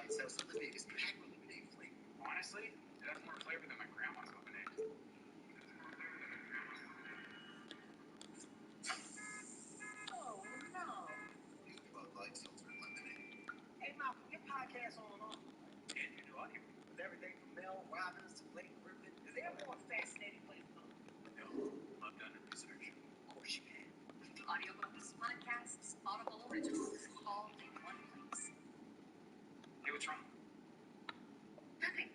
So some of the biggest pack lemonade flavor. Honestly, it has more flavor than my grandma's lemonade. Oh, no. New Bud Light Seltzer lemonade. Hey, Malcolm, your podcast on. And you do audio. With everything from Mel Robbins to Blake Griffin. Is there a more fascinating place to go? No, I've done the research. Of course you can. Audiobooks, podcasts, Audible originals, all in one place. Hey, what's wrong? Nothing.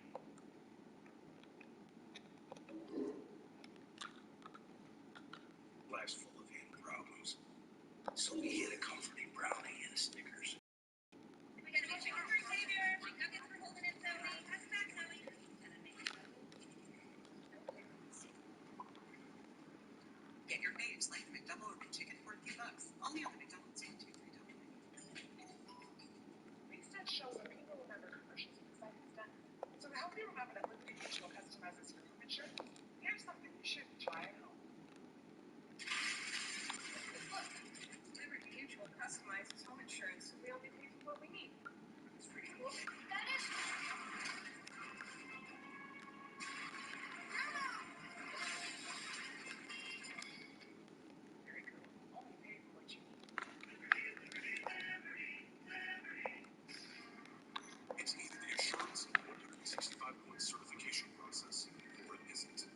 Life's full of hidden problems. So we hit a comforting brownie and a Snickers. We gotta get you over, Xavier. Nuggets for holding it, Zoe. Pass it back, Zoe. Get your faves like the McDouble or McChicken for a few bucks. Only on the McDonald's 1, 2, 3 double. These stats show that people remember commercials with exciting stuff. So to help you remember that Liberty Mutual customizes your home insurance, here's something you should try at home. Look, Liberty Mutual customizes home insurance, so we only pay for what we need. It's pretty cool. That is Very cool. Only pay for what you need. It's either the assurance of a 165-point certification process, or it isn't.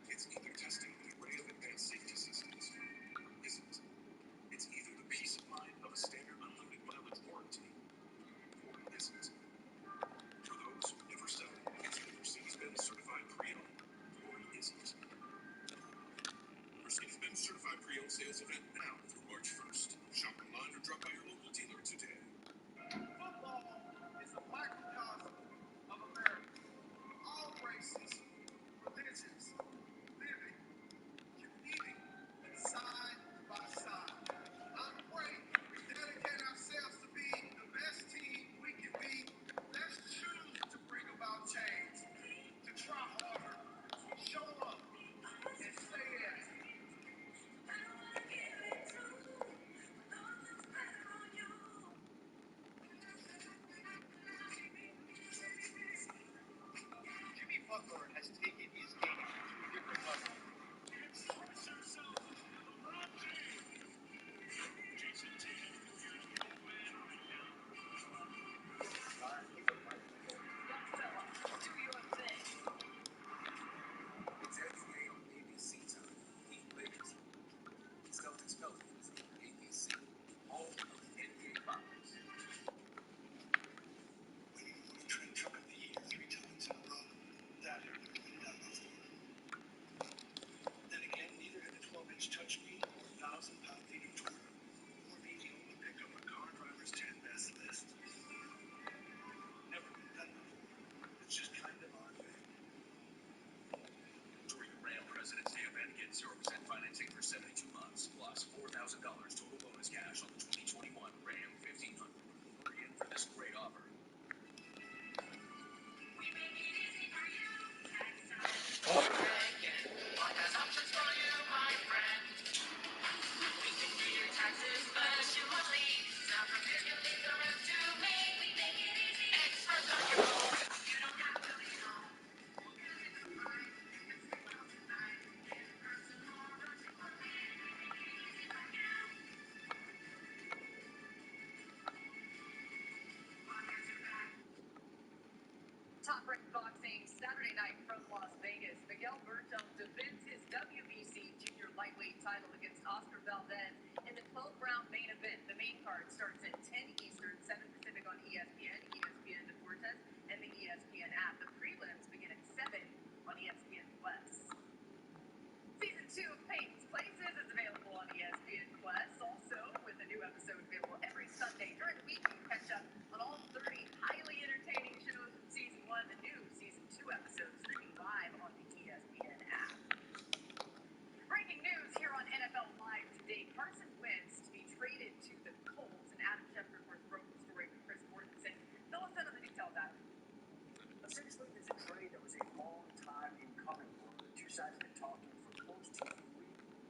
It's either testing an array of advanced safety systems, or it isn't. It's either the peace of mind of a standard unlimited mileage warranty, or it isn't. For those who never settle, it's the Mercedes-Benz Certified Pre-Owned, or it isn't. Mercedes-Benz Certified Pre-Owned sales event now through March 1st. Shop online or drop by your local dealer today. Football is a microcosm of America. All races, religions, living, competing, side by side. I'm great. We dedicate ourselves to being the best team we can be. Let's choose to bring about change. To try harder, show up, and say yes. Jimmy Butler has taken his game to a different level. Do your thing. It's NBA on ABC time. Heath Wiggins. Celtics Pelicans on ABC. All of the NBA finals. Winning the Trent Truck of the Year 3 times in a row. That hurt me down before. Then again, neither had a 12-inch touchscreen or 1,000 pound-feet of torque, or being able to pick up a car driver's 10 best list. Never been done before. It's just kind of our thing. During the Ram President's Day event, get 0% financing for 72 months, plus $4,000 total bonus cash on the 2021 Ram 1500. Hurry in for this great offer. Top-ranked boxing Saturday night from Las Vegas. Miguel Berto defends his WBC junior lightweight title against Oscar Valdez in the 12th-round main event. The main card starts at 10 Eastern, 7 Pacific on ESPN, ESPN Deportes, and the ESPN app. The prelims begin at 7 on ESPN Plus. Season 2 of Peyton's Places is available on ESPN Plus. Also, with a new episode available every Sunday during the week, you can catch up on all 30 highly entertaining shows from Season 1. The new Season 2 episodes streaming live on the ESPN app. Breaking news here on NFL Live today. Carson Wentz to be traded to the Colts, and Adam Schefter broke the story with Chris Mortensen. Fill us in on the details, Adam. Essentially, it's a trade that was a long time in coming. The two sides have been talking for close to 3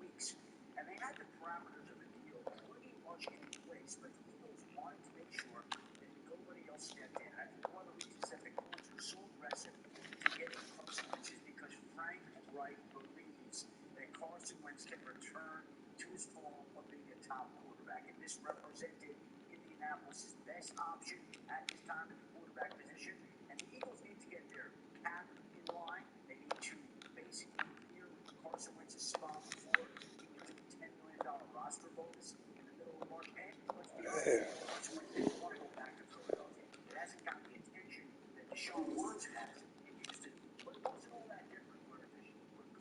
weeks, and they had the parameters of the deal pretty much in place, but the Eagles wanted to make sure that nobody else Wentz stepped in. I think one of the reasons that the Colts are so aggressive to get Carson Wentz is because Frank Reich believes that Carson Wentz can return to his form of being a top quarterback. And this represented Indianapolis' best option at this time at the quarterback position. And the Eagles need to get their cap in line. They need to basically clear Carson Wentz's spot before he gets a $10 million roster bonus in the middle of March. And let's be honest, Carson Wentz didn't want to go back to Philadelphia. It hasn't got the attention that Deshaun Watson has in Houston. But it wasn't all that different when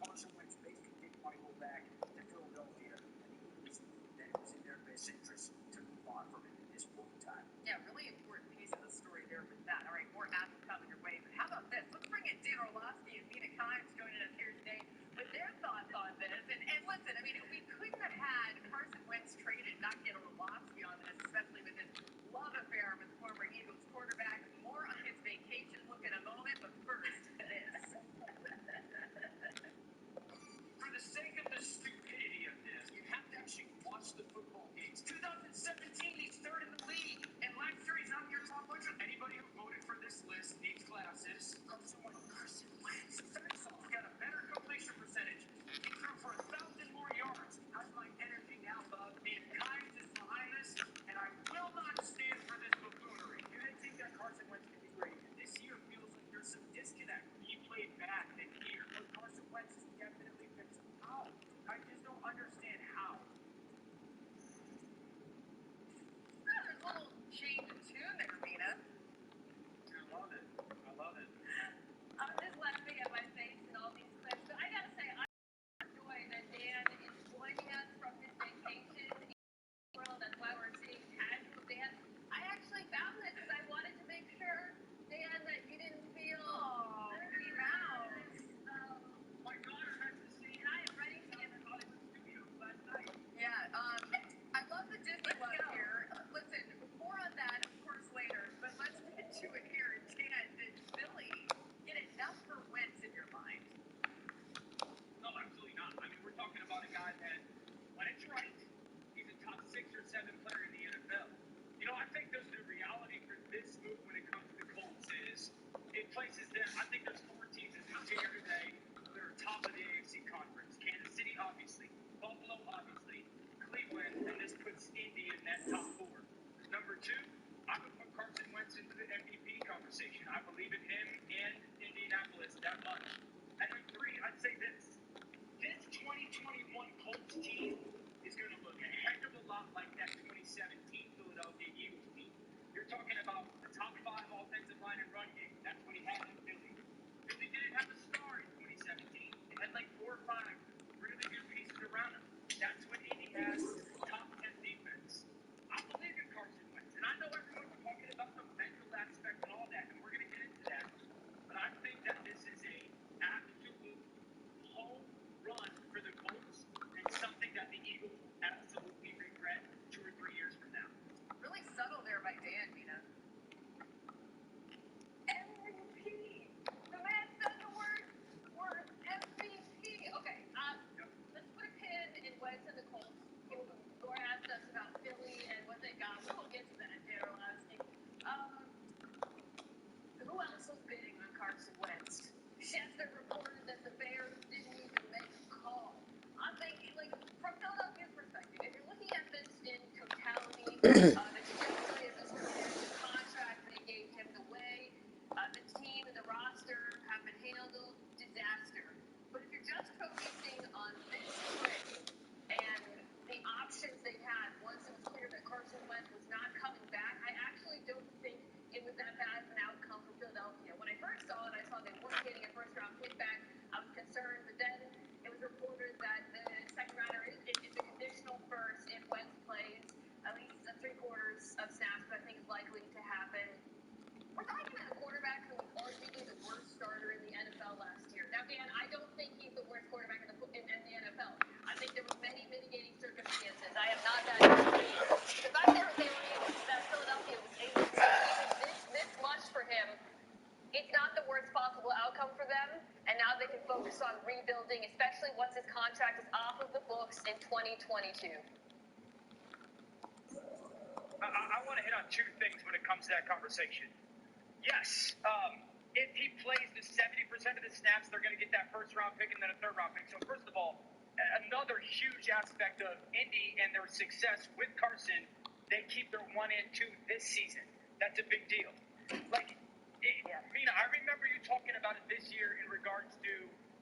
Carson Wentz basically didn't want to go back to Philadelphia. And the Eagles knew that it was in their best interest to move on from him at this point in time. Yeah, really important piece of the story there with that. All right, more action coming your way. But how about this? Let's bring in Dan Orlovsky and Mina Kimes joining us here today with their thoughts on this. And listen, I mean, we couldn't have had Carson Wentz traded, not get Orlovsky on this, especially with his love affair with former Eagles quarterback. More on his vacation look in a moment, but first, this. For the sake of the stupidity of this, you have to actually watch the football games. 2017, he's third in the league. And last year, he's on your top 100. Anybody who voted for this list needs glasses. Carson Wentz. First off, got a better completion percentage. He threw for 1,000 more yards. How's my energy now, Bob? And Kimes is behind this, and I will not stand for this buffoonery. You didn't think that Carson Wentz could be great. This year feels like there's some disconnect. He played bad this year. But Carson Wentz has definitely been some how. I just don't understand how. There's a little change in tune there, Mina. I love it. I love it. I'm just laughing at my face in all these clips. But I gotta say, I enjoy that Dan is joining us from his vacation in the world. That's why we're seeing casual Dan. I actually found this because I wanted to make sure, Dan, that you didn't feel Mickey Mouse. My daughter has to see And I am ready to get Hollywood Studios last night. Yeah, I love the Disney love here. Listen, more on that, of course, later. But let's get to it here. Dan, did Philly get enough for Wentz in your mind? No, absolutely not. I mean, we're talking about a guy that, when it's right, he's a top 6 or 7 player in the NFL. You know, I think the reality for this move when it comes to the Colts is it places them. I think there's 4 teams in this here today that are top of the AFC conference. Kansas City, obviously. Buffalo, obviously. Cleveland, and this puts Indy in that top 4. Number 2, I would put Carson Wentz into the MVP conversation. I believe in him and Indianapolis that much. And then 3, I'd say this. This 2021 Colts team is going to look a heck of a lot like that 2017 Philadelphia Eagles team. You're talking about the top 5 offensive line and run game. That's what he had in Philly. Philly didn't have a star in 2017. It had like 4 or 5 really good pieces around him. That's what Indy has, top 10 defense. I believe in Carson Wentz. And I know everyone's talking about the mental aspect and all that, and we're going to get into that. But I think that this is a absolute home run for the Colts and something that the Eagles will absolutely regret 2 or 3 years from now. Really subtle there by Dan, Mina. MVP. The man said the word MVP. Okay, let's put a pin in Wentz and the Colts. Laura asked us about Philly and what they got. We will get to that, Dan Orlovsky. Who else was bidding on Carson Wentz? Schefter reported that the Bears didn't even make a call. I'm thinking, like, from Philadelphia's perspective, if you're looking at this in totality, the trajectory of his career, the contract they gave him, the way the team and the roster have been handled, disaster. But if you're just focusing on this trade and the options they had once it was clear that Carson Wentz was not coming back, I actually don't think it was that bad of an outcome for Philadelphia. When I first saw it, I saw they weren't getting a first-round pick back. I was concerned, but then it was reported that the second rounder is a conditional first if Wentz plays at least 3/4 of snaps, but I think is likely to happen. We're talking about a quarterback who was arguably the worst starter in the NFL last year. Now, Dan, I don't think he's the worst quarterback in the NFL. I think there were many mitigating circumstances. I am not that extreme. The fact that Philadelphia was able to do this much for him, it's not the worst possible outcome for them. And now they can focus on rebuilding, especially once his contract is off of the books in 2022. I want to hit on about two things when it comes to that conversation. Yes, if he plays the 70% of the snaps, they're going to get that first-round pick and then a third-round pick. So first of all, another huge aspect of Indy and their success with Carson, they keep their 1 and 2 this season. That's a big deal. Mina, I remember you talking about it this year in regards to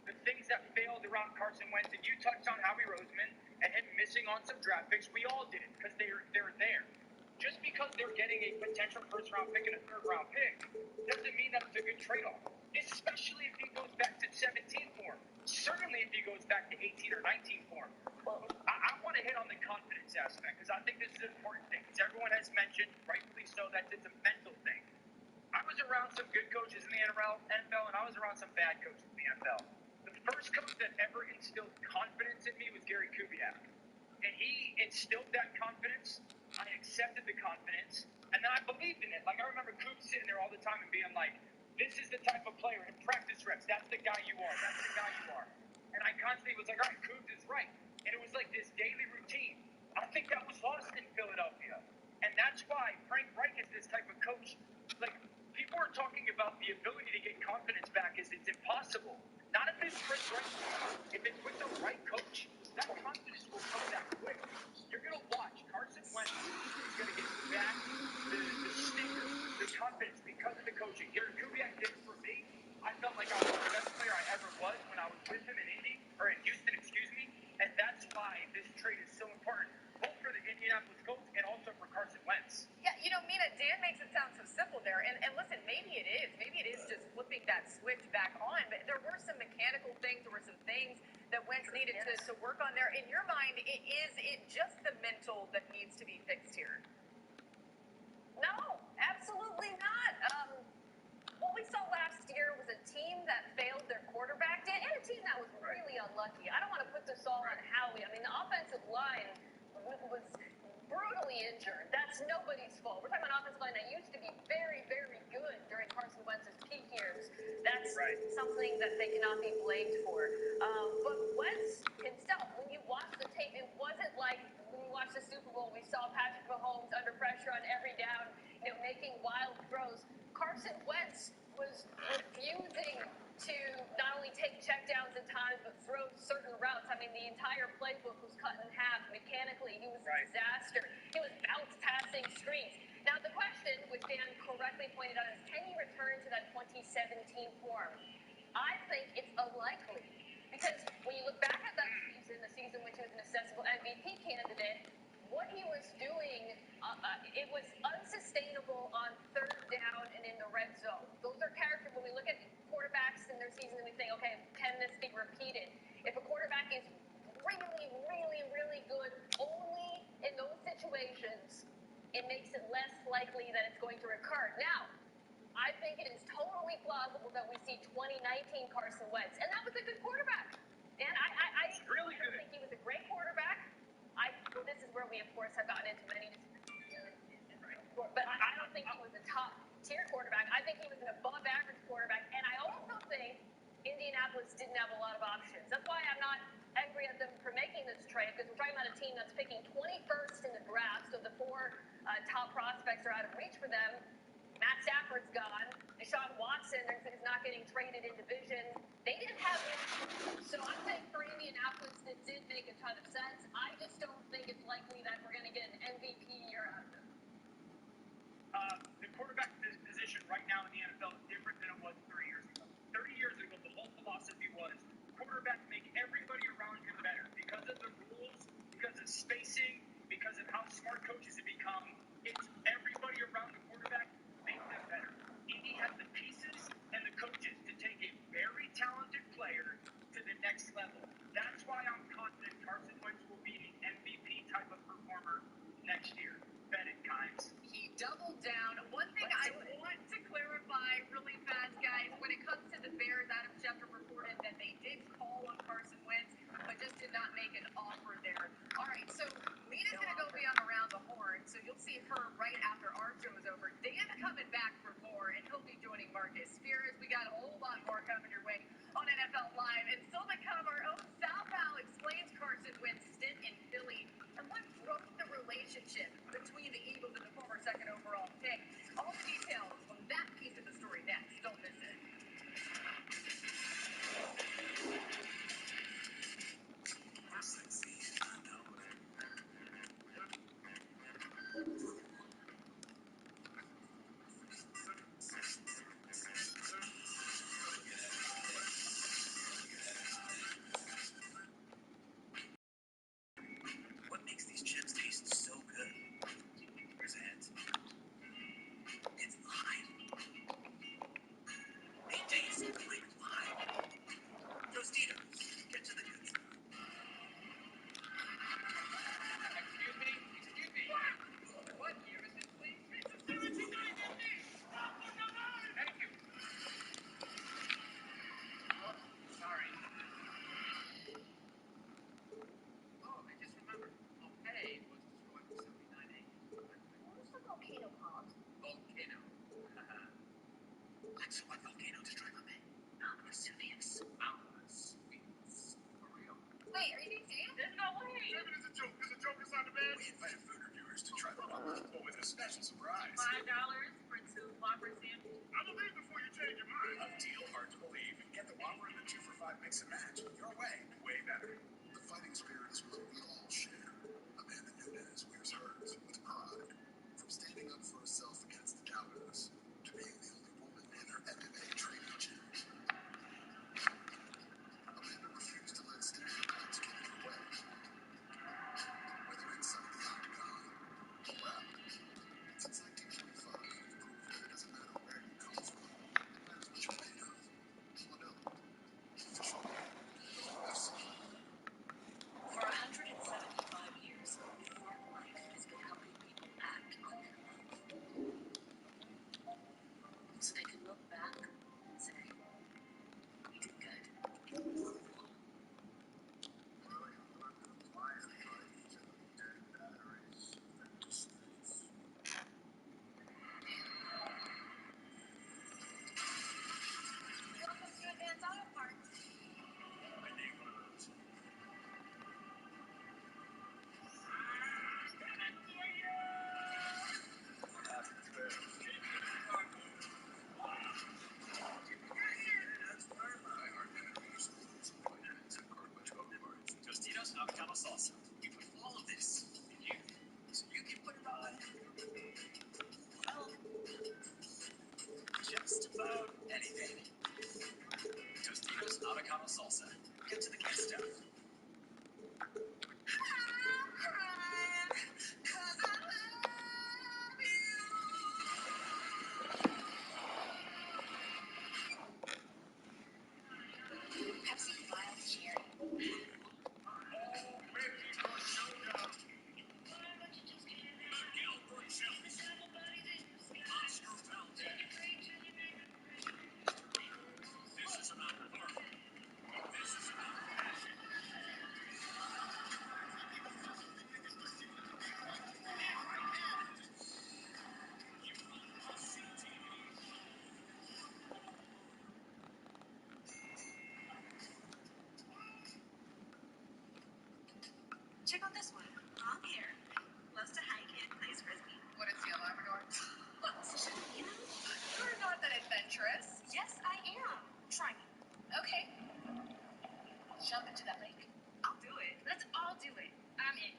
the things that failed around Carson Wentz, and you touched on Howie Roseman and him missing on some draft picks. We all did because they're there. Just because they're getting a potential first-round pick and a third-round pick doesn't mean that it's a good trade-off, especially if he goes back to 17 form. Certainly if he goes back to 18 or 19 form. Well, I want to hit on the confidence aspect because I think this is an important thing. As everyone has mentioned, rightfully so, that it's a mental thing. I was around some good coaches in the NFL, and I was around some bad coaches in the NFL. The first coach that ever instilled confidence in me was Gary Kubiak. And he instilled that confidence. I accepted the confidence, and then I believed in it. Like, I remember Coop sitting there all the time and being like, this is the type of player in practice reps. That's the guy you are. That's the guy you are. And I constantly was like, all right, Coop is right. And it was like this daily routine. I think that was lost in Philadelphia. And that's why Frank Reich is this type of coach. Like, people are talking about the ability to get confidence back as it's impossible. Not if it's Frank Reich. If it's with the right coach, that confidence will come that quick. You're going to watch. Carson Wentz is going to get back the stinger, the confidence because of the coaching. Gary Kubiak did it for me. I felt like I was the best player I ever was when I was with him in Houston, and that's why this trade is so important, both for the Indianapolis Colts and also for Carson Wentz. Yeah, Mina, Dan makes it sound so simple there. And listen, maybe it is. Maybe it is just flipping that switch back on. But there were some mechanical things. There were some things that Wentz needed to work on there. In your mind, is it just the mental that needs to be fixed here? No, absolutely not. What we saw last year was a team that failed their quarterback, and a team that was really unlucky. I don't want to put this all on Howie. I mean, the offensive line was brutally injured. That's nobody's fault. We're talking about an offensive line that used to be very, very good during Carson Wentz's peak years. That's something that they cannot be blamed for. But Wentz himself, when you watch the tape, it wasn't like when we watched the Super Bowl, we saw Patrick Mahomes under pressure on every down, making wild throws. Carson Wentz was refusing to not only take checkdowns at times, but throw certain routes. I mean, the entire playbook was cut in half mechanically. He was a disaster. He was bounce passing screens. Now, the question, which Dan correctly pointed out, is can he return to that 2017 form? I think it's unlikely. Because when you look back at that season, the season which he was an accessible MVP candidate, what he was doing, it was unsustainable on third down and in the red zone. Those are characters. When we look at quarterbacks in their season, we think, okay, can this be repeated? If a quarterback is really, really, really good only in those situations, it makes it less likely that it's going to recur. Now, I think it is totally plausible that we see 2019 Carson Wentz, and that was a good quarterback. And I really don't think he was a great quarterback. This is where we, of course, have gotten into many but I don't think he was a top-tier quarterback. I think he was an above-average quarterback, and I also think Indianapolis didn't have a lot of options. That's why I'm not angry at them for making this trade, because we're talking about a team that's picking 21st in the draft, so the four top prospects are out of reach for them. Matt Stafford's gone. Deshaun Watson is not getting traded in division. They didn't have any. So I'm saying for Indianapolis, it did make a ton of sense. I just don't think it's likely that we're going to get an MVP year out of them. The quarterback position right now in the NFL is different than it was 30 years ago. 30 years ago, the whole philosophy was quarterback make everybody around him better. Because of the rules, because of spacing, because of how smart coaches have become, it's everybody around the quarterback make them better. Indy has the pieces and the coaches to take a very talented player to the next level. That's why I'm confident Carson Wentz will be an MVP type of performer next year. Bet it, guys. He doubled down. One thing I want to clarify really fast, guys, when it comes to the Bears, Adam Schefter reported that they did call on Carson Wentz, but just did not make an offer there. All right, so Mina's going to go be on Around the Horn, so you'll see her right after our show is over. Dan's coming back for more, and he'll be joining Marcus Spears. We got a whole lot more coming your way on NFL Live. And still to come, our own Sal Pal explains Carson Wentz's stint in Philly and what broke the relationship between the Eagles and the former second overall volcano called? Volcano. Let's what volcano to try on it. Mount Vesuvius. Mount Vesuvius. For real. Wait, are you being serious? There's no way. David, it's a joke. There's a joke inside the bed. We invited food reviewers to try the Whopper, but with a special surprise. $5 for 2 Whopper sandwiches. I believe before you change your mind. A deal hard to believe. Get the Whopper and the 2 for $5 mix and match. Your way, way better. The fighting spirit is what we all share. Amanda Nunes wears hers with pride. From standing up for herself against the doubters to being the only woman in her MMA training gym. Amanda refused to let stereotypes get in her way. Whether inside the octagon or out, since 1925, you've proven that it doesn't matter where you come from. It matters what you're made of. Modelo, official UFC. For 175 years, New York life has been helping people act on their life. So they can look back and say, we did good. Welcome to Advanced Auto Parts. I need one of those. What happens there? That's My heart batteries, vitamins, and cartilage parts. Tostitos avocado salsa. We put all of this in you, so you can put it on. Well, just about anything. Tostitos avocado salsa. Get to the good stuff. Pepsi Wild Cherry. Check out this one. Long hair. Loves to hike and plays frisbee. What is he, a Labrador? Look, you know, you're not that adventurous. Yes, I am. Try me. Okay. Jump into that lake. I'll do it. Let's all do it. I'm in.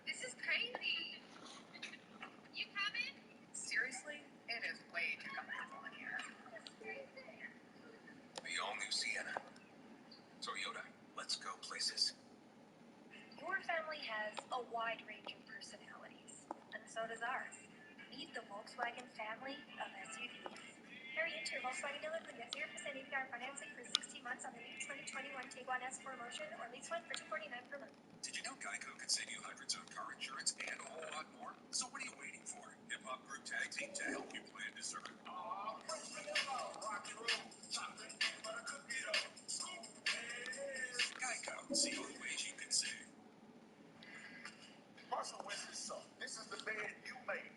This is crazy. You coming? Seriously? It is way too comfortable in here. The all-new Sienna. Toyota. Let's go places. Your family has a wide range of personalities, and so does ours. Meet the Volkswagen family of SUVs. Hurry into your Volkswagen dealer and get 0% APR financing for 60 months on the new 2021 Tiguan S4 Motion or lease one for $249 per month. Did you know Geico could save you hundreds on car insurance and a whole lot more? So what are you waiting for? Hip Hop Group Tag Team to help you plan to serve. Geico. See all the ways you can save. Carson Wentz is so. This is the bed you made.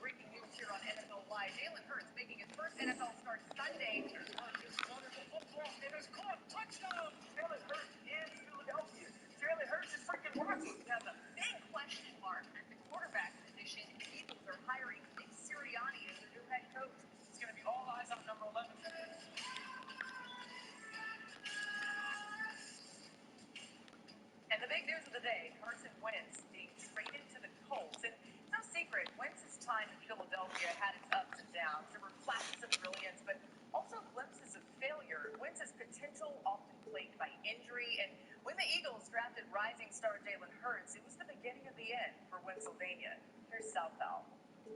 Breaking news here on NFL Live. Jalen Hurts making his first NFL start Sunday. Here's wonderful football and it's caught. Touchdown. Jalen Hurts in Philadelphia. Jalen Hurts is freaking rocking. Now the big question mark at the quarterback position. The Eagles are hiring Nick Sirianni as their new head coach. It's going to be all eyes on number 11. And the big news of the day, Carson Wentz being traded to the Colts. And it's no secret, Wentz's time in Philadelphia had its ups and downs. There were flashes of brilliance, but also glimpses of failure. Wentz's potential often plagued by injury. And when the Eagles drafted rising star Jalen Hurts, it was the beginning of the end for Pennsylvania. Here's Southbound. The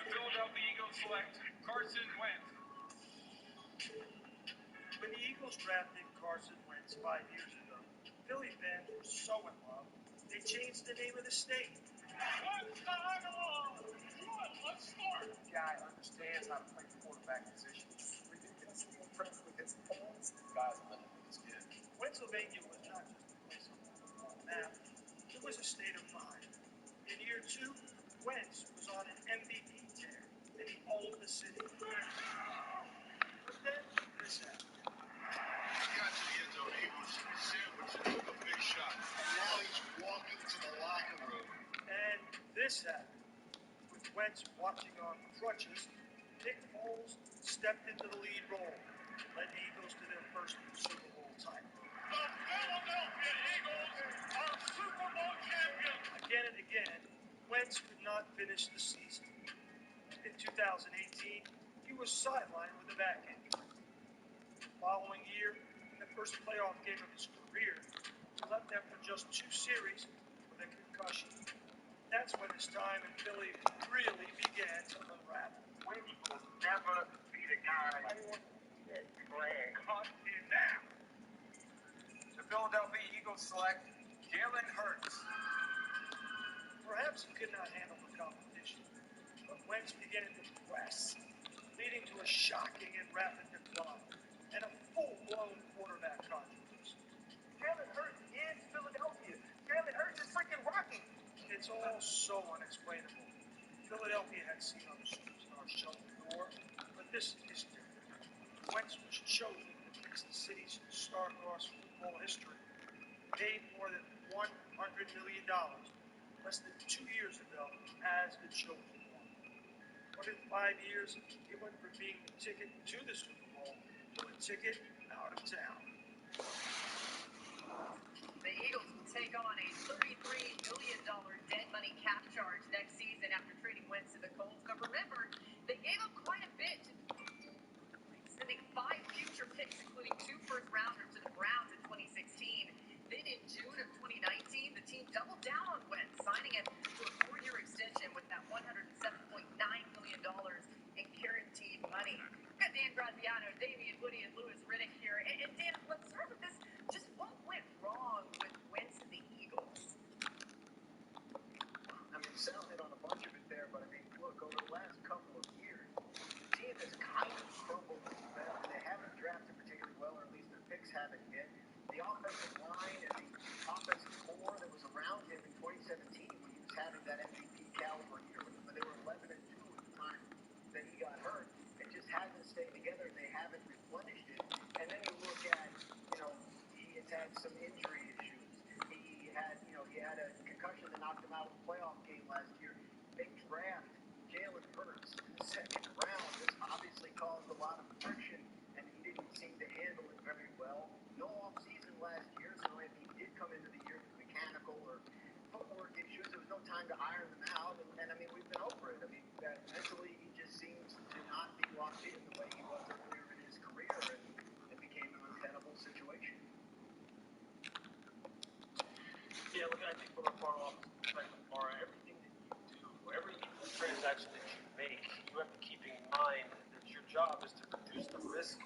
Philadelphia Eagles select Carson Wentz. When the Eagles drafted Carson Wentz 5 years ago, Philly fans were so in love, they changed the name of the state. What a start! The guy understands how to play the quarterback position. Ridiculously impressed with his hands. The guy's living with his kid. Pennsylvania was not just a place of football. was a state of mind. In year 2, Wentz was on an MVP tear, and he owned the city. But then this happened. He got to the end zone. He was sandwiched and took a big shot. And now he's walking to the locker room. And this happened. With Wentz watching on crutches, Nick Foles stepped into the lead role and led the Eagles to their first Super Bowl title. The Philadelphia Eagles are Super Bowl champions. Again and again, Wentz could not finish the season. In 2018, he was sidelined with a back injury. The following year, in the first playoff game of his career, he left after just 2 series with a concussion. That's when his time in Philly really began to unravel. Wentz will never be the guy that Greg cut him down. The Philadelphia Eagles select Jalen Hurts. Perhaps he could not handle the competition, but Wentz began to press, leading to a shocking and rapid decline and a full-blown quarterback controversy. Jalen Hurts is Philadelphia. Jalen Hurts is freaking Rocky. It's all so unexplainable. Philadelphia had seen other superstars shut the door, but this is different. Wentz was chosen to fix the city's star-crossed football history, paid more than $100 million less than 2 years ago as the chosen one. But in 5 years, he went from being the ticket to the Super Bowl to a ticket out of town. The Eagles will take on a $33 million dead money cap charge next season after trading Wentz to the Colts. But remember, they gave up quite a bit, sending 5 future picks, including 2 first-rounders, to the Browns in 2016. Then in June of 2019, the team doubled down on Wentz, signing him to a 4-year extension with that $107.9 million in guaranteed money. We've got Dan Graziano, Damian Woody, and Louis Riddick here. And Dan, let's start with this. Just what went wrong with Wentz and the Eagles? I mean, Sal hit on a bunch of it there, but I mean, look, over the last couple of years, the team has kind of crumbled a little bit. I mean, they haven't drafted particularly well, or at least their picks haven't yet. The offensive line and the offensive core that was around him in 2017 when he was having that MVP caliber year, but they were 11-2 at the time that he got hurt. It just hasn't stayed together, and they haven't replenished it. And then you look at, he has had some injury issues. He had a concussion that knocked him out of the playoff game last year. They draft Jalen Hurts in the second round. This obviously caused a lot of friction, and he didn't seem to handle it very well. No offseason last year, so if he did come into the year with mechanical or footwork issues, there was no time to iron them out. And I mean, we've been over it. I mean, mentally, he just seems to not be locked in the way he was earlier in his career, and it became an untenable situation. Yeah, look, I think from a front office perspective, Mara, everything that you do, every transaction that you make, you have to keep in mind that your job is to reduce the risk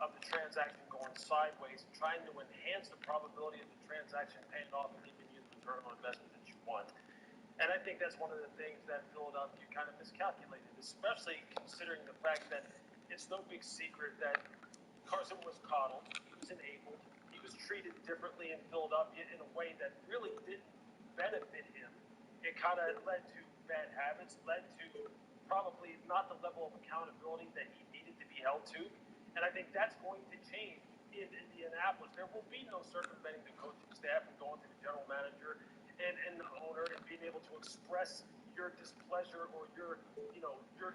of the transaction going sideways, trying to enhance the probability of the transaction paying off and giving you the return on investment that you want. And I think that's one of the things that Philadelphia kind of miscalculated, especially considering the fact that it's no big secret that Carson was coddled, he was enabled, he was treated differently in Philadelphia in a way that really didn't benefit him. It kind of led to bad habits, led to probably not the level of accountability that he needed to be held to. And I think that's going to change in Indianapolis. There will be no circumventing the coaching staff and going to the general manager and the owner and being able to express your displeasure or your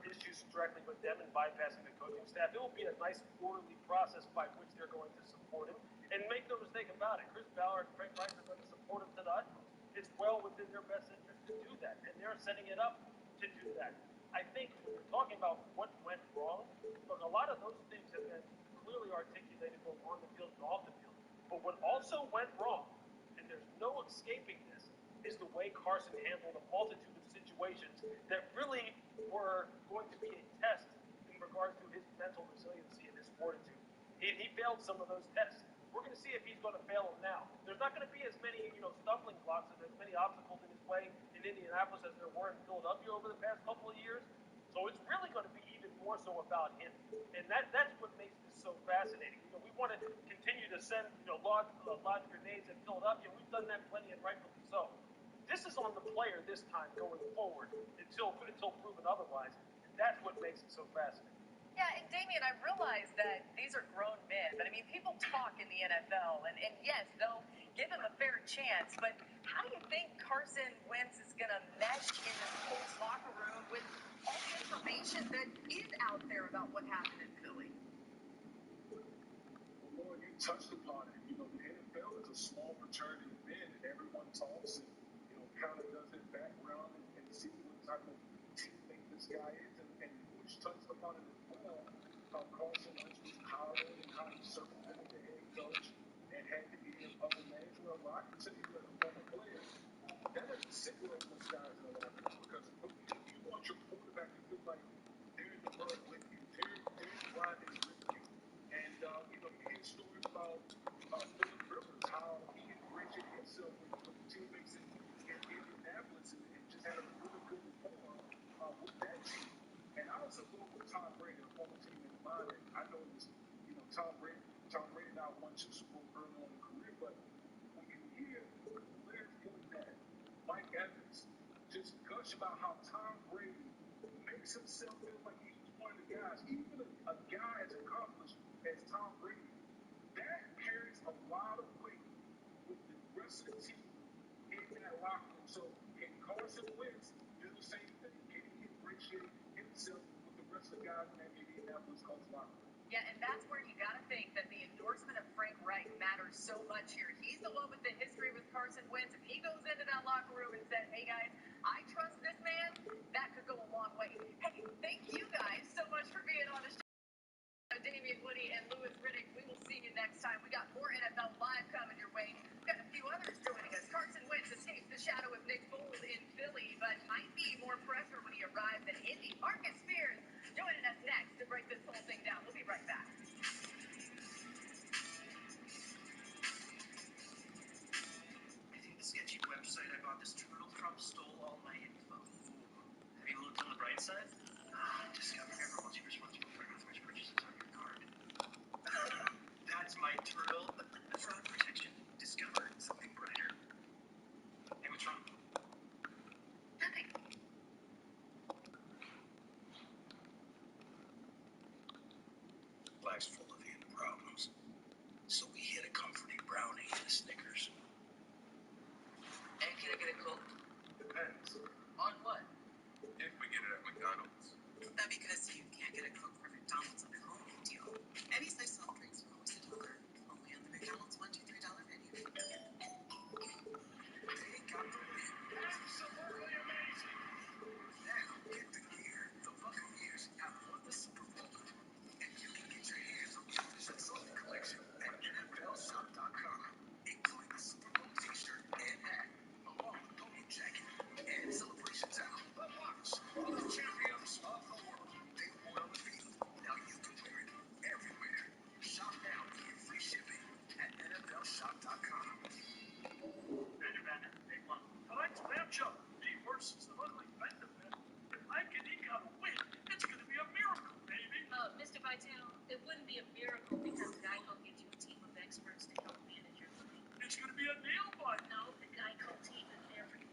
issues directly with them and bypassing the coaching staff. It will be a nice orderly process by which they're going to support him. And make no mistake about it, Chris Ballard and Frank Reich are going to support him to the utmost. It's well within their best interest to do that, and they're setting it up to do that. I think when you're talking about what went wrong, look, a lot of those things have been clearly articulated both on the field and off the field. But what also went wrong, and there's no escaping this, is the way Carson handled a multitude of situations that really were going to be a test in regards to his mental resiliency and his fortitude. He failed some of those tests. We're going to see if he's going to fail them now. There's not going to be as many, stumbling blocks and as many obstacles in his way in Indianapolis as there were in Philadelphia over the past couple of years. So it's really going to be even more so about him. And that's what makes this so fascinating. We want to continue to send, launch grenades at Philadelphia. We've done that plenty and rightfully so. This is on the player this time going forward until proven otherwise. And that's what makes it so fascinating. Yeah, and Damian, I realize that these are grown men, but I mean, people talk in the NFL, and yes, they'll give him a fair chance, but how do you think Carson Wentz is going to mesh in this Colts locker room with all the information that is out there about what happened in Philly? Well, Lauren, you touched upon it. You know, the NFL is a small fraternity of men, and everyone talks and, kind of does their background and see what type of teammate this guy is. And Bush touched upon it as well. Carson Wentz was hired on and how he circumvented the head coach and had the ear of the manager. Well, I can tell you as a former player, that doesn't sit well with most guys in the locker room because you want your quarterback to feel like they're in the mud with you. They're grinding with you. And, you hear stories about Philip Rivers, how he enriched himself with teammates in Indianapolis and just had a really good rapport with that team. And I also go with Tom Brady, a former teammate of mine. And I know it was, Tom Brady now won 2 Super Bowls early on in his career, but when you hear players like that, Mike Evans, just gush about how Tom Brady makes himself feel like he's one of the guys, even a guy as accomplished as Tom Brady, that carries a lot of weight with the rest of the team in that locker room. So can Carson Wentz do the same thing? Can he appreciate himself with the rest of the guys in that Indianapolis Colts locker room? Yeah, and that's where you got to think that the endorsement of Frank Reich matters so much here. He's the one with the history with Carson Wentz. If he goes into that locker room and says, hey, guys, I trust this man, that could go a long way. Hey, thank you guys so much for being on the show. Damian Woody and Louis Riddick, we will see you next time. We got more NFL Live coming your way. We've got a few others joining us. Carson Wentz escapes the shadow of Nick Foles in Philly, but might be more pressure when he arrives in Indy. Marcus Spears joining us next to break this whole thing down. We'll be right back. I think the sketchy website I bought this turtle from stole all my info. Have you looked on the bright side? Discover never wants you responsible for unauthorized purchases on your card. That's my turtle. Fraud protection. Discover something brighter. Hey, what's wrong? Nothing. Life's full of hidden problems. So we hit a comforting brownie and a Snickers. And can I get a Coke? Depends. On what? If we get it at McDonald's. That because you can't get a Coke from McDonald's on their home deal. Any size soft drinks from almost $1. Only on the McDonald's $1, $2, $3 menu. They got the win. Absolutely amazing. Now get the gear. The Buccaneers have won the Super Bowl. And you can get your hands on the official trophy collection at NFLshop.com, including the Super Bowl t-shirt and hat, along with polo jacket and celebration towel. But watch, all the champions of the world, they won on the field. Now you can wear it everywhere. Shop now and get free shipping at NFLshop.com. Banner, banner, big one. Tonight's matchup, me versus the ugly Bender man. If I can eke out a win, it's going to be a miracle, baby. Mr. Vitale, it wouldn't be a miracle because Geico gives you a team of experts to help manage your money. It's going to be a nail biter. No, the Geico team is there for you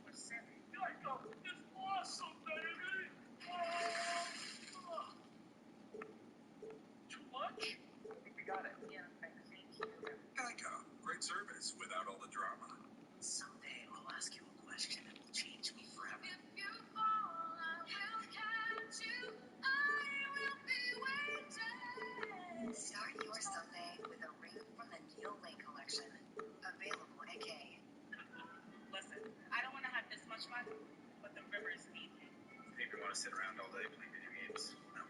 24/7. Geico is awesome, baby. Too much? I think we got it. Yeah, thank you. Geico. Great service without all the drama. Someday I'll ask you a question that will change me forever. If you fall, I will catch you. I will be waiting. Start your Sunday with a ring from the Neil Lane collection. Available at Kay. Listen, I don't want to have this much fun, but the rivers need me. If you want to sit around all day playing video games, no.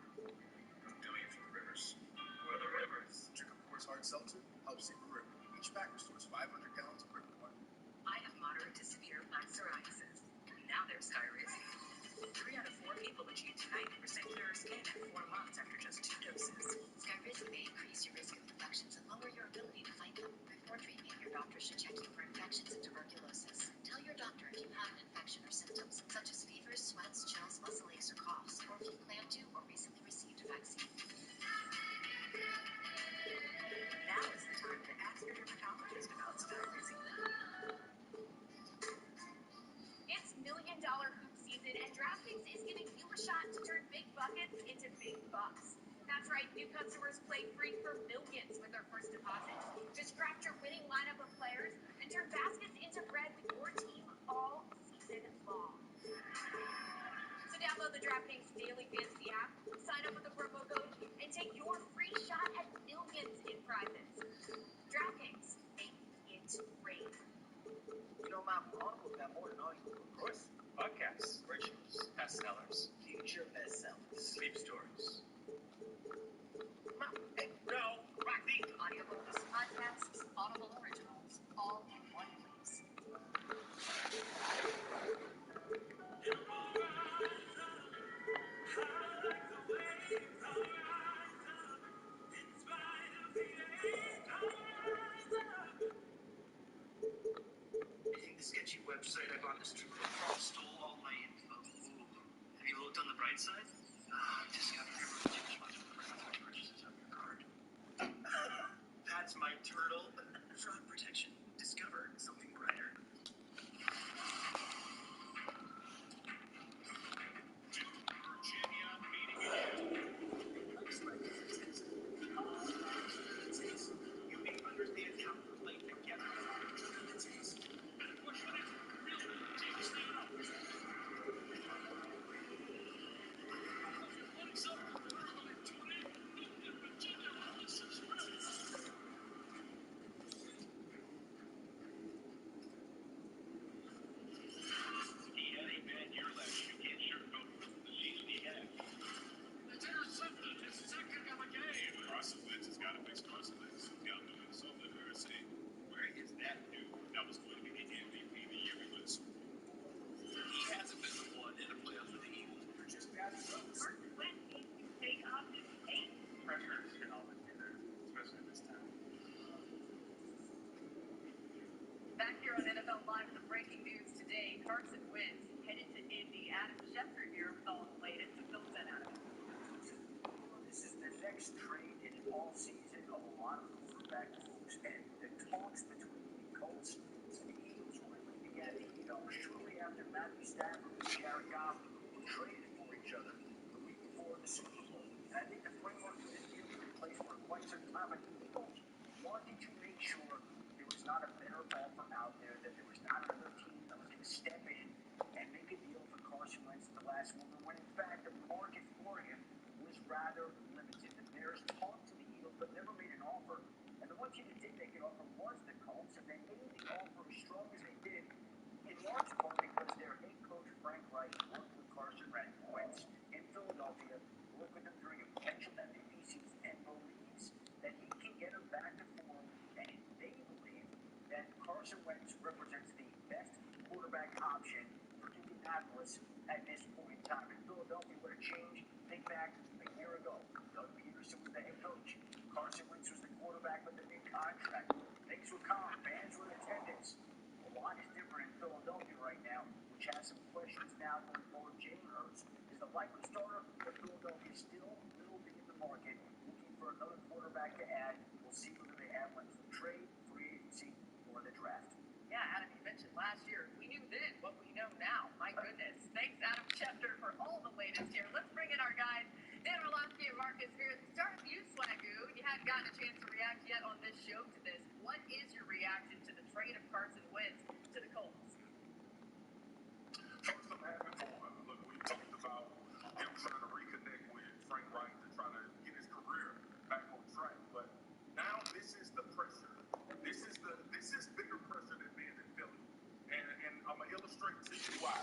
I'm doing it for the rivers. Who are the rivers? Drink a Coors Hard Seltzer helps save the river. Each pack restores 500 gallons of river water. I have moderate to severe plaque psoriasis. Now there's Skyrizi. 3 out of 4 people achieved 90% clearer skin in 4 months after just 2 doses. Skyrizi may increase your risk of infections and lower your ability to fight them. Before treatment, your doctor should check you for infections and tuberculosis. Tell your doctor if you have an infection or symptoms, such as fevers, sweats, chills, muscle aches, or coughs, or if you plan to or recently received a vaccine. Now is the time to ask your dermatologist about Skyrizi. shot to turn big buckets into big bucks. That's right, new customers play free for millions with their first deposit. Just craft your winning lineup of players and turn baskets into bread with your team all season long. So download the DraftKings Daily Fantasy app, sign up with the promo code, and take your free shot at millions in prizes. DraftKings, make it rain. You know, Mom, Audible's got more than all you of course. Podcasts, originals, bestsellers, future bestsellers, sleep stories. Mom, hey, no, Rocky. Audiobooks, podcasts, Audible originals, all in one place. I think the sketchy website I bought this turtle from stole all my info. Ooh. Have you looked on the bright side? Discover everyone's responsible for how much purchases on your card. That's my turtle. Fraud protection. Discover something brighter. Virginia meeting again. You may understand how to play together. He had a bad year last year. You can't sugarcoat the season he had. It's intercepted. His second of the game. Carson Wentz has got to fix Carson Wentz. Got to do so. We're going to see. Where is that dude that was going to be the MVP the year we went Super Bowl? He hasn't been the one in the playoffs with the Eagles. They're just bad enough. Carson Wentz needs to take off his pace. Pressure can always be there, especially this time. Back here on NFL Live with the breaking news today, Carson Wentz headed to Indy. Adam Schefter here with all the latest. So fill us in, Adam. This is the next trade in an all-season of a lot of quarterback moves, and the talks between the Colts and the Eagles really began to heat up shortly after Matthew Stafford and Jared Goff traded for each other the week before the Super Bowl. And I think the framework for this deal was in place for quite some time, but the Eagles wanted to make sure there was not a better offer out there, that there was not another team that was going to step in and make a deal for Carson Wentz at the last moment, when in fact the market for him was rather limited. The Bears talked to the Eagles but never made an offer. And the one team that did make an offer was the Colts, and they made the offer as strong as they did, in large part because their head coach Frank Reich worked with Carson Wentz in Philadelphia, worked with him during a potential MVP season, and believes that he can get him back to form, and they believe that Carson Wentz represents the best quarterback option for Indianapolis at this point in time. In Philadelphia, what a change. Think back a year ago. Doug Peterson was the head coach. Carson Wentz was the quarterback with the big contract. Things were calm. Fans were in attendance. A lot is different in Philadelphia right now, which has some questions now going forward. Jalen Hurts is the likely starter, but Philadelphia still will be in the market looking for another quarterback to add. We'll see whether they add one through trade, free agency, or the draft. Yeah, Adam, you mentioned last year. We knew then what we know now. My goodness. Thanks, Adam Schefter, for all the latest here. Let's bring in our guys, Dan Orlovsky and Marcus Spears. Start with you, Swagoo. You hadn't gotten a chance to react yet on this show to this. What is your reaction to the trade of Carson Wentz to the Colts? First, I'm happy for him. Look, we talked about him trying to reconnect with Frank Reich to try to get his career back on track. But now this is the pressure. This is bigger pressure than being in Philly. And I'm gonna illustrate to you why.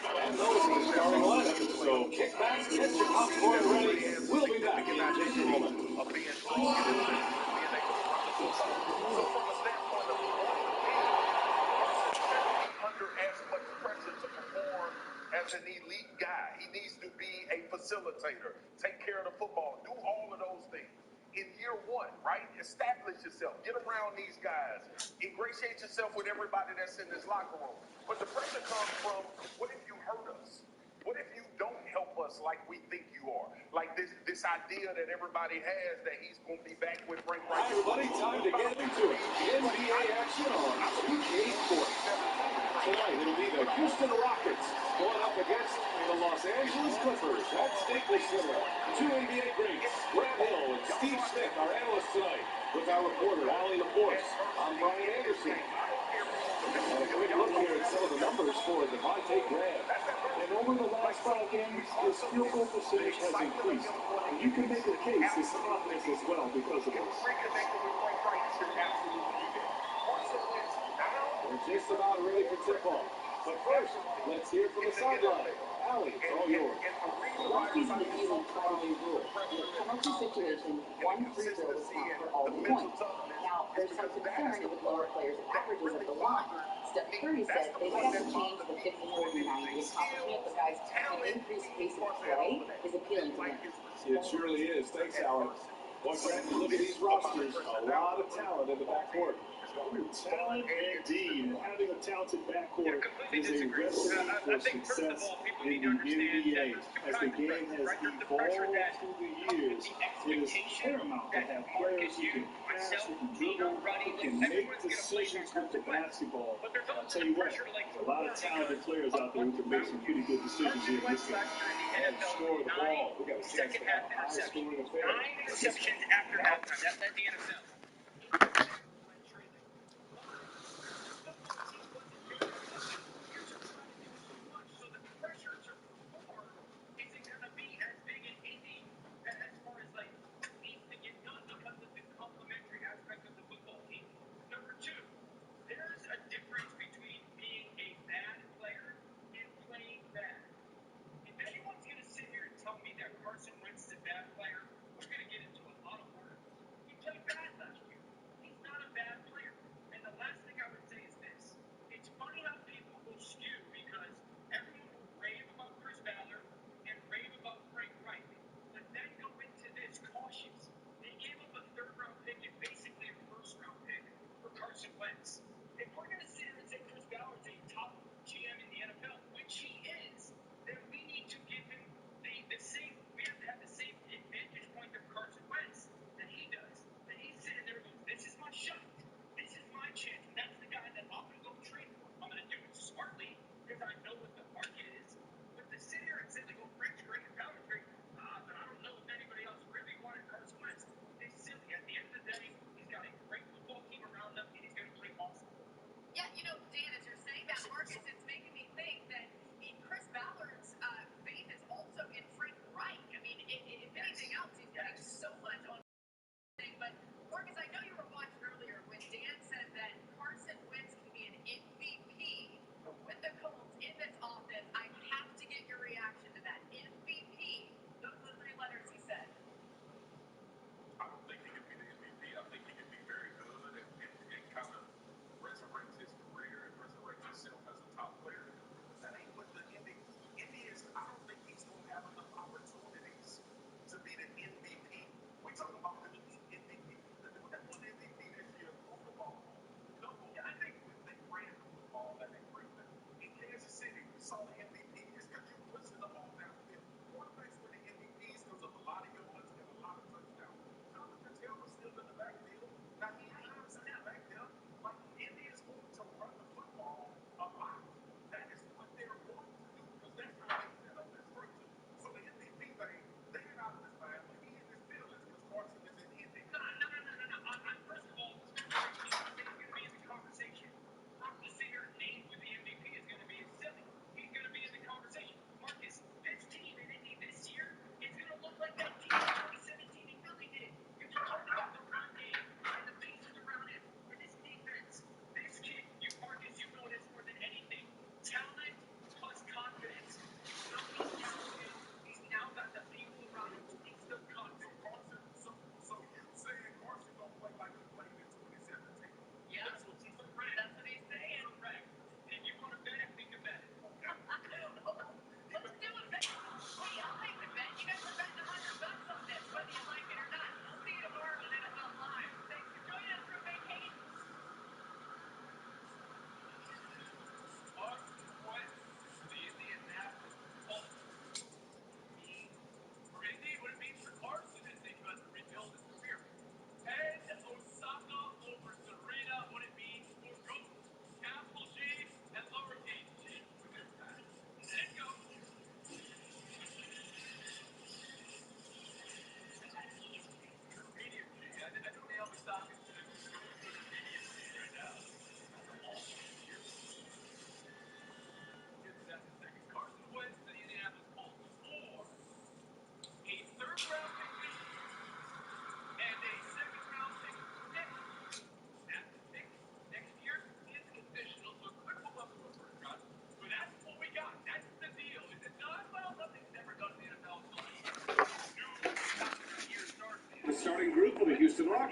And those are the starting lineup. So kick back, get your popcorn ready. We'll be back in just a moment. Of being strong in his business and being able to run the football. So from a standpoint of wanting to win, Carson shouldn't be under as much pressure to perform as an elite guy. He needs to be a facilitator, take care of the football, do all of those things. In year one, right? Establish yourself. Get around these guys. Ingratiate yourself with everybody that's in this locker room. But the pressure comes from, what if you hurt us? What if you don't help us like we think you are? Like this idea that everybody has that he's going to be back with Frank Reich. Hi, everybody. Time to get into it. The NBA action on 2K Sports. Tonight, it'll be the Houston Rockets going up against the Los Angeles Clippers at Staples Center. Two NBA greats, Grant Hill and Steve Smith, our analysts tonight, with our reporter, Allie LaForce. I'm Brian Anderson. And a quick look here at some of the numbers for Devontae Graham. And over the last 5 games, his field goal percentage has increased. And you can make a case his confidence as well because of this. We're just about ready for tip-off. But first, let's hear from the sideline. Allie, it's all yours. Last season, the D League tried a new rule. In a penalty situation, 1 free throw would count for all the points. Now, there's some concern it would lower players' averages at the line. Steph Curry said they'd have to change the 50, 40, 90 accomplishment, but guys, the increased pace of play is appealing to him. It surely is. Thanks, Allie. Boy, Grant, you look at these rosters, a lot of talent in the backcourt. Talent indeed. Having a talented backcourt is a recipe for success in the NBA. As the game has evolved through the years, it is paramount to have players who can pass, who can dribble, who can make decisions with the basketball. I'll tell you what, there's a lot of talented players out there who can make some pretty good decisions here in this game. And score the ball. We got a chance to have a high-scoring affair. 9 interceptions after halftime. That led the NFL.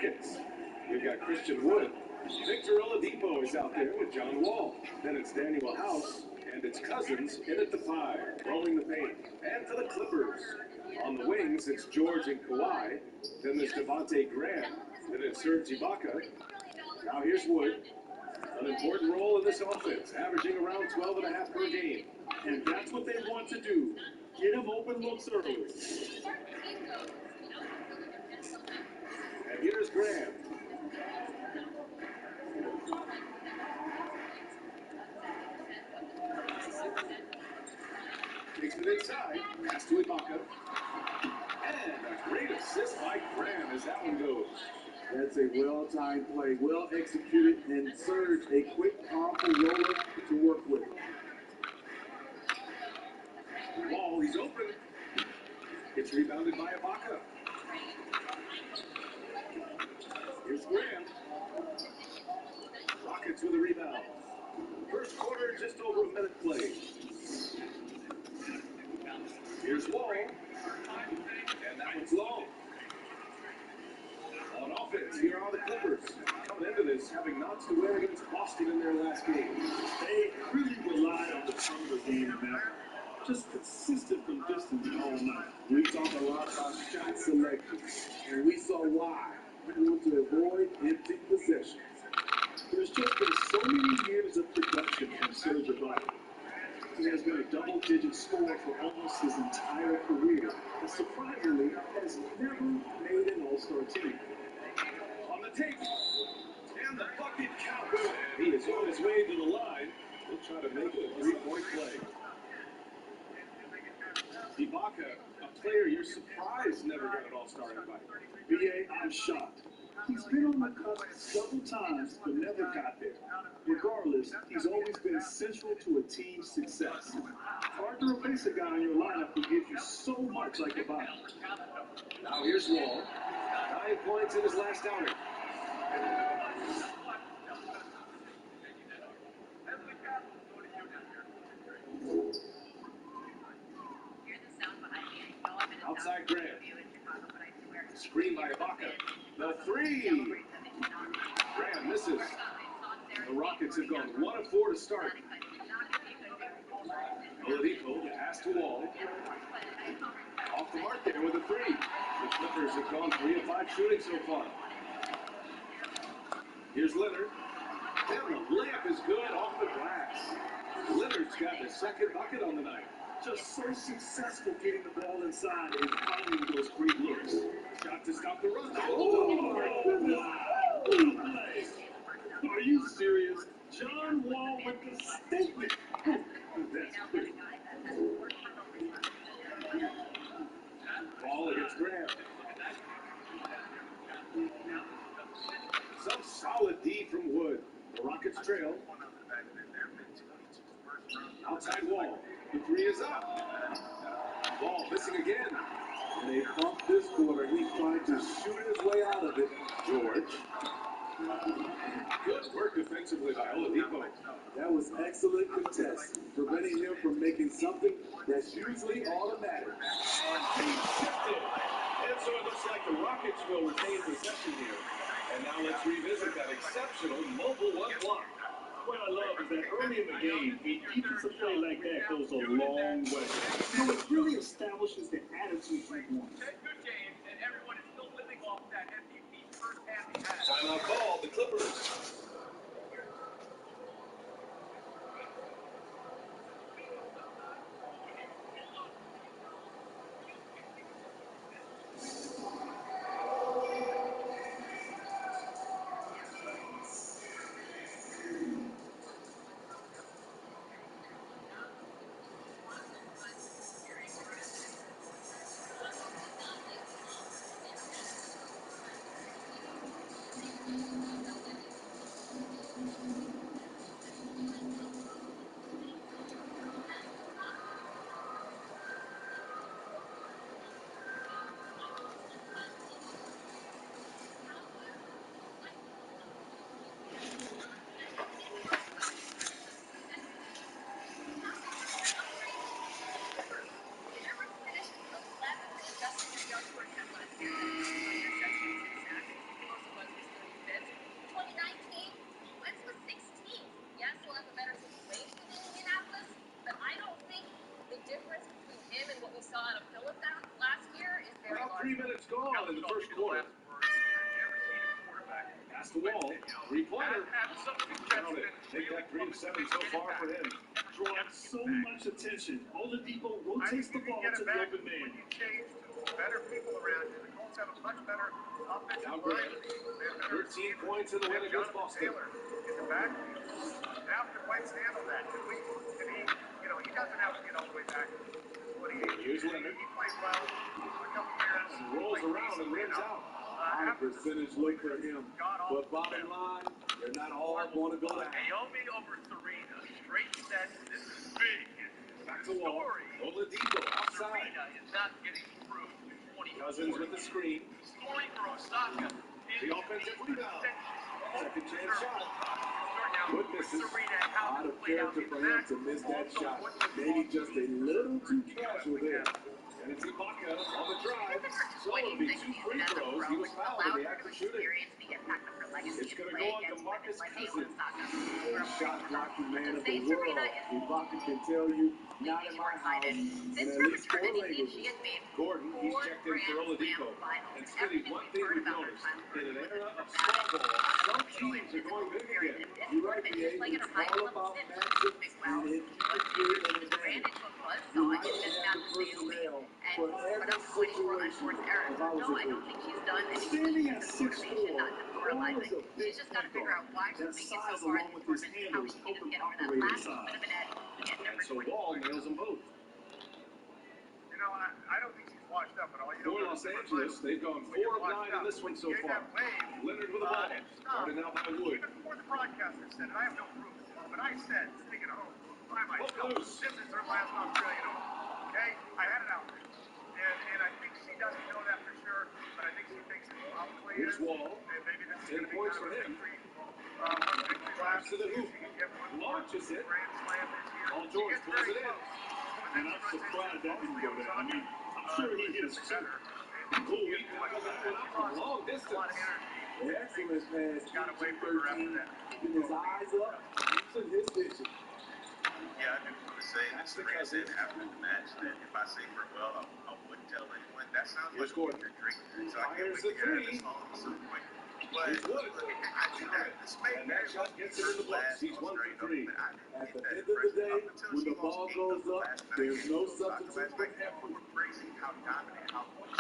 Rockets. We've got Christian Wood. Victor Oladipo is out there with John Wall. Then it's Daniel House, and it's Cousins in at the 5, rolling the paint. And for the Clippers, on the wings, it's George and Kawhi. Then there's Devontae Graham. Then it's Serge Ibaka. Now here's Wood. An important role in this offense, averaging around 12.5 per game. And that's what they want to do. Get him open looks early. And here's Graham. Takes it inside. Pass to Ibaka. And a great assist by Graham as that one goes. That's a well-timed play, well executed, and Serge a quick, powerful roller to work with. Ball, he's open. It's rebounded by Ibaka. Here's Graham. Rockets with a rebound. First quarter, just over a minute played. Here's Wall. And that one's long. On offense, here are the Clippers. Coming into this, having notched a win against Boston in their last game. They really relied on the perimeter game in that. Just consistent from distance all night. We talked a lot about shot selection, and we saw why. We want to avoid empty possessions. There's just been so many years of production from Serge Ibaka. He has been a double-digit scorer for almost his entire career, and surprisingly, has never made an All-Star team. On the take, and the bucket count. And he is on his way to the line. He'll try to make it a three-point play. Ibaka, a player you're surprised never got an All-Star invite. B.A., I'm shocked. He's been on the cusp several times, but never got there. Regardless, he's always been central to a team's success. Hard to replace a guy in your lineup who gives you so much like Ibaka. Now here's Wall. 9 points in his last outing. Outside Graham. Screen by Ibaka. The three. Graham misses. The Rockets have gone 1 of 4 to start. Oladipo, the pass to Wall. Off the mark there with a 3. The Clippers have gone 3 of 5 shooting so far. Here's Leonard. And the layup is good off the glass. Leonard's got the second bucket on the night. Just so successful getting the ball inside and finding those great looks. Shot to stop the run. Oh, my goodness. Are you serious? John Wall with the statement. That's pretty. Ball against Graham. Some solid D from Wood. The Rockets trail. Outside Wall. The 3 is up. Ball missing again. And they bumped this quarter. He tried to shoot his way out of it. George. Good work defensively by Oladipo. That was excellent contest, preventing him from making something that's usually automatic. And he shifted. And so it looks like the Rockets will retain possession here. And now let's revisit that exceptional mobile one block. What I love is that early in the game, a defensive play like that goes a long way. You know, it really establishes the attitude you want. 10 good games, and everyone is still living off that MVP first half he had. Timeout call, the Clippers. gone in the first quarter. Pass the Wall. Three-pointer. Count it. Take that 3 of 7 so far for him. Drawing so much attention. Oladipo rotates the ball to the open man. You change to better people around you. The Colts have a much better offensive Now line. Grant. 13 points in the win against Boston. Taylor in the backfield. Now can White handle that? Can he, he doesn't have to get all the way back. Here's Leonard. He played well a couple years. And rolls around and rims out. High percentage look for him. But bottom line, they're not all going to go down. Naomi over Serena. Straight set. This is big. Back to Wall. Oladipo outside. Serena is not getting through to 20. Cousins with the screen. Story for Osaka. The offensive rebound. Second chance shot. Good misses. Out of character for him to miss that shot. Maybe just a little too casual there. And it's Ibaka on the drive. So it'll be 2 free throws. He was fouled in the act of shooting. It's going to go on to Marcus Cousins. Shot blocking man of the world. Ibaka can tell you, not in my house, in at least 4 languages. Gordon, he's checked in for Oladipo. And Smitty, one thing we've noticed, in an era of small ball, some teams are going big again. You're right, BA. It's all about matchups, and if you can create an advantage, you might have the personnel for every situation. If I was a coach, standing at 6'4", Wall is a big point guard. That size, along with his handles, help him operate inside. And so Wall nails them both. I don't think she's washed up at all. For Los Angeles, they've gone 4 of 9 in this one so far. Leonard with the ball. Started out by Wood. Even before the broadcaster said it, I have no proof. But I said, speaking of home, by myself, this is her last Australian Open. Okay? I had it out there. And I think she doesn't know that for sure, but I think she thinks it probably is. Here's Wall. And maybe this is 10 points for him. Drives to the hoop. Launches it. Paul George pulls it in. And I'm surprised that didn't go down. I mean, I'm sure he hits too. Cool, he can knock that one out from long distance. Excellent pass. Got away from her after that. Keeping his eyes up, using his vision. Yeah, I just want to say that Serena said after the match that if I say farewell, I wouldn't tell anyone. That sounds like a drink. So I can't wait to get out of this hall at some point. But I do that. This may And that shot gets it in the books. He's 1 for 3. At the end of the day, when the ball goes up, there's no substitute for effort. Crazy how dominant, how much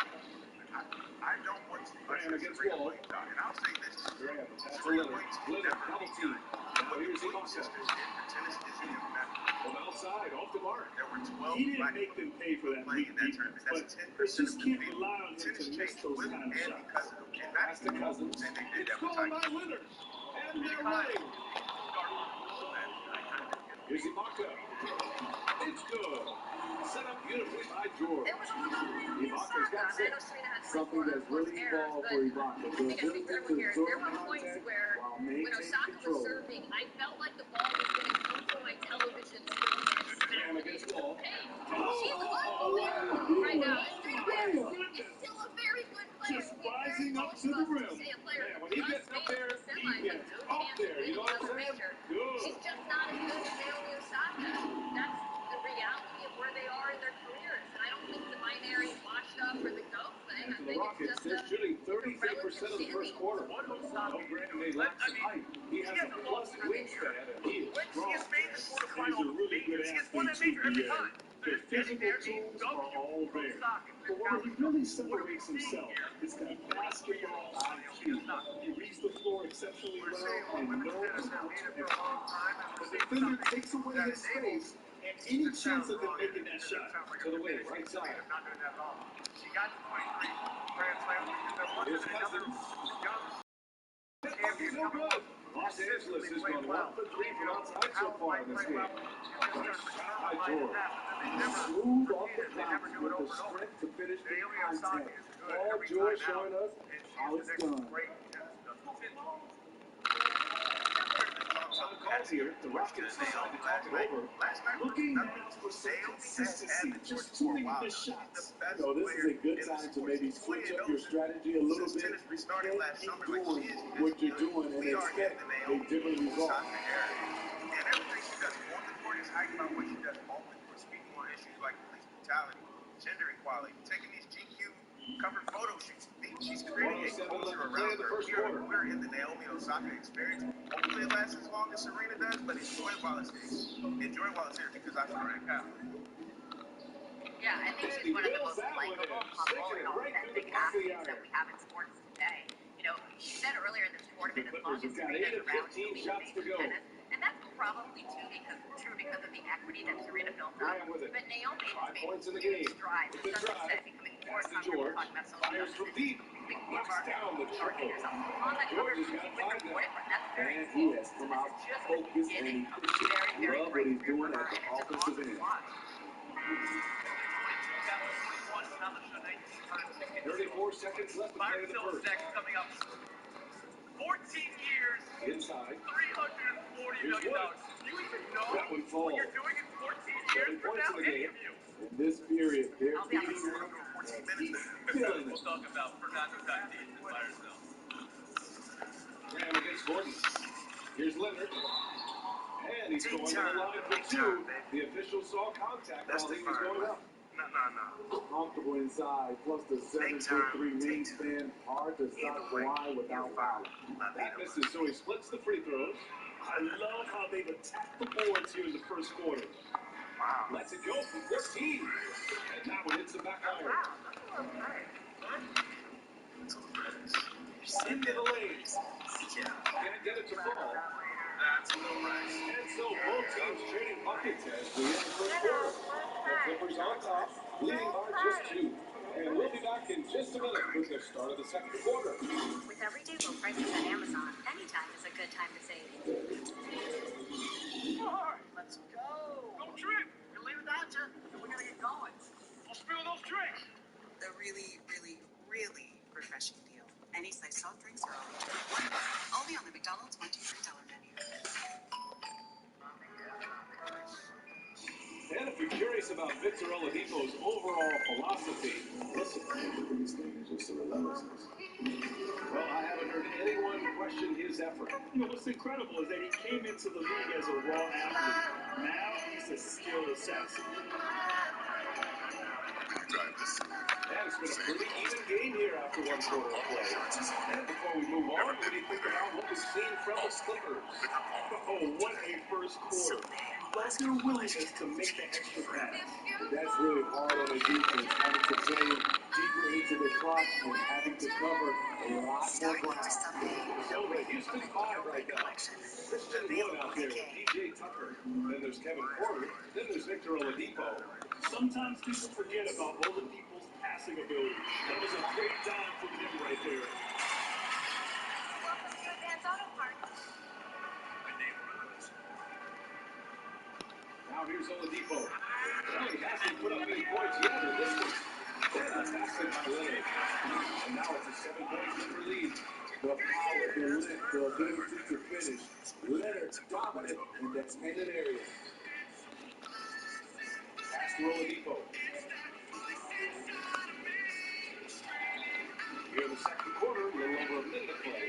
I don't want to Graham against Wall. and I'll say this. Graham, that's a Leonard. Leonard, double team. But here's the sisters did for tennis isn't even that. From outside, off the mark. There were 12 He didn't make them pay for that weak defense, but they just can't rely on him to miss those kind of shots. Pass to Cousins. It's going by Leonard. And they're running. Here's Ibaka. It's good. Set up beautifully by George. Ibaka's got 6. Something that's really evolved for Ibaka. The ability to absorb contact while maintaining control. I felt like the ball was going to come to my television screen. Graham against Wall. She's unbelievable right now. It's still a very good player. Just rising up to the rim. Man, when he gets up there, he gets up there. You know what I'm saying? Good. She's just not as good as Naomi Osaka. That's the reality of where they are in their careers. And I don't think the binary washed up or the GOAT thing. And for the Rockets, they're shooting 33% of the first quarter. No Graham may lack some height. He has a plus wingspan, and he is strong. He's a really good athlete, too, BA. The physical tools are all there. But where he really separates himself is that basketball IQ. He reads the floor exceptionally well and knows how to execute. The defender takes away his space, and any chance of him making that shot To the wing, right side. She got to 23 Grand Slam. There Here's wasn't another Cousins. young He's no good. Los Angeles has gone 1 for 3 from outside so far in this game. Nice shot by George. Smooth off the top with the strength to finish the contact. All George showing us how it's done. On the calls here, the Rockets decide to talk it over. Looking now for some consistency, just too many missed shots. You know, this is a good time to maybe switch up your strategy a little bit. Can't keep doing what you're doing and expect a different result. And everything she does on the court is hyped about what she does off the court, speaking on issues like police brutality, gender equality, taking these GQ covered photo shoots. She's creating a culture around her. We're in the Naomi Osaka experience. Hopefully it lasts as long as Serena does, but enjoy it while it's here. Enjoy it while it's here because I feel right now. Yeah, I think she's one of the most likable, humble, and authentic athletes that we have in sports today. You know, she said earlier in this tournament, as long as Serena's around, she'll be the face of tennis. And that's probably true because of the equity that Serena built up. But Naomi has made huge strides, as Justin said, becoming more comfortable talking about social justice, becoming more marketing yourself. On that cover, she's with her boyfriend. That's very cool. So this is just the beginning of a very, very bright career for her, and it's just awesome to watch. 34 seconds left to play in the first. Coming up. 14 years. Inside. $340 million. Do you even know That one falls. what you're doing in 14 years from now? Any of you? In this period, they're beating him. We'll talk about Fernando Tatis and by herself. Graham against Gordon. Here's Leonard. And he's going to the line for two. The official saw contact while he was going up. No. Comfortable inside, plus the 7'3" wingspan. Hard to stop Kawhi without fouling. That misses, so he splits the free throws. I love how they've attacked the boards here in the first quarter. Wow. Lets it go from 14. And that one hits the back iron. Into the lane. Can't get it to fall. That's a little nice. And so both teams trading buckets as we end the first quarter. The Clippers on top, leading by just 2. And we'll be back in just a minute with the start of the second quarter. With everyday low prices at Amazon, anytime is a good time to save. Let's go. Don't trip. We'll leave without you. We gotta get going. I'll spill those drinks. The really, really, really refreshing deal. Any size soft drinks are only $1. Only on the McDonald's $1, $2, $3 menu. And if you're curious about Victor Oladipo's overall philosophy, listen. These things just a relentlessness. Well, I haven't heard anyone question his effort. You know, what's incredible is that he came into the league as a raw athlete. Now he's a skilled assassin. And it's been a pretty even game here after one quarter of play. And before we move on, what do you think about what we've seen from the Clippers? Oh, what a first quarter. Love their willingness to make the extra pass. That's really hard on the defense, having to play deeper into the clock and having to cover a lot more ground. So the Houston 5 right now. Christian Wood out there with DJ Tucker. Then there's Kevin Porter. Then there's Victor Oladipo. Sometimes people forget about Oladipo's passing ability. That was a great dime from him right there. Welcome to Advance Auto Parts. Now here's Oladipo. Well, he hasn't put up any points yet in this one. Fantastic by Leonard. And now it's a 7-point Clipper lead. The power, the lift, the ability to finish. Leonard's dominant in that painted area. Pass to Oladipo. Here in the second quarter, a little over a minute to play.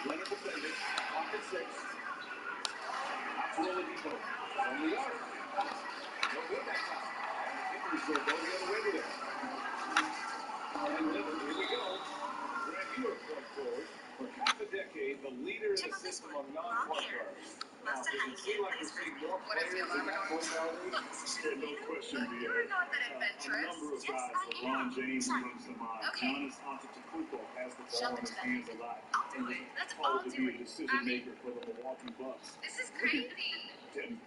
Leonard defended. Pocket 6. Out to Oladipo. From the arc. No good that time. And the Clippers will go the other way with it. And Leonard, here we go. Grant, you were point forward. For half a decade, the leader in the system among non-point guards. Now, does it seem like we're seeing more players in that point guard league? No question, BA. You're not that A adventurous. number of guys, LeBron James comes to mind. Giannis Antetokounmpo has the ball in his hands a lot. And is called to be a decision maker for the Milwaukee Bucks. This is crazy. Tim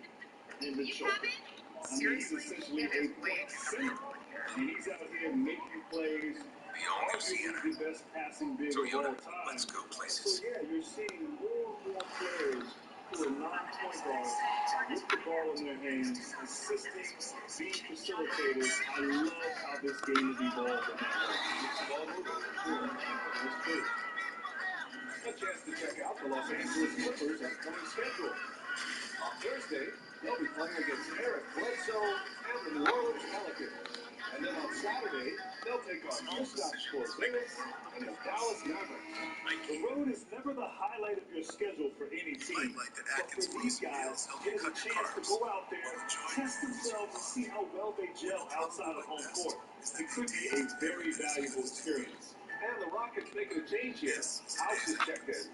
in the shoulder. I mean, he's essentially a point center. And he's out here making plays. Arguably the best passing big of all time. Let's go places. So yeah, you're seeing more and more players who are non-point guards with the ball in their hands, assisting, being facilitators. I love how this game is evolved in that way. Keeps the ball moving. That's big. A chance to check out the Los Angeles Clippers' upcoming schedule. On Thursday, they'll be playing against Eric Bledsoe and the New Orleans Pelicans. And And then on Saturday, they'll take on Houston Las Vegas and the Dallas Mavericks. The road is never the highlight of your schedule for any team, but for these guys, it is a chance to go out there, test themselves, and see how well they gel outside of home court. It could be a very valuable experience. And the Rockets making a change here. House is checked in.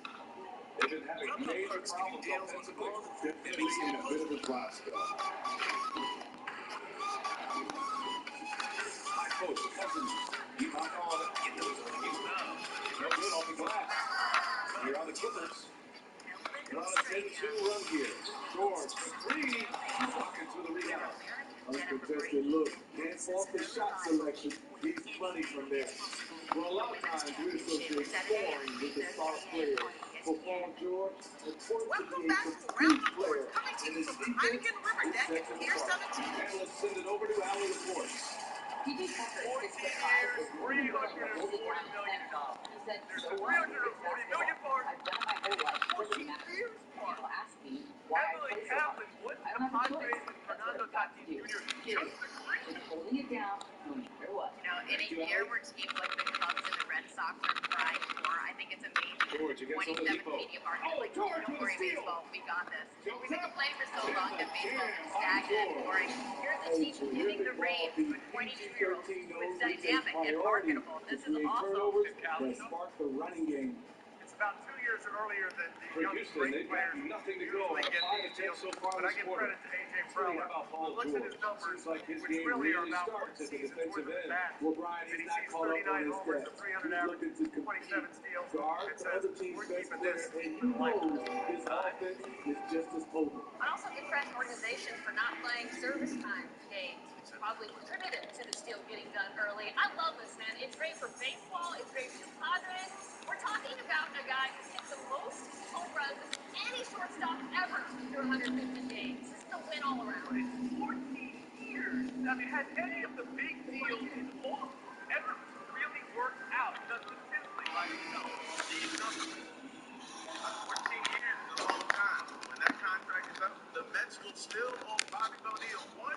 They've been having major problems offensively. Definitely in a bit of a dry spell. High post, Cousins. Keep on calling it. No good off the glass. Here are the Clippers. They're on a 10-2 run here. George, for three. Rockets with a rebound. Uncontested look. Can't fault the shot selection. He's plenty from there. Well, a lot of times we associate scoring with the star player. For Paul George, important to be a complete player. And his defense sets him apart. And let's send it over to Allie Laporte. DJ Tucker is 6'5" is more than willing to hold it down and defend. He said, so what? It's basketball. I've done it my whole life. It doesn't matter. People ask me why I play so hard. I don't have a choice. That's what I've got to do. Period. Just holding it down no matter what. You know, in a year where teams like the Cubs and the Red Sox are crying for, I think it's amazing. George against 27th media market, like, don't worry, baseball, we got this. We've been complaining for so long that baseball is stagnant and boring. Here's a team giving the reins to a 22-year-old who's dynamic and marketable. This is awesome. That spark the running game. It's about 2 years earlier than the For young Houston, great they've got players nothing to go. usually get 5 these to 10 deals. so far But I this give quarter. credit to A.J. What Preller. about Paul Looks at George? his numbers, Seems like his which game really are really about starts one at the season's defensive worth of end. bats. Well, Brian, And he's he not sees caught up on 39 his homers, stats. a 300 He's average, looking to compete, 27 steals, guard and the says, other team's we're best keeping player, this and he for life. knows his offense is just as potent. I also give credit to organizations for not playing service time games, which probably contributed to the steal getting done early. I love this, man. It's great for baseball. It's great for the Padres. We're talking about a guy who hit the most home runs of any shortstop ever through 150 games. This is a win all around. But in 14 years, I mean, has any of the big deals in all of them ever really worked out just statistically by themselves? These numbers. 14 years is a long time. When that contract is up, the Mets will still owe Bobby Bonilla $1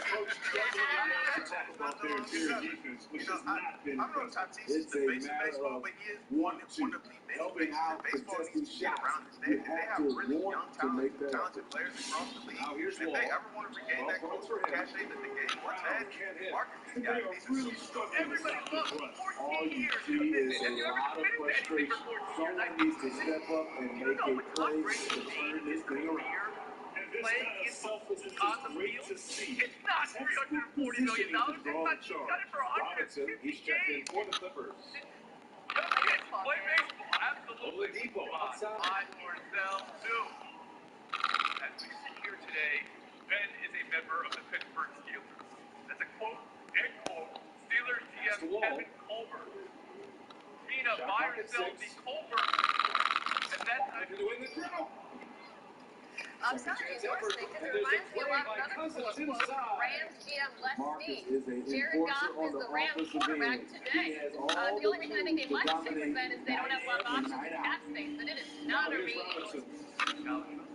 Coach definitely wants to talk about their interior defense, which has not been impressive. It's a matter of want to, helping out, contesting shots. You have to want to make that talented players across the league. Now here's If Wall. they ever want to regain 12 that points culture for him. cachet that the game once Brown had, can't hit. market these They guys. are These are really superstars. struggling to Everybody stop the loves run. 14 All you years. see is Have you a ever lot of committed to anything frustration. for 14 years? Someone needs to step up and You make know a what play Tom Brady to turn this thing around. and This playing kind of in selflessness on is the great field? to see. It's not Textbook $340 million. positioning to draw the He's got charge. it for Robinson, 150 he's checked in games. for the Clippers. No kids play baseball. Absolutely. Oladipo outside. I Morzel, too. As we sit here today, Ben is a member of the Pittsburgh Steelers. That's a quote, end quote, Steelers Pass the GM wall. Kevin Colbert. Mina, Shot buy clock or at sell 6. the Colbert. And that's Time to win the drill. I'm Second telling you, chance effort. Dorsey, because And it there's a reminds me a play lot of by another Cousins quote from inside. Rams GM Les Marcus Snead. is a Jared enforcer Goff on is the the Rams offensive quarterback end. today. He has all The only reason I think they the might tools stick to with Ben is they don't have a lot of dominate options night in out. cap space, but it is Now not a here's me. Robinson.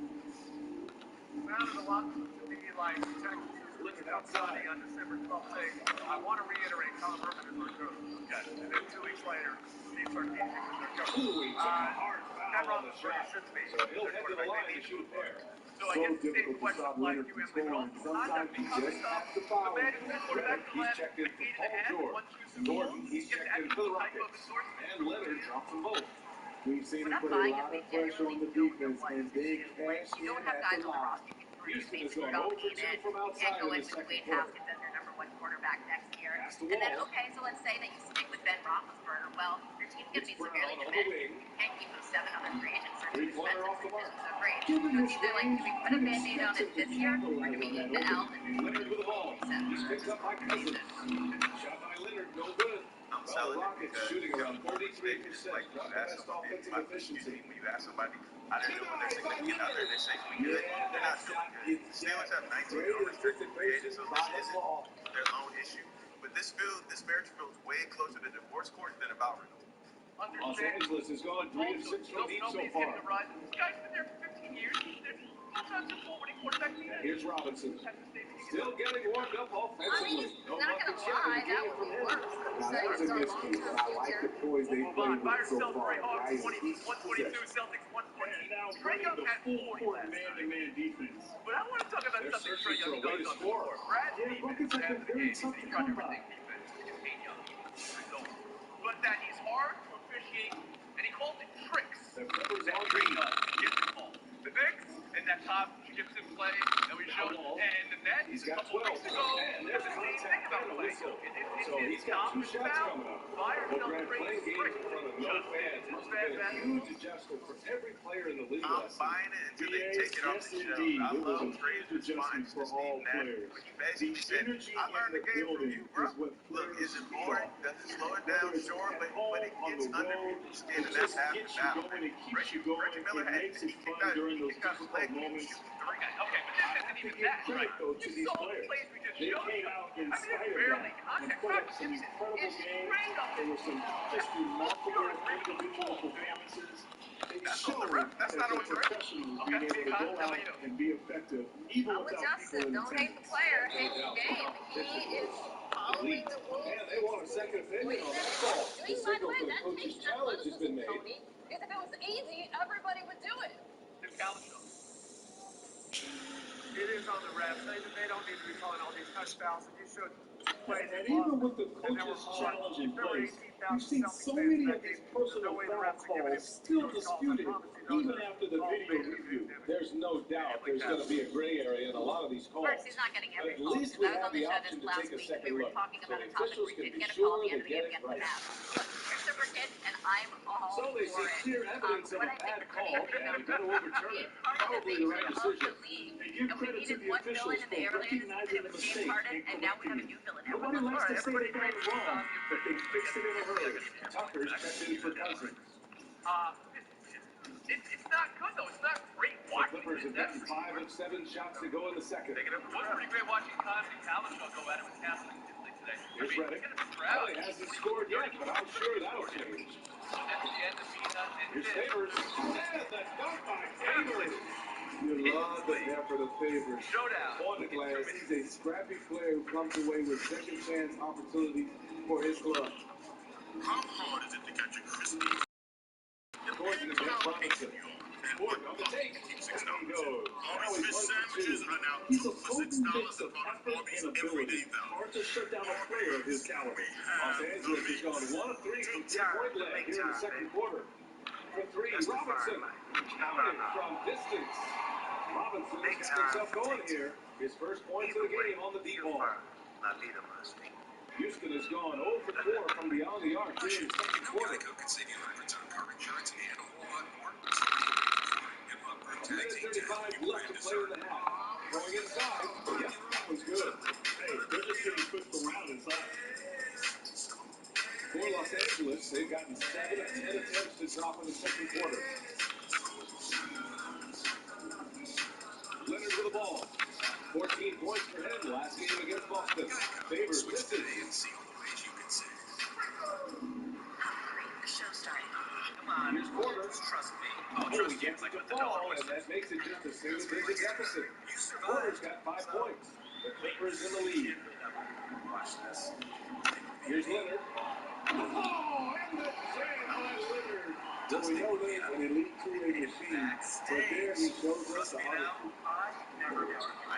Sounded a lot to me like Texas is listening outside on December 12th saying, I want to reiterate Tom Herman is our coach. Yes. And then 2 weeks later, Steve Sarkisian is their coach. Ooh, he took a hard Ben foul on the Roethlisberger shot. should be So he'll their head to the quarterback. line They to need shoot a pair. So I guess the same difficult to question stop applies Leonard to from him. They scoring. don't Sometimes you just have to foul The man him. has been quarterback the He's last checked in for 8 Paul and a half, George. won 2 Super Gordon, Bowls. he's Gets checked in for the type of Rockets. endorsement. And Leonard drops them both. We've seen We're him not put a buying lot it. of We pressure on the genuinely don't defense, know what and to they do. cash You don't in have at guys the on the line. roster you can Houston is basically going drop 0 for in 2 it from and outside go in in the with second Dwayne quarter. Haskins as your number 1 quarterback next year. Pass the And then, wall. okay, so let's say that you stick with Ben Roethlisberger. Well, your team's going to be It's Brown severely on the diminished. wing. And keep those 7 other free agents are too Three-pointer expensive off the since mark. this was a great. Given So his it's either like, range, do we put a you'd Band-Aid on expect it him to this year, or do capitalize we on eat that the L opening. and Leonard with the ball. He's picked up by Cousins. Shot by Leonard, no good. I'm Well, selling it Rockets because shooting around Kevin Colbert 33%. statement is like Not when the you ask best somebody, offensive efficiency. when you ask somebody how they're doing when they're significant other, they say we good. Yeah, They're that not doing shot good. gets The Steelers have 19 great unrestricted free agents, so anticipation by this the isn't ball. their own issue. But this marriage feels way closer to divorce court than about renewal. Los Angeles has gone 3 of 6 from deep so far. This guy's been there for 15 years. He's not simple when he quarterback. And here's Robinson. Texas State, Still getting warmed up offensively. Not gonna lie, that would be worse. Now, that was a miscue, but I like the poise they played with so far. Guys, each 122, possession. Celtics 120. And now Trae running Young the had full 40 court last night. man-to-man defense. But I want to talk about They're something searching Trae for a Young way does to on the score. floor. Brad's Yeah, defense buckets have after been the very game, tough he to tried to come by. predict defense to contain Young result. But that he's hard to officiate, and he calls it tricks. The Clippers That on Trae beat. Young gets the call. The Knicks and that top Gibson play that we showed, and the Nets He's a got couple 12. weeks ago. And there's the same thing contact about and a Clay. whistle. It's So he's got 2 shots coming up. But Grant, playing games in front of no fans must have been a huge adjustment for every player in the league I'm last buying it until they take it off Yes, the shelf. indeed. I It was love a Trey's huge adjustment response for to all Steve Nash, players. which The basically said, energy I in learned the the game from building you, bro. is what Look, players is it feed boring? off. Does it slow it down? Whether it's Sure, at but home, when it on gets the under road, people's skin, it and that's just half the gets you battle. going, it keeps you Reggie going, Miller it makes it fun during those difficult moments. Okay, but this isn't even Give that. credit, though, to You these saw the players. plays we just They showed came you. out in I mean, spite it's of barely that and contact. put up Travis some Gibson incredible is games. straight up There were some just remarkable individual performances. They That's on the showed rep. that That's not they're always right. professionals being able to go out and be effective, even I'm with without Justin. people in Don't hate the attendance. player, hate the game. He is following the rules. And they want a second opinion on that call. The signal for the coach's challenge has been made. Tony, because if it was easy, everybody would do it. Tim Cowlishaw. It is on the refs. They don't need to be calling all these touch fouls. And you showed plays. And even with the coach's challenge in place, we've seen so many of these personal foul calls still disputed, even after the video review. There's no doubt there's going to be a gray area in a lot of these calls. First, he's not getting But every at call. least because we I was have on the the show option this to last take a week, and second we were look. talking So about the a topic officials where can he be didn't get a sure call at the they end of the get game it against the right. Mavs. Look, it's super kid, and I'm all So they for see it. clear evidence of What a I think bad the call, Clippers and you got to overturn it. is part of the Probably the right nature of decision. the league. They give And we credit to needed the one officials villain in for the airline, and recognizing it the was James mistake Harden, and and now we have correcting a new it. villain. Nobody likes to say they got it wrong, but they fixed it in a hurry. Tucker's checked in for Cousins. It's not good though. It's not great The watching. Clippers have gotten 5 of 7 shots to go in the second. It was pretty great watching Cousins and Cowlishaw go at it with Catholic today. Here's Reddick. Well, he hasn't scored yet, but I'm sure that'll change. At the end of Mina and Here's Fitz. Favors. And the dunk by Favors. You love the effort of Favors. Showdown. On the glass, he's a scrappy player who comes away with second chance opportunities for his club. How hard is it to catch a crispy? Gordon against Robinson. Gordon on the take. And he goes. Now he's 1 for 2. He's a potent mix of effort and ability. Hard to shut down a player of his caliber. Los Angeles has gone 1 of 3 from 3-point land here in the second quarter. For 3, Robinson. Counted from distance. Robinson has got himself going here. His first points of the game on the deep ball. Houston has gone 0 for 4 from beyond the arc here in the second quarter. Could save you hundreds on car insurance and a whole lot more. A minute 35 left to play in the half. Going inside. Yep, that was good. Hey, they're just getting pushed around inside. For Los Angeles, they've gotten 7 of 10 attempts to drop in the second quarter. Leonard with the ball. 14 points for him last game against Boston. Favors misses. The show started. Come on, Here's Porter. trust me. Oh, he gets it to fall, and that makes it just a single-digit deficit. Porter's got 5 points. The Clippers in the lead. Watch this. Here's Leonard. Oh, and the jam by Leonard. Well, we know Leonard's an elite two-way machine, but there he shows us the honesty.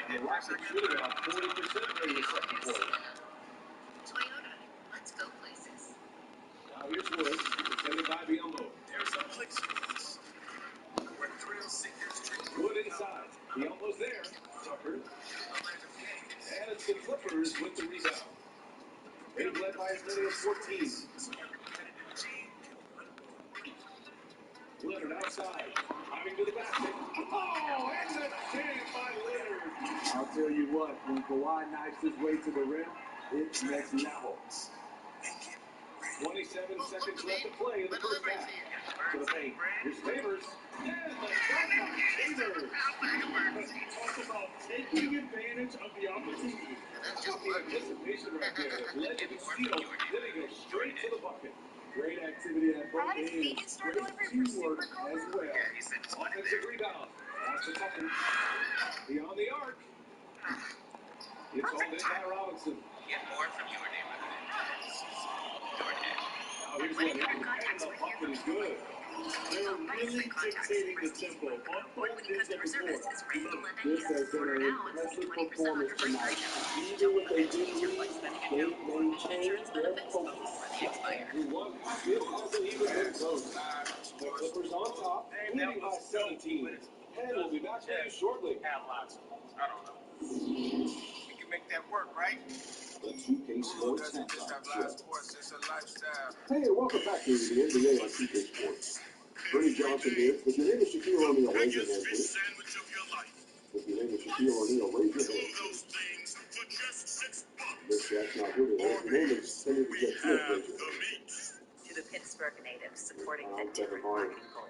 The Rockets shooting about 40% during the second quarter. Toyota, let's go places. Now here's Woods, defended by Biombo. There's a place where thrill seekers drink. Wood inside. Biombo's there. Tucker. And it's the Clippers with the rebound. They've led by as many as 14. Leonard outside. Driving to the basket. Oh, and the jam by Leonard. I'll tell you what, when Kawhi knifes his way to the rim, it's next level. 27 seconds left to play in the first half. To the paint. Here's Favors. And the dunk by Favors. Talk about taking advantage of the opportunity. Talking anticipation right there. Led to the steal. Then he goes straight to the bucket. Great activity at both ends. Great teamwork as well. Offensive rebound. Pass to Tucker. Beyond the arc. It's all in by Robinson. Get more from your neighborhood intelligence. DoorDash. Oh, here's one. And the bucket is good. They're really dictating the tempo. On both ends of the court. This has been an impressive performance tonight. Even what they do, they maintain their focus. Through one half, it hasn't even been close. The Clippers on top, leading by 17. And we'll be back with you shortly. Have lots of things. I don't know. We can make that work, right? The 2K Sports Halftime Show. Sports is a lifestyle. Hey, welcome back to the NBA on 2K Sports. Bernie Johnson here. If your name is Shaquille O'Neal, raise your hand, please. Sandwich of your life. If your name is Shaquille O'Neal, raise your Two hand, of those please. things for just $6. This Shaq's not here today. If your name is Timothy We J. Smith, have raise your the hand. meat. To the Pittsburgh natives supporting I'm a different Kevin marketing goal.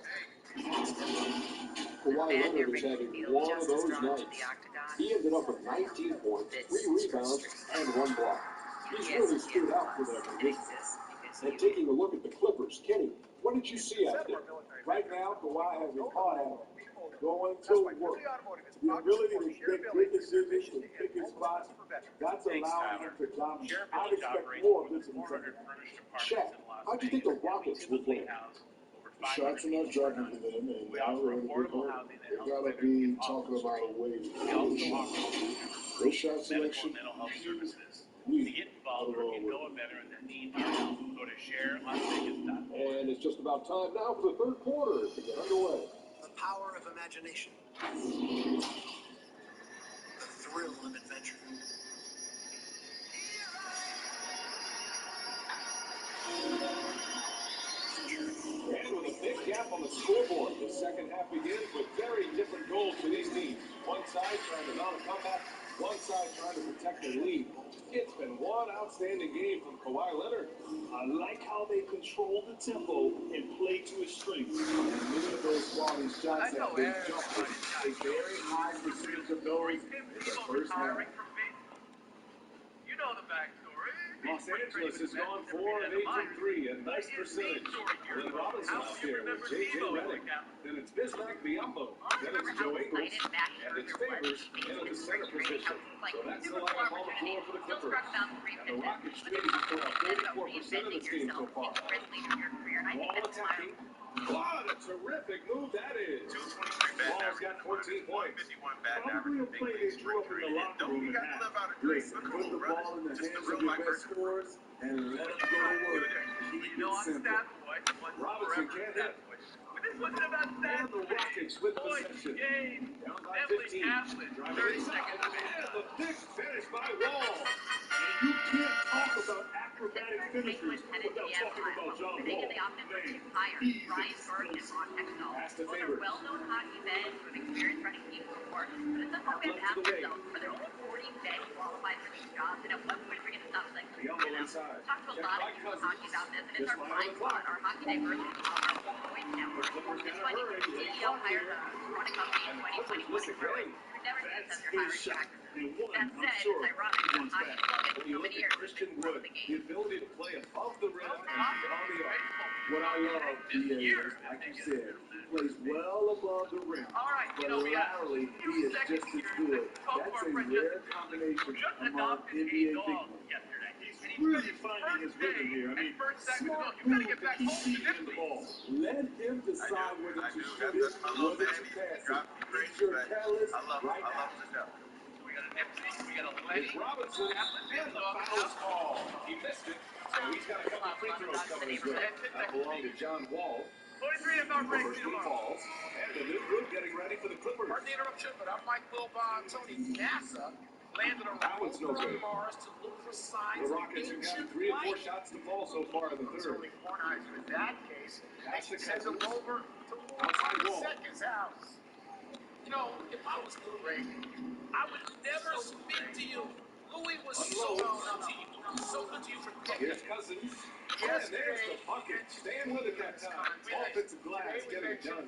Kawhi Man, Leonard you're is ready to having feel one of just as those drawn to nights. the octagon. He ended up with 19 points, 3 rebounds, and 1 block. He's Yes, really he stood is. out for them. It exists because And you taking a look at the Clippers, Kenny, what did you see out there? Right now, Kawhi has been caught out going to work. The ability to make good decisions and pick his spots, that's allowing him to dominate. I'd expect more of this in the second half. Shaq, how'd you think the Rockets were playing? The shots are not dropping for them, and now they're in a good hole. They gotta be talking about a way to finish shots. Their shot selection, To get involved or if you know a veteran that needs our help, go to sharelasvegas.org. And it's just about time now for the third quarter to get underway. The power of imagination. The thrill of adventure. And with a big gap on the scoreboard, the second half begins with very different goals for these teams. One side trying to mount a comeback, one side trying to protect their lead. It's been one outstanding game from Kawhi Leonard. I like how they control the tempo and play to his strengths. And many of those quality shots have been jumpers. A very high percentage of those in the first half. You know the backstory. Los Angeles has gone 4 of 8 from 3, a nice percentage. Then Robinson out there with J.J. Redick. Then it's Bismack Biyombo. Then it's Joe Ingles. And it's Favors into the center position. So that's the lineup on the floor for the Clippers. And the Rockets streak has put up 34% of this game so far. Ball attacking. What a terrific move that is. 223 bad Ball's got 14 points. 51 bad Probably a play they drew up in the locker room and had. Listen, put the ball in the hands of your best scorers and let them go to work. Keep it simple. Robinson can't hit. This wasn't about that. And the Rockets with possession. Down by 15. Driving inside. And the big finish by Wall. And you can't talk about acrobatic finishers without talking about John Wall. Man, he's explosive. Pass to Favors. Well-known hockey men with experience running teams before, but it's not been asked themselves for their 40 men qualified for these jobs, and at what point are we going to stop like Biyombo inside. Talked to a lot of people hockey about this, and it's our blind spot, our hockey diversity, our voice network. It's funny when the CEO hires a running company in 2020, we never see That's them their his hiring shot. practices. And one, That I'm said, sure, it's ironic he that wants hockey back. slogan When you so look many at years Christian has been grow Wood, the the game. ability to play above the rim and on the arc. What I love, BA, is, like you said, he plays well above the rim. But laterally, he is just as good. That's a rare combination among NBA big men. He's really finding his rhythm here. I mean, smart move to keep feeding him the ball. Let him decide whether to shoot it, whether to pass it. He's your catalyst right now. It's Robinson and the foul call. He missed it, so he's got a couple free throws coming his way. That belonged to John Wall. 23 about The first one falls, and the new good getting ready for the Clippers. Pardon the interruption, but unlike Lil Bob, Tony NASA landed a That one's no rover good. on Mars to look for signs The Rockets have of got ancient 3 or 4 life. shots to fall so far in the It's third. only Kornheiser in that case. They That's should the send him Cousins. over to Outside Louis wall. Seconds' house. You know, if I was Lou Reagan, I would never speak to you. Louis was so good to you. So good to you for Here's decades. Cousins. Yes, And there's the bucket. Staying with it that time. Offensive glass getting it done.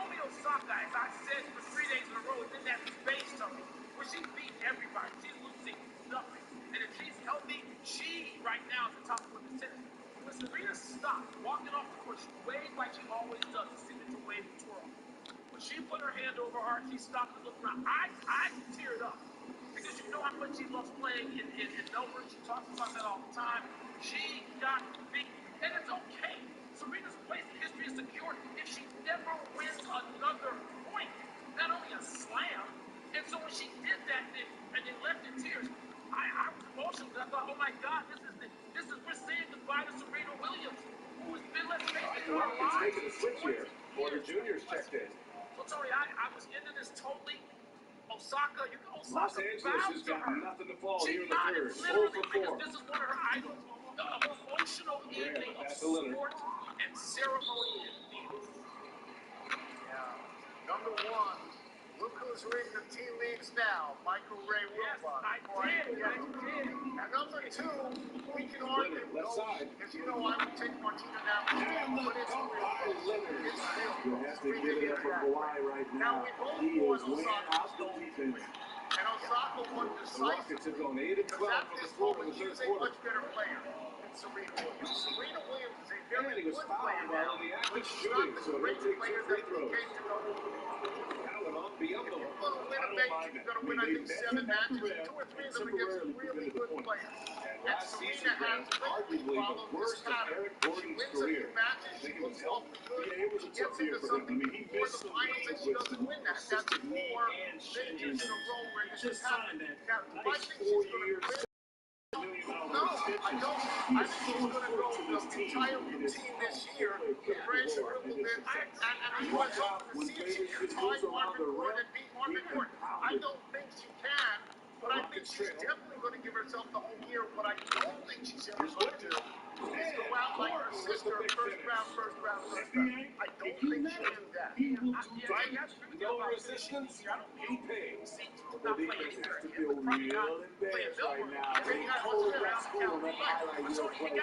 Naomi Osaka, as I said for 3 days in a row, is in that space tunnel where she's beating everybody. She's losing nothing. And if she's healthy, she right now is the top women's tennis. When Serena stopped walking off the court, she waved like she always does, a signature wave twirl. When she put her hand over her heart, she stopped and looked around. I teared up because you know how much she loves playing in Melbourne. She talks about that all the time. She got beat, and it's okay. Serena's place in history is secure if she never wins another point, not only a slam. And so when she did that, and they left in tears, I was emotional because I thought, oh my God, we're saying goodbye to Serena Williams, who has been, let's face it, in our lives. Making a switch here. Porter Jr.'s checked in. So Tony, I was into this totally. Osaka, Los Angeles has got nothing to fall here in the third. 4 for 4. Because this is one of her idols. The emotional evening of sport and ceremony and theater. Yeah. Number one, look who's reading the tea leaves now. Michael Ray Wilbon. Yes, I did. And number two, we can argue left side. As you know, I would take Martina now. But it's real. It's real. You have to give it up for Kawhi right now. He is wearing out the defense. And Osaka won The Rockets have gone 8 and 12 from the floor in the third quarter. much better player than Serena Williams. Serena Williams is a And very he was good fouled player while now, in the act but of she's not shooting, the so he'll great take 2 player free that we throws. came to know. Allen on Biombo. You're going to win a match. You're going to win, I think, 7 matches. 2 or 3 of them against really good players. And And last season, Serena has arguably the worst of Eric Gordon's career. Matches, I think she it was looks health. awful good. Yeah, it was a tough year for him. I mean, he missed some games with some persistent knee and shin injuries. He just signed that nice 4-year, $6 million extension. He is so important to this team, and it's this year, the French Wimbledon, and the U.S. Open to see if she can tie Marvin Court and beat Marvin Court. I don't think she can, but I think she's definitely going to give herself the whole year. What I don't think she's ever going to do is go out like her sister, first round. I don't think she'll do that. He will do Fight, that. no resistance, he pays. The defense has to feel real embarrassed right now. They told that school on that highlight reel play.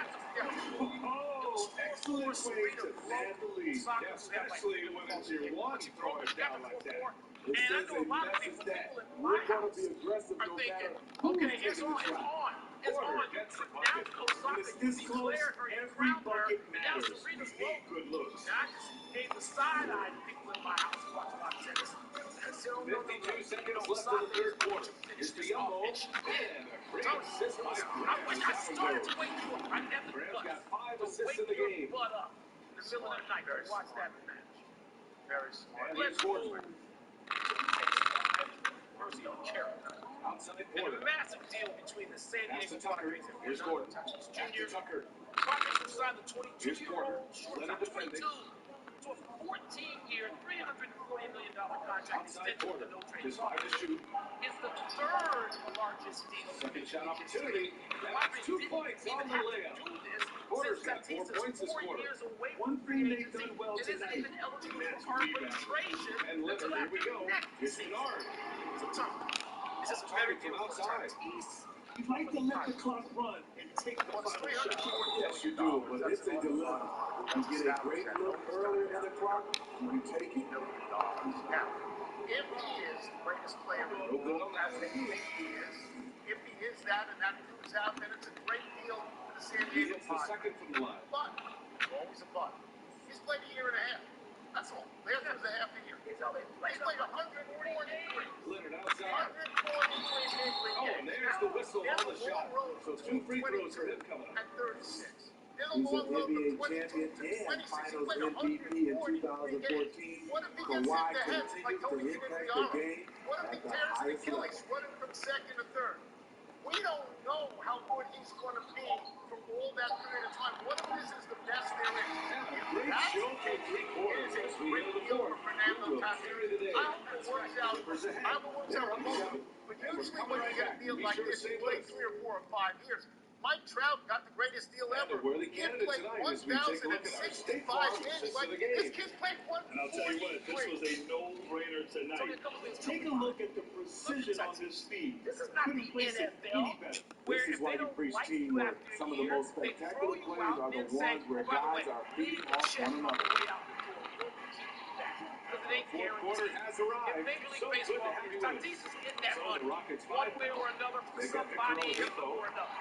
Oh, excellent way to land the lead. Yeah, especially when it's your one throwing it down like that. It sends a message that we're going to be aggressive no matter who's taking the shot. Porter gets the bucket. When it's this close, every bucket matters. You need good looks. I just gave the side eye to people in my house watching my tennis. 52 seconds left in the third quarter. Here's Biombo, and a great assist by Graham. I started to wait for it. I never Graham's got 5 assists in the game. Butt up in the middle of the night to watch that match. Very smart. And here's Porter. Mercy on character. Outside And Porter. a massive deal between the San Pass Diego to Tucker. Padres and Here's Fernando Gordon. Tatis Back to Jr. Tucker. Padres have signed the Here's Porter. 22-year-old shortstop, Leonard defending. 22, to a 14-year, $340 million contract Outside extension Porter. with no trade Just 5 to shoot. It's the third largest deal. Second shot opportunity. That's 2 points on the layup. Porter's got 4 points this quarter. One thing they've done well tonight. That's arbitration. And Leonard, here we go. Here's Bernard. This is very from outside. You like to let the clock run and take the final shot. Yes, you do, but it's a dilemma. You get a great look earlier in the clock, and you take it. Now, if he is the greatest player in the world, as they think he is, if he is that and that proves out, then it's a great deal for the San He Diego hits the Padres. second from the line. But, always a but. He's played a year and a half. That's all. Last was a half a year. He's played 143 games. Leonard outside. 143 big league Oh, games. and there's the whistle There's on the a shot. long road So from 2 free throws for him coming up. and 36. There's a He's long an road NBA from 22 champion to and 26. Finals He played MVP in 143 games. 2014. What if he gets Kawhi hit the head like continues to Tony impact the Finziano? game What if at he the tears an highest Achilles level. running from second to third? We don't know how good he's going to be for all that period of time. What if this is the best there is? Great show for 3 quarters as we enter the fourth. Who will carry the day? I hope it works out. Clippers ahead. I hope it works out for both. But usually when you get a deal like this, you play 3 or 4 or 5 years. Mike Trout got the greatest deal ever. Worthy He candidate played tonight as we take a look at our State 1,065 Farm games. assists Like, of the game. this kid's played 143. And I'll tell you what, this was a no-brainer tonight. Take a look at the precision on this feed. This is not the NFL. This is why you preach teamwork. Some of the most spectacular plays are the ones where guys are feeding off one another. Fourth quarter has arrived. So good to have you with us. So the Rockets 5 now. They got Victor Oladipo.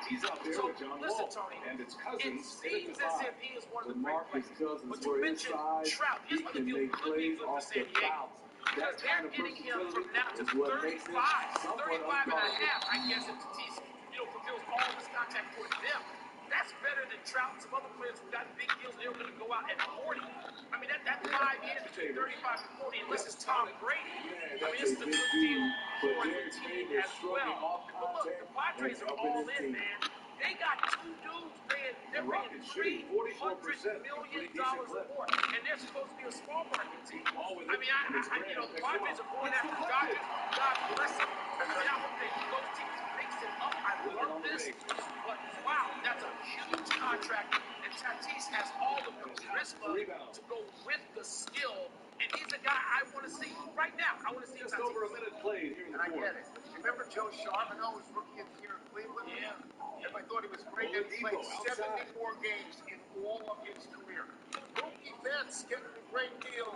He's out there with John Wall. And it's Cousins in at the 5. When Marcus Cousins were inside, he can make plays off the bounce. because they're getting him from now to 35 and a half. I guess if Tatis, fulfills all this contract for them, that's better than Trout and some other players who got big deals. They're going to go out at 40. I mean, that's 5 years between 35 and 40, unless it's Tom Brady. I mean, it's a good deal for the team as well. But look, the Padres are all in, man. They got two dudes paying, they're paying $300 million or more, and they're supposed to be a small market team. I mean, the Padres are going after Dodgers. God bless them. I mean, I hope those teams mix it up. I love this, but wow, that's a huge contract, and Tatis has all the charisma to go with the skill, and he's a guy I want to see right now. I want to see just over a minute played here in the fourth. I get it. Remember Joe Charbonneau, his rookie of the year in Cleveland? Yeah. Everybody thought he was great, and he played 74 games in all of his career. Mookie Betts getting a great deal.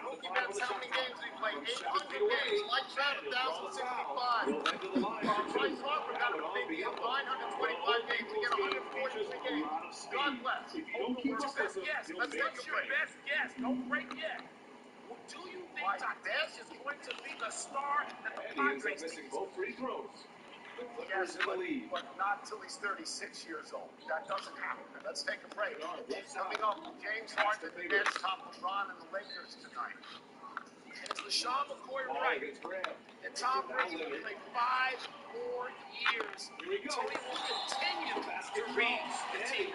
Mookie Betts, how many games did he play? 800 games. Lights out, 1,065. Bryce Harper got a big deal, 925 games. He got 143 games. God bless. Hope it works out. Yes, let's take your best guess. Don't break yet. Do you think Tatis is going to be the star that the Padres missing both free throws? Yes, but not till he's 36 years old. That doesn't happen. Let's take a break. Coming up, James Harden, the Nets top LeBron and the Lakers tonight. And it's LaShawn McCoy right. And Tom Brady will play 5 more years. Tony will continue to read the team.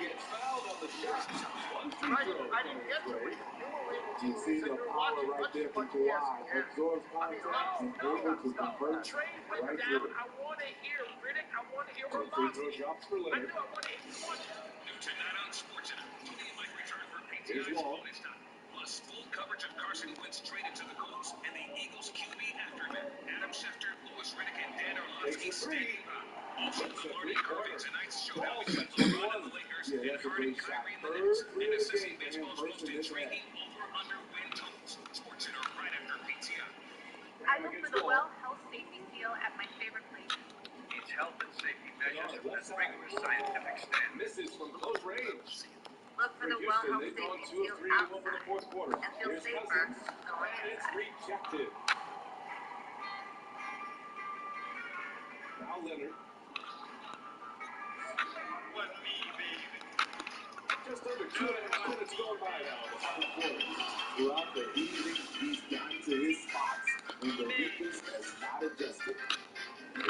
I didn't get to read. You were able to. You see the power right there from Kawhi. Absorbs contact and able to convert Trade went right down. through it. I want to hear Riddick. I want to hear Free throw Orlovsky. drops for I Leonard. do. I want to hear each one. New tonight on SportsCenter. Tony and Mike return for Here's PTI's Wall. bonus time. Plus, full coverage of Carson Wentz traded to the Colts and the Eagles QB aftermath. Adam Schefter, Louis Riddick, and Dan Orlovsky standing by. Also, Lombardi carving tonight's showdown between LeBron and the Lakers and Harden, Kyrie, and the Nets. And Necessity Baseball's most intriguing over-under win totals. SportsCenter right after PTI. I look for the well, health, safety seal at my favorite place. Each health and safety measures have been rigorous scientific standards. Misses from close range. Look for the well, health, safety seal outside. Fourth quarter. And feel Here's safer Cousins. going And it's inside. rejected. Now Leonard. Just under 2.5 minutes going by now in the final quarter. Throughout the evening, he's gotten to his spots, and the defense has not adjusted. And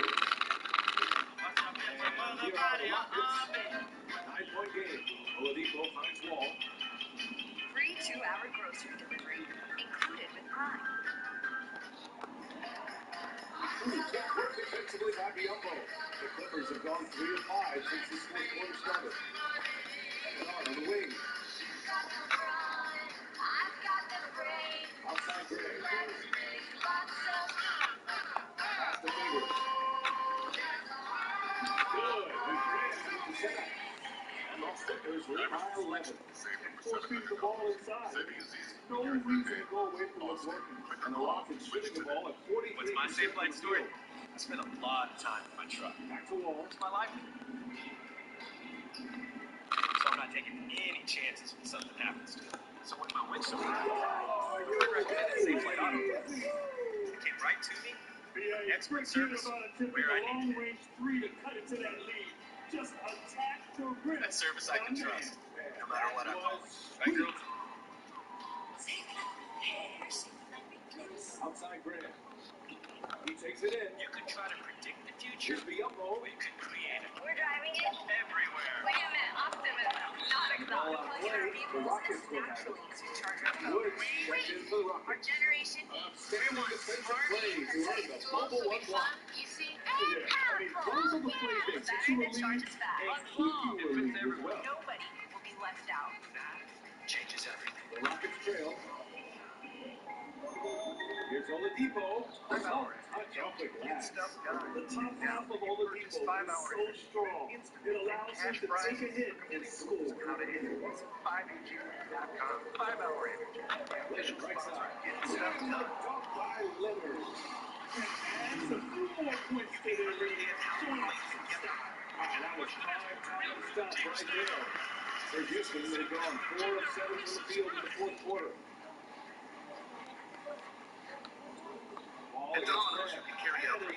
here are the Rockets. 9-point game. Oladipo finds Wall. Free 2-hour grocery delivery included with Prime. Work defensively by Biombo. The Clippers have gone 3 of 5 since this fourth quarter started. Bernard on the wing. Outside Gray. Pass to Favors. Good. And Gray with the setup. And the Clippers lead by 11. Force feed the ball inside. No reason to go away from what's working. And the Rockets shooting the ball at 43%. What's my safe flight story? I spent a lot of time in my truck. Back to Wall. It's my life. So I'm not taking any chances when something happens to it. So when my windshield recommended safe flight auto, it came right to me. Expert service where I need it. Long-range 3 to cut into that lead. Just attack the rim. That service I can trust, no matter what I call it. Right, girl? Outside Grant. He takes it in. You could try to predict the future, Here's Biombo. or you could create it. We're driving it. Everywhere. Wait a minute, optimism, not exhaust. Plug in our vehicles Rockets is will have naturally easy to charge our phone. Woods checked in for the Our Rockets. generation needs Outstanding defensive plays. Running the bubble one block. easy, Yeah, I mean, those are the plays that get you a lead charges fast. and keep you a lead as well. Nobody will be left out. That changes everything. The Rockets trail. Here's Oladipo. Touch off the glass. The top half of Oladipo is so strong. It allows him to take a hit and score. How to hit it. 5AG.com. 5-hour energy. Leonard right side. Getting stuff done. Dunk by Leonard. And adds a few more points to their rating. And that was 5 times stop right there. For Houston, they've gone 4 of 7 from the field in the fourth quarter.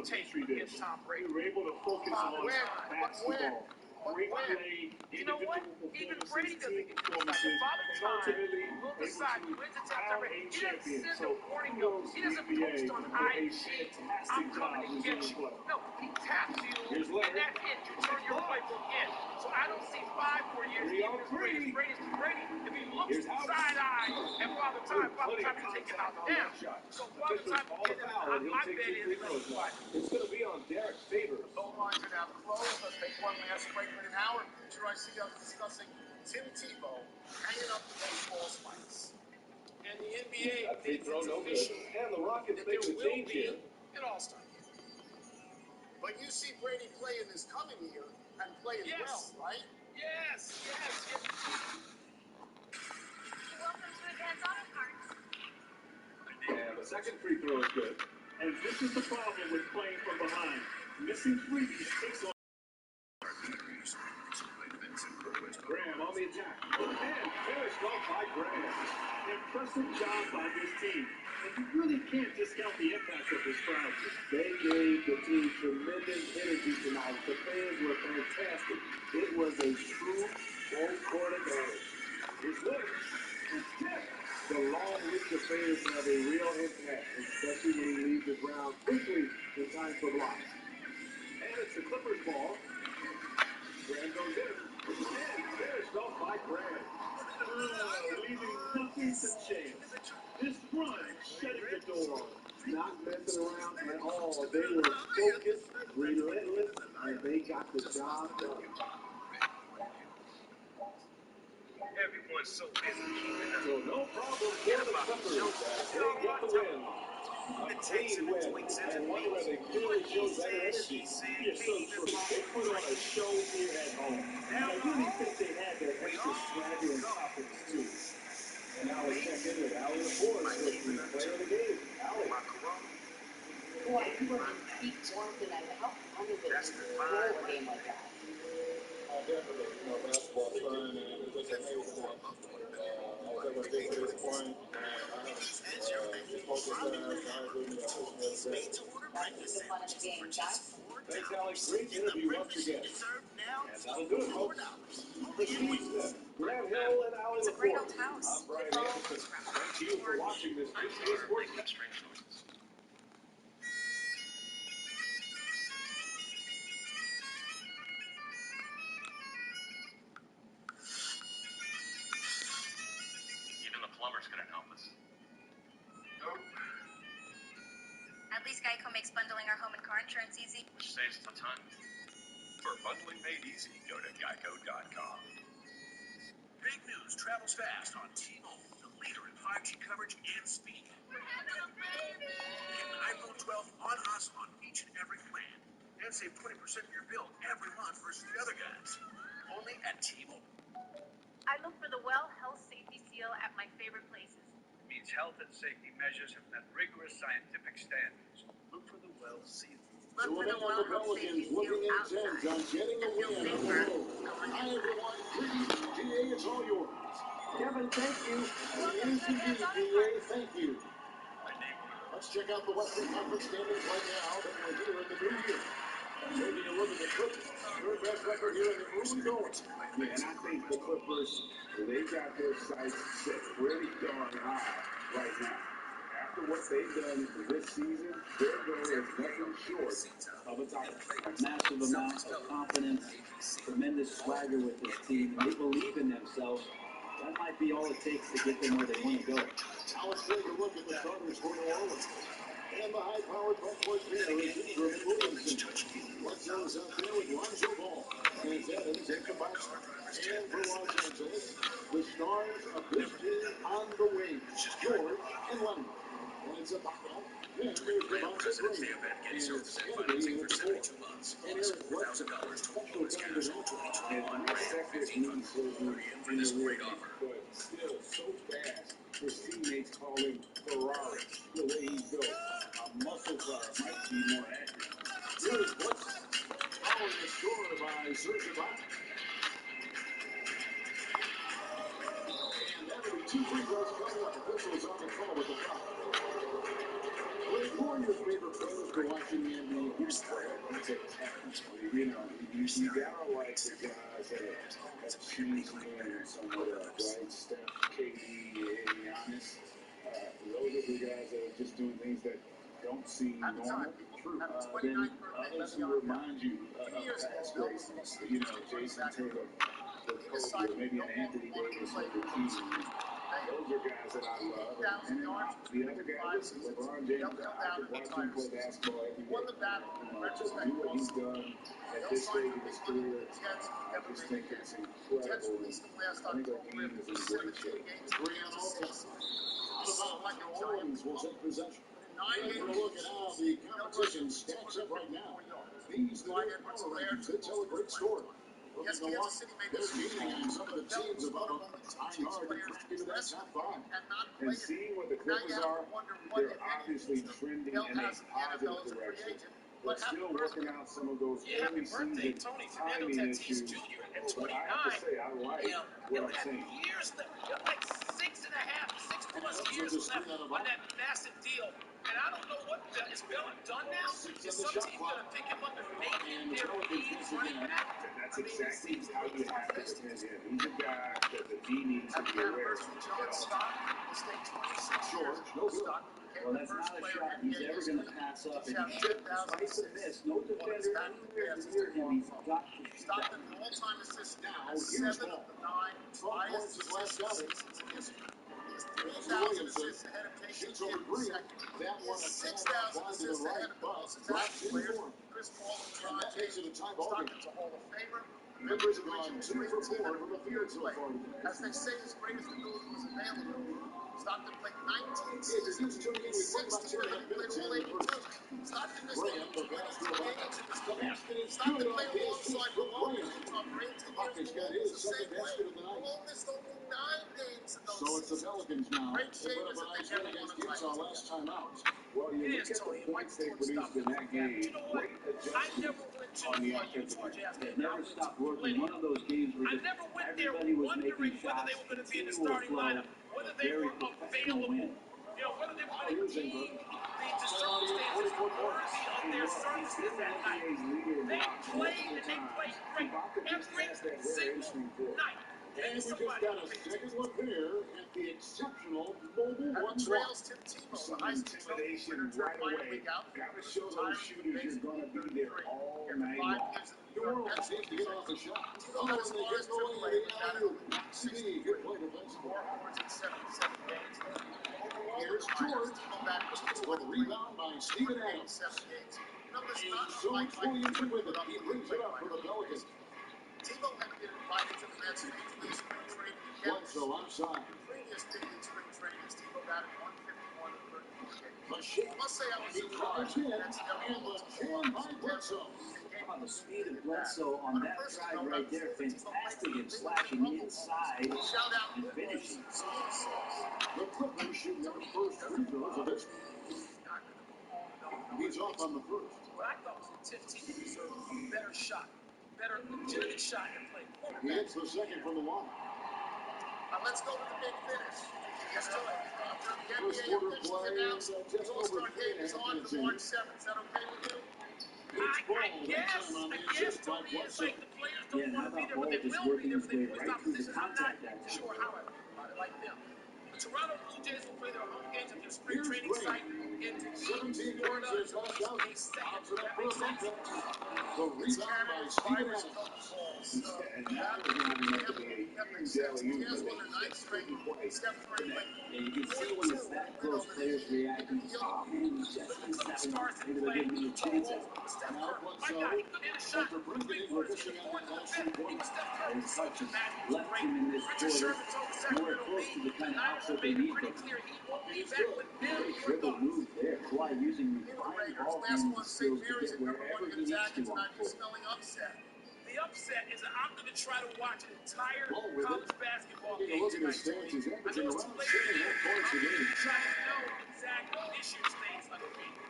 what tape Petrie did. against Tom Brady. We were able to focus on basketball. Great play, you know what? Even Brady doesn't get performances, Father and Time ultimately will able decide who to wins the top crown time. a He doesn't champion. send So a warning note. kudos He to doesn't the post NBA on for a IG, fantastic I'm job coming to get resuming you. play. No, he taps you, Here's and Leonard. that's it. You turn your playbook in. So I don't see 5 more years. 3 on 3. Greatest Brady. If he Here's Howard. Side-eye. And Father Time Plenty of you take him contact out on now. that shot. So Father Officials Time call the foul, and he'll my take bet 2 free throws now. It's going to be on Derek Favors. Phone lines are now closed. Let's take one last break in an hour. Sure, I see us discussing Tim Tebow hanging up the baseball spikes. And the NBA That free thinks throw, it's no good. official And the Rockets that make there the will change be here. an All-Star game. But you see Brady play in this coming year and play as well, right? Yes. Welcome to Advanced Auto Parts. And the second free throw is good. And this is the problem with playing from behind. Missing threes takes on. Graham on the attack. And finished off by Graham. Impressive job by this team. And you really can't discount the impact of this crowd. They gave the team tremendous energy tonight. The fans were fantastic. It was a true full-court advantage. Here's Lynch. And tip. The long reach of fans have a real impact, especially when he leaves the ground quickly in time for blocks. And it's the Clippers' ball. Graham goes in. And finished off by Graham. Leaving nothing to chance. This run shutting the door. Not messing around at all. They were focused, relentless, and they got the job done. Everyone's so busy keeping up. So no problem for the Clippers as they get the win. A clean win, and one where they clearly showed better energy. You're so true. They put on a show here at home. And I really think they had their extra swagger and confidence too. And now we check in with Allie Laporte with the player of the game. Allie. Boy, you were in peak form tonight. How fun is it to control a game like that? Definitely. Basketball's fun, and it's just amazing that I was able to get to this point. I have focused on guys with me. I push me every day. That's the fun of the game, guys. Thanks, Alex. Great interview once again. And that'll do it, folks. For Steve Smith, Graham Hill, and Allie It's a great Laporte, old house. I'm Brian Anderson. Thank you for watching this GTA Sports. Even the plumbers couldn't help us. At least Geico makes bundling our home and car insurance easy. Which saves us a ton. For bundling made easy, go to geico.com. Big news travels fast on T-Mobile, the leader in 5G coverage and speed. We're having a baby! Get an iPhone 12 on us on each and every plan. And save 20% of your bill every month versus the other guys. Only at T-Mobile. I look for the WELL Health Safety Seal at my favorite places. It means health and safety measures have met rigorous scientific standards. Look for the WELL seal. Look for the WELL Health Safety Seal outside. On getting a Feel win on the safer road. going Hi, inside. everyone. Greetings, GA. It's all yours. Kevin, thank you. Welcome to Advanced Auto GA, Parts. thank you. Let's check out the Western Conference standings right now that we're here in the new year. Taking a look at the Clippers, third best record here in the early going. Yeah, and I think the Clippers, they got their sights set pretty darn high right now. After what they've done this season, their goal is nothing short of a title. Massive amount of confidence, tremendous swagger with this team, and they believe in themselves. That might be all it takes to get them where they want to go. Now let's take a look at the starters for New Orleans. And the high-powered front-court pair is Jermaine Williamson. Bledsoe's out there with Lonzo Ball. And it's Evans in the backcourt. And for Los Angeles, the stars of this team on the wing, George and Leonard. And it's a bottle. Then there's Devontae Green. And it's Kennedy in the fourth. And Eric Bledsoe, special kind of and unexpected knee surgery in the rear knee. But still so fast, his teammates call him Ferrari. The way he's built, a muscle car might be more accurate. Here's Bledsoe, following the score by Serge Ibaka. And that'll be 2 free throws coming up. Officials on the call with the foul. Well, who are your favorite players to watch in the NBA? Here's the you know, you gotta like the guys that have changed the game somewhat up, right? Steph, KD, and Giannis. Those are the guys that are just doing things that don't seem normal. Then others who remind you of past greats. You know, Jason Tatum, with Kobe or maybe an Anthony Davis or the Keys. Those are guys that I love. And then the other guy, listen, LeBron James, I could watch him play basketball every day. To do what he's done at this stage of his career, I just think it's incredible. And I think our game is in great shape. Three on offense. New Orleans will take possession. Taking a look at how the competition stacks up right now. These new power rankings, they tell a great story. Looking to watch their game and some of the teams above them trying hard to crack into that top five. And seeing what the Clippers are, they're obviously trending in a positive direction, but still working out some of those early season timing issues. But I have to say, I like what I'm seeing. Years left, like 6.5 years left on that massive deal. And I don't know what is Bella done now. Is some team going to pick him up and make him their lead running back? That's exactly how you have to defend him. He's a guy that the D needs to be aware of. George, no good. Well, that's not a shot he's ever going to pass up. And he should, despite the miss, no defender anywhere near him. He's got to shoot that. Now, here's ball. 12 points his last outing. Williamson shoots over Green. That one a tad offline to the right, but drops in for him. And that makes it a tie ball game. Clippers have gone 2 for 4 from the field so far today. As they say, his greatest ability was available. Stockton played 19 seasons, seasons, 6 2 and played all 82. Stockton missed only 2 games in the basket. Stockton played alongside Malone in Utah for 18 years. Got his second basket of the night. Malone missed only 9 games in those So it's the Pelicans now. Great They put up a nice win against Utah last time out. Well, you look at the points they produced in that game, great adjustment on the offensive end. They never stopped working. One of those games where everybody was making shots, continual flow, whether a they very were professional available, win. Whether they were going to keep the circumstances worthy of their services that night. They played and they played great every single night. And we just got a second look here at the exceptional mobile one trails Tim Tebow. Some intimidation right away. Gotta show those shooters you're gonna be there all night long. New Orleans needs to get off the shot. Oh, and they get going in the alley-oop. Good play defensively. Here's George. The rebound by Steven Adams. And George Williamson with it. He brings it up for the Pelicans. Tebow had been invited to the Mets Major League Spring Training again. Bledsoe outside. Previous Big League Spring Training, Tebow batted 151 in 34 games. Machine. I must say I was surprised. And Machine by Bledsoe. How about the speed of Bledsoe on that drive right there? Fantastic in slashing inside and finishing. The Clippers shooting their first free throws of this. He's off on the first. What I thought was Tim Tebow deserved a better shot. Better legitimate shot than playing quarterback. He hits the second from the line. Let's go with the big finish. Let's do it. First quarter play is just over 3 is on for March 7th. Is that okay with you? I guess, Tony, it's like the players don't want to be there, but they will be there if they force opposition. I'm not sure how I feel about it like them. The Toronto Blue Jays will play their home games at their spring training site in 17 Florida. That makes sense. The rebound by Steven Adams. And that was going to be a huge alley-oop, but they just couldn't quite connect. Yeah, you can see when it's that close, players reacting. Oh, man, he just missed that one. Maybe they're giving him a chance at it. Now Bledsoe, after bringing in, we're missing on that last 3 points. Those touches left him in this quarter nowhere close to the kind of output they need. He's good. Great dribble move there. Kawhi using refined ball handling skills to get wherever he needs to on the court. The upset is that I'm going to try to watch an entire college basketball game tonight. I know it's too late in the game. Trying to know exact issues things underneath.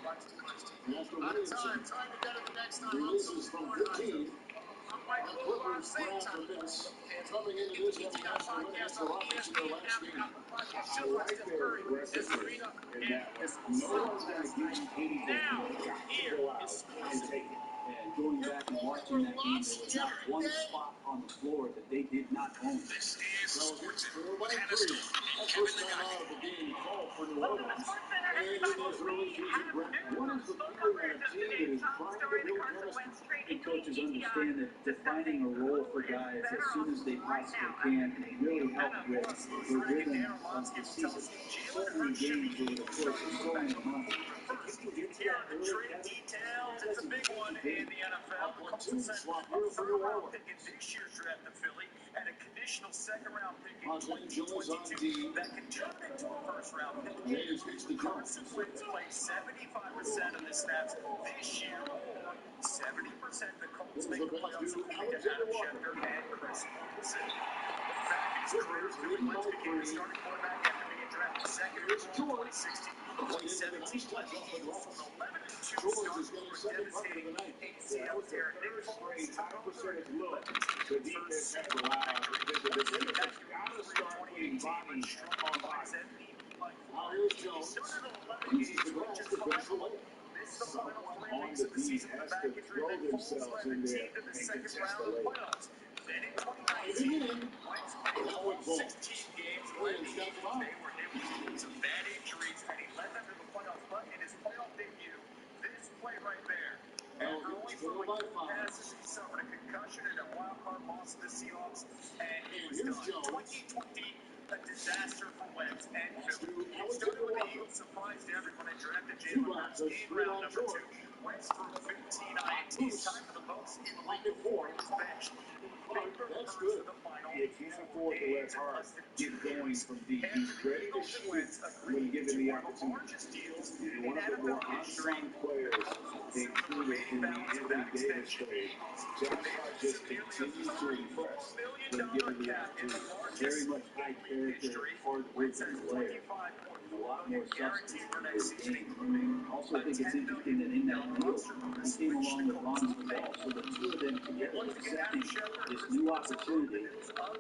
Out of time to get it the next time. Releases from 15. The Clippers grab the miss. Coming into this heavy national win against the Rockets in their last game. I like their aggressiveness in that one. No one's going to give you anything. You got to go out and take it. And going back and watching that game, there was not one spot on the floor that they did not own. This is Sports Four by with Hannah three. Storm, That's Kevin first time Nagati. out of the game call for New Welcome to Orleans. Sports Center, And in everybody. those early We season, have Brett, what is the full feeling coverage on a of team that today's is top trying to story. The build Carson chemistry? Wentz trade And coaches understand that defining a role for guys as soon as they possibly can really help with the rhythm of the season. So many games over the course of so many months. If you get to Here that are the early, trade details. It's a big one in the NFL. The Colts Two sent swap a here for New third-round Orleans. pick in this year's draft to Philly and a conditional second-round pick in Angelos on 2022 D. that can turn into a first-round pick. James gets the jump. Carson Wentz played 75% of the snaps this year, or 70% the Colts make the playoffs according to Adam Schefter and Chris Olsen. Back in his career, Philly Wentz became the starting quarterback after being drafted second overall in 2016. Played 17 left Eagles with 11-2 start before a devastating ACL tear. Nick Foles took over and led the team to its first Super Bowl victory. Wentz came back in week 3 of 2018, but struggled by his MVP like he started 11 games with just 5 goals. Missed the final 3 weeks of the season with a back injury. Then Foles led the team to the second round of the playoffs. Then in 2019, Wentz played all 16 games, led the Eagles. They were hit with some bad injuries, and he led them to the playoffs. But in his playoff debut, this play right there, after only throwing 4 passes, he suffered a concussion in a wild card loss to the Seahawks, and he was done. 2020, a disaster for Wentz and Philly. It started with the Eagles surprised everyone and drafted Jalen Hurts in round number 2. Wentz threw 15 INTs, tied for the most in the league before he was benched. That's good. You can't afford to let Hart get going from deep. He's ready to shoot when given the opportunity. And one of the more unsung players included in the Anthony Davis trade, Josh Hart just continues to impress when given the opportunity. Very much high character, hard-working player. And a lot more substance in his game. Also think it's interesting that in that deal, he came along with Ron Ball, so the two of them together accepting this new opportunity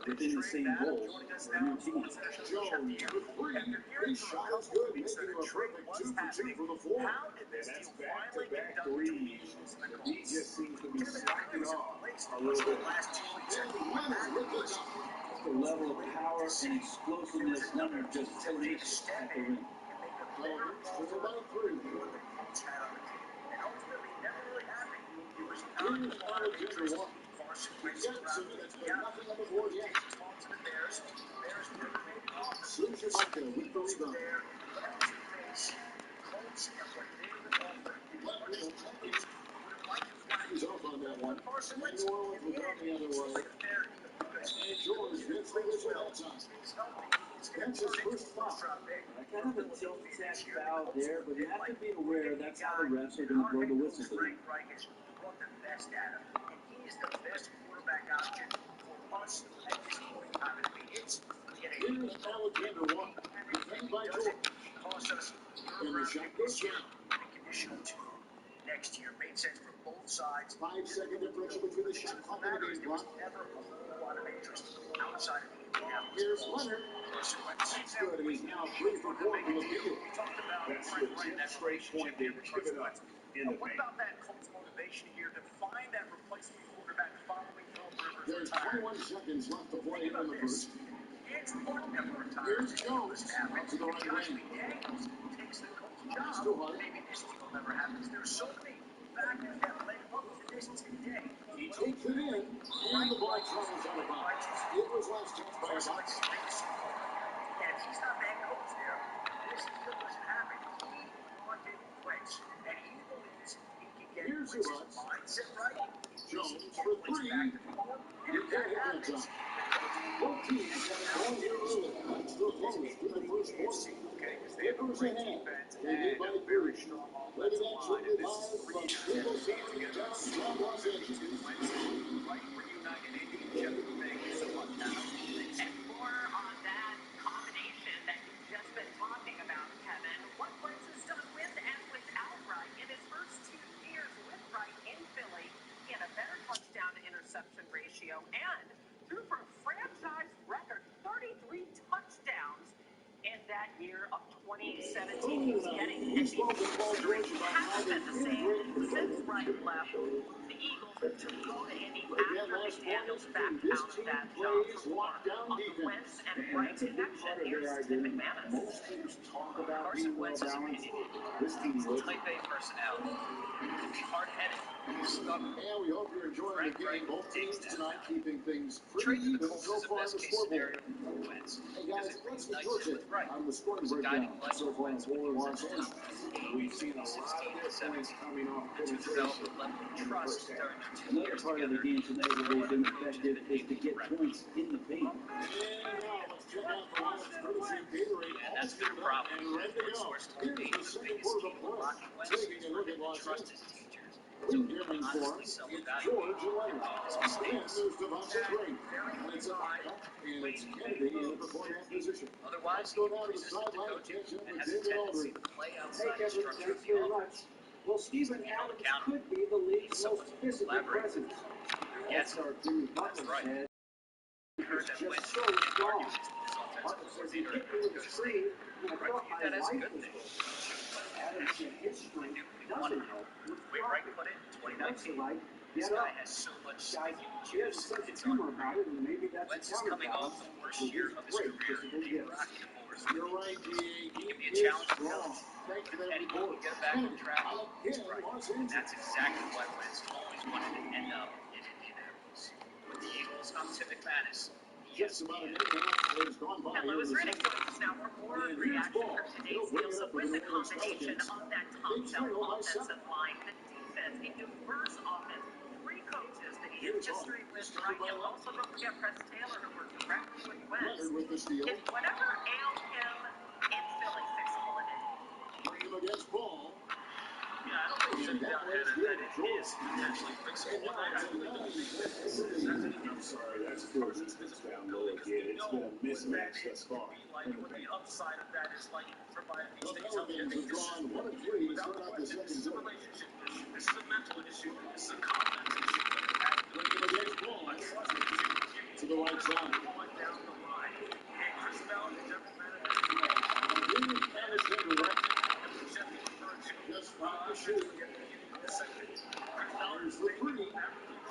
within the same goals for a new team. Jones with three. His shot is good, making him a perfect 2 for 2 for the floor. How did this And that's deal back-to-back finally get done threes. between the The Colts? D just seems to be slacking off a little bit. And Leonard with the jump. The level of power and explosiveness, Leonard just tenacious at the rim. Four by three. Here's Alexander Walker. He's got some minutes, but nothing on the board yet. Sushibaka with the rebound. He's off on that one. And New Orleans will go the other way. And George gets the whistle that time. That's his first foul. Kind of a tic-tac foul there, but you have to be aware that's how the refs are going to blow the whistle tonight. Here's Alexander Walker. Defended by George. And the shot goes down. Next year made sense for both sides. 5-second differential between the shot clock and the game clock. Never a whole lot of interest outside of the Indianapolis. Here's Leonard. That's good. And he's now 3 for 4 from the field. That's the 10th straight point they've given up in the What paint. about that Colts motivation here to find that replacement quarterback following Philip Rivers' There's retirement? 21 seconds left to play in the first. It's important to retire. Here's Jones up to the right Josh lane. McDaniels takes the Colts job. Still hard. Maybe this deal never happens. There's so many factors that led up to this today. He takes it in, and the ball travels out of bounds. It was last touched by a box. And if he's not that coach there, this deal doesn't happen. He wanted Wentz, and he believes he can get Here's Wentz's your odds. mindset right. Jones for 3. And if that happens, Both teams have gone here early. Still close to the first quarter. Clippers ahead. They lead by 3. Let it absolutely live from Staples Center in downtown Los Angeles. And more on that combination that you've just been talking about, Kevin. What Wentz has done with and without Wright in his first 2 years with Wright in Philly. He had a better touchdown to interception ratio and threw for a franchise record 33 touchdowns in that year of 2017. He was getting 50, considering he hasn't been the same since Wright left. To go to Indy after McDaniels backed out of that job for more on the Wentz and Wright connection. Here's Tim McManus. Most teams talk about Carson being well Wentz is a balanced. maniac. This team would. Type A personality. Hard-headed. Stubborn. And we hope you're enjoying the game. Both teams tonight keeping things pretty Trade to the even Colts so is a far on the best-case scoreboard. scenario for Wentz. Hey guys, let's get Nice your and take right. on the scoring There's a guy breakdown who likes so far in Wentz when he Florida, was Los in the Angeles. top 10. We've seen a lot of their points coming off To develop penetration. a level of trust during their 2 Another years part of the together. game tonight where they've been effective is to get points in the paint. And now let's check out the lineups courtesy of Gatorade. And All that's been a filled up problem. and ready to go. Source told me Here's the the second biggest quarter key of to play. unlocking Wentz Taking is a look at learning to Los trust Angeles. his teachers. Interviewing for Honestly, him, it's self-evaluate George and Leonard. his Then mistakes. there's Devontae Green. And it's a backup, and it's Kennedy in the point-out position. Otherwise, Let's go down to the resistant to sideline and coaching catch up and with has a David tendency Aldridge. to play Hey, outside the Kevin, structure thanks of the very offense. much. Well, Stephen Adams could be the league's most physical presence. Yes, All-star Jimmy that's Butler right. said Heard that just Wentz so is strong. arguments with his Butler offensive says he coordinator hit me with a screen, and I I thought view my that as a life good was thing. over. Adams said his strength doesn't help with Way Wright blocking. put it in What's it 2019. like? This Get guy up. has so much Guys, stinking he has a juice. sense of It's humor unreal. about it, and maybe that's a Wentz is coming off counterbalance the worst to year his of his great career. physical They gifts. rocked him over You're right, D.A. He can be a He is challenge to strong. coach. Thank you for that And he report. can get back on track. He's Again, right. Los And Angeles. that's exactly why Wentz always wanted to end up in Indianapolis. With the Eagles, I'm Tim McManus. Just about a minute and a half has gone by. And Louis Riddick joins us now for more And here's reaction ball. from today's He'll bring deal. it So up for with the the New Orleans combination Pelicans. of that They top-shelf trail by offensive 7. line, the defense, a diverse offense, 3 coaches that he has Here's ball. history with He's covered right by now. Also, don't forget Press Taylor, who worked directly with Wentz. Leonard with the steal. If whatever ailed him in Philly, fixable in Indy. Green against ball. Yeah, I don't think sitting down had it, that it is potentially fixable. And I believe the defense has anything. I'm sorry, that's still defense down low again. It's been a mismatch thus far. Like what the upside of that is like providing these The things up. Pelicans have drawn 1 of 3 to start out the second This is a quarter. relationship issue. This is a mental issue. This is a confidence issue. Green against ball. I trust that you To the right side. on down the line. And Chris Bell, the general manager, Green and his head right. Just not the shoot. Here's the 3.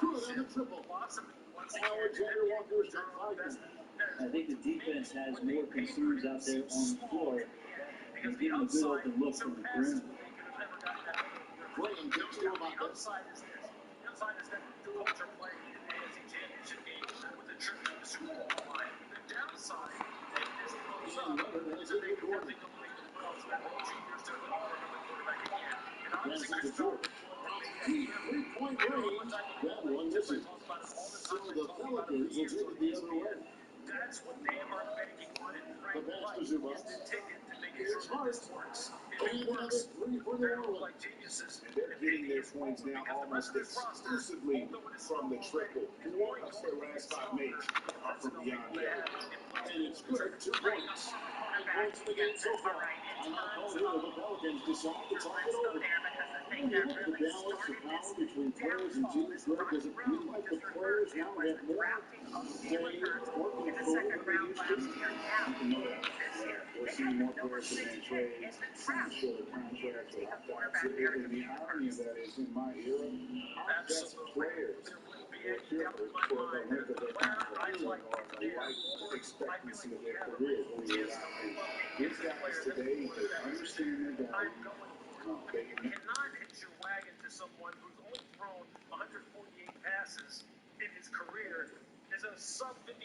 Good on the triple. Alexander Walker's got 5 points. I think the defense has more concerns out there on the floor than getting a good open look from the perimeter. Green gets to about The upside is this. The upside is that the Colts are playing in the AFC Championship game with a trip to the Super Bowl on the line. The downside, if this blows up, is that they have to go make the playoffs. That whole 2 years to look for another quarterback again. And obviously, Chris Bell deep 3-point range. That one misses. So the Pelicans will take it the other way. that's what they are banking on. And Frank The pass to Reich is Zubac. the ticket to making Here's sure that Hart. this works. If And it another works, 3 for the they're gonna look Orleans. like geniuses. And they're getting their points now almost exclusively from the triple. 4 of their last 5 makes are from beyond the arc. And it's good. 2 points. 9 points in the game so far. And I call here the Pelicans decide to talk it over. And you look at the balance of power between players and teams, Greg, does it feel like the players now have more say or control than they used to? No doubt. Yeah, we're seeing more players demand trades, some shorter contracts with opt-outs. And the irony of that is, in my era, our best players were here for the length of their contract or the life expectancy of their careers when we were out. And these guys today, they understand their value. They Cannot hitch your wagon to someone who's only thrown 148 passes in his career, is a sub 55%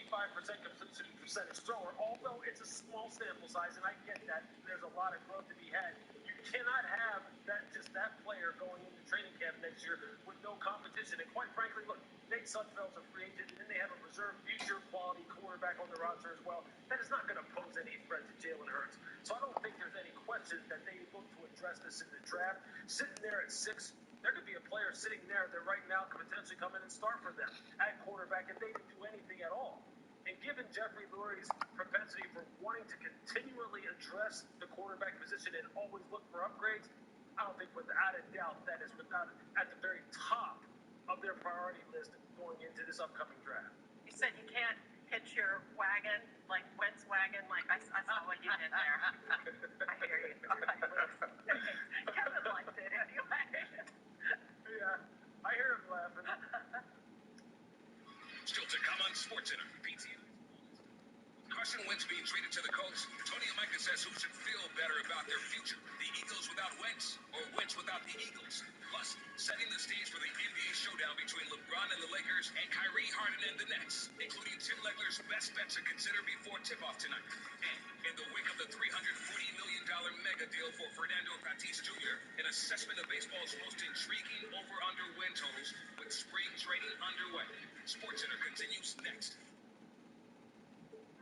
completion percentage thrower, although it's a small sample size, and I get that there's a lot of growth to be had. You cannot have that player going into training camp next year with no competition. And quite frankly, look, Nate Sudfeld's a free agent, and then they have a reserve future quality quarterback on the roster as well. That is not going to pose any threat to Jalen Hurts. So I don't think there's any question that they look to address this in the draft. Sitting there at 6, there could be a player sitting there that right now could potentially come in and start for them at quarterback if they didn't do anything at all. And given Jeffrey Lurie's propensity for wanting to continually address the quarterback position and always look for upgrades, I don't think without a doubt that is at the very top of their priority list going into this upcoming draft. You said you can't hitch your wagon, like Wentz wagon, like I saw what you did there. I hear you. Kevin liked it anyway. Yeah, I hear him laughing. Still to come on SportsCenter. Carson Wentz being traded to the Colts. Tony Amika says who should feel better about their future, the Eagles without Wentz or Wentz without the Eagles. Plus, setting the stage for the NBA showdown between LeBron and the Lakers and Kyrie Harden and the Nets, including Tim Legler's best bets to consider before tip-off tonight. And in the wake of the $340 million mega deal for Fernando Tatis Jr., an assessment of baseball's most intriguing over-under win totals with spring trading underway. SportsCenter continues next.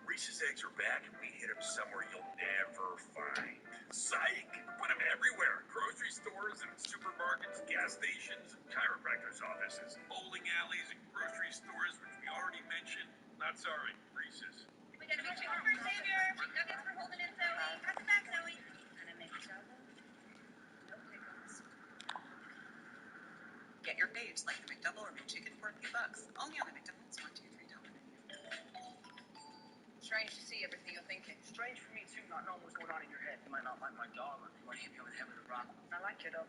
Reese's eggs are back, and we hit them somewhere you'll never find. Psych! Put them everywhere. Grocery stores and supermarkets, gas stations, chiropractors' offices, bowling alleys, and grocery stores, which we already mentioned. Not sorry, Reese's. We gotta make sure for Xavier. Nuggets for holding in Zoe. Pass it back, Zoe. Gonna make trouble. No pickles. Get your faves like the McDouble or McChicken for $3. Only on the McDonald's 1, 2, 3 dollar menu. Strange to see everything you're thinking. Strange for me, too, not knowing what's going on in your head. You might not like my dog, or you want to hit me over the head with a rock. I like your dog.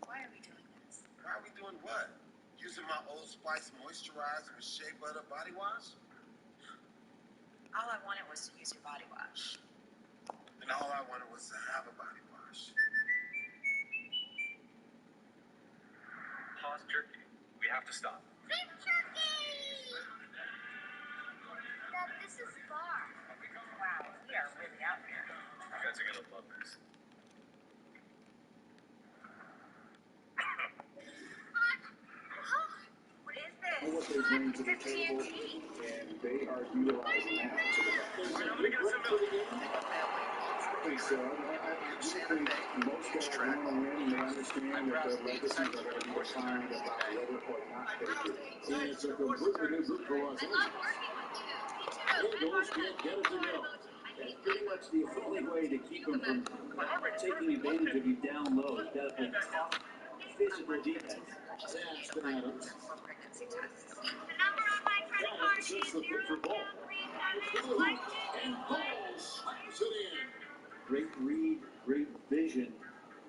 Why are we doing this? Why are we doing what? Using my Old Spice moisturizer and shea butter body wash? All I wanted was to use your body wash. And all I wanted was to have a body wash. Pause jerky. We have to stop. Beef jerky! Dad, this is far. Wow, we are really out here. You guys are gonna love this. What is this? And what they bring to the It's table, TNT. and they are utilizing that to the best. Is it good break for the game? I think so. I do think most guys want to win, and they understand that their legacies are going to be defined about whether or not they do. And it's a completely new group for Los I Angeles. love working with you. Me too. Eagles can't get it to go. That's pretty much the only way to keep them from taking advantage of you down low. You got to play tough, physical defense. That's Adams. For pregnancy tests. The number on my credit card is Sets the pitch for ball. To the hoop, and Ball slams it in. Great read, great vision,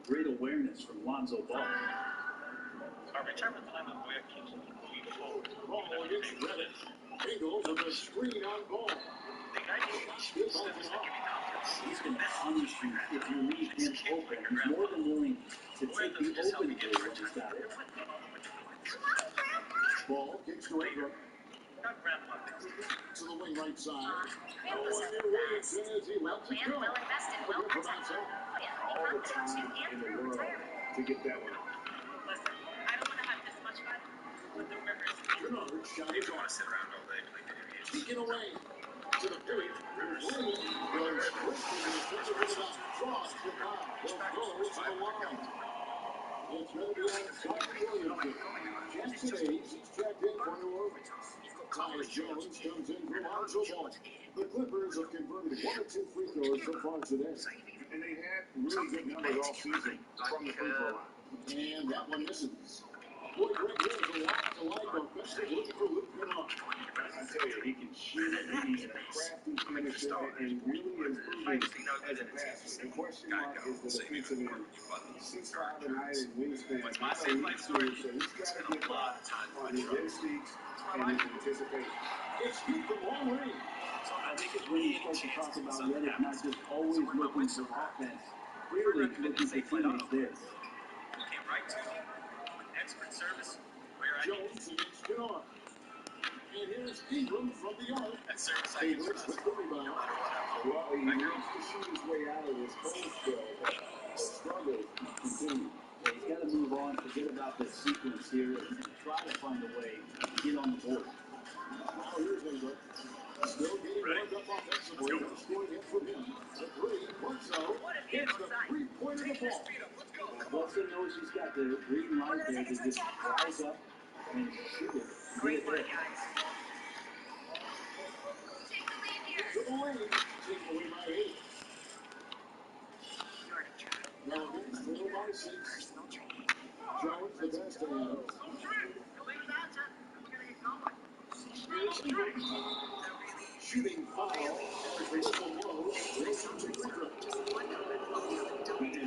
great awareness from Lonzo Ball. Our retirement plan of where keeps them moving forward. Ball against Reddish. Eagles with a screen on Ball. The guy needs to steps that give you confidence. He's going to punish you if you leave him open. He's more than willing to take the open play when he's got it. Ball kicks to Ingram. Not grandpa. To the wing right side. It was And Williamson as he lets it go. well invested, well protected. Oh yeah, All the time in the world to get that one. Listen, I don't want to have this much fun with the Rivers. Bernard shot You it don't want off. to sit around all day playing video games. Taken away to the paint. Goes straight to the defensive rebound. Draws the foul. Will go to the line. It's going to be on Simon Williamson. Just today, he's checked in for New Orleans. Tyus Jones comes in for Lonzo Ball. The Clippers have converted 1 of 2 free throws so far today. And they had really good numbers all season from the free throw line. And that one misses. Boy, Greg Hill's a lot to like offensively for Luke Kennard. I tell you, he can shoot, he's a crafty finisher, and really improving as a passer. The question mark is the defensive end. 6'5" in height and wingspan. He's not a lead shooter, so he's got to get by on his instincts and his anticipation. It's good from long range. I think it's when you start to talk about Reddick not just always looking for offense, really looking for teammates there. Came right to you with expert service. Jones against Kennard. And here's Ingram from the arc. That service I Favors use with the rebound. Well, he needs to shoot his way out of this cold spell, but the struggle continues. Yeah, he's got to move on, forget about this sequence here, and try to find a way to get on the board. Now here's Ingram. Still getting worked up offensively. No scoring hit from him. The three, Bledsoe hits the three-pointer to fall. Wilson knows he's got the green light there to just rise up and shoot it. Great work, guys. To the lane. Taken away by 8. Now again, still by 6. Jones the best of Adams. Here's Ingram. Shooting foul. Whistle blows. Wilson to free throw.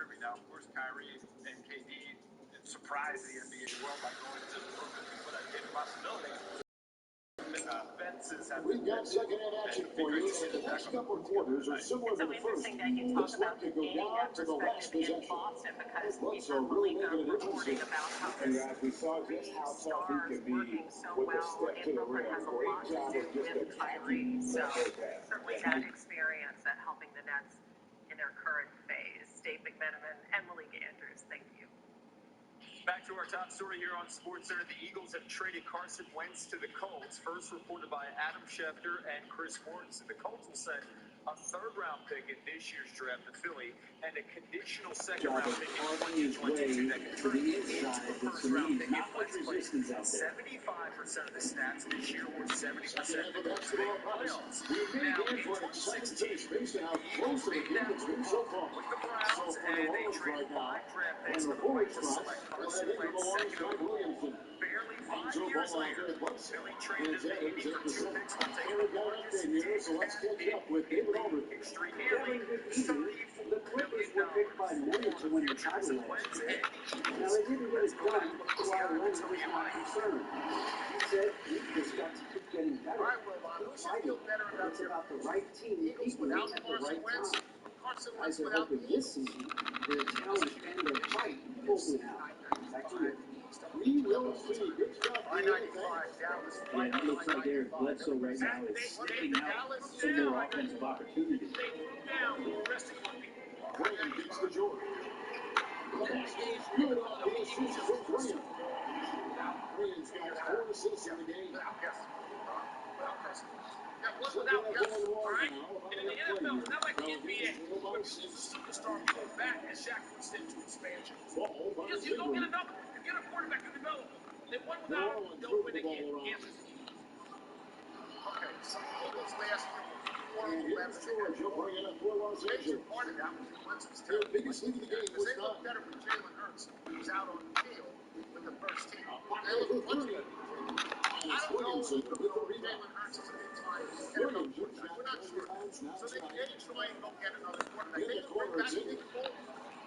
Irving. Now, of course, Kyrie and KD surprised surprise the NBA world by going to Brooklyn, but I did possibility. We've got second-hand action for you, and the next couple of quarters are similar to the first. This one could go down to the last possession. Bledsoe really making a difference here. And guys, we saw just how tough he can be with a step to the rim. Great job of just attacking that low pass. Certainly that experience at helping the Nets in their current phase. Dave McMenamin and Malika Andrews, thank you. Back to our top story here on SportsCenter. The Eagles have traded Carson Wentz to the Colts. First reported by Adam Schefter and Chris Mortensen. The Colts will send a third-round pick in this year's draft to Philly and a conditional second-round pick in 2022 that can turn into a first-round pick if Wentz plays 75% of the snaps this year or 70% of the playoffs. Now, in 2016, the Eagles made that move with the Browns, and they traded 5 draft picks for the right to select Carson Wentz second overall. Barely 5 years later, Philly traded the Indy for 2 picks. We'll take the largest extreme nearly The Clippers were picked by many to win the title last year. Now, they didn't get it done, so I was not concerned. He said we just got to keep getting better. It's about the right team equally at the right time. Guys are hoping this season their talent and their fight pull it out. Back to you. We will see. Good stuff. Yeah, it looks like Eric Bledsoe right now is sniffing out some more offensive opportunities. Graham beats the Jordan. Pass is good off the assist from Graham. Graham's got 4 assists in the game. Without guts, all right? And in the NFL, it's not like the NBA. It's a superstar pull back as Shaq puts into expansion. You go get another one. You get a quarterback to develop. They won without him. They'll win again. Kansas. Okay, so Eagles last year were 4 And here's Georgia bringing up for Los Angeles. Part of that was Wentz was Their biggest lead of the game because was they looked not. better with Jalen Hurts, who was out on the field with the first team. They Over looked much 30. better. I don't know Williamson with the if rebound. Jalen Hurts is a big time. Williamson's got We're not 10 sure. rebounds now So they tonight. try and go get another quarterback. In They the could corner, bring back it's in. Nick Foles.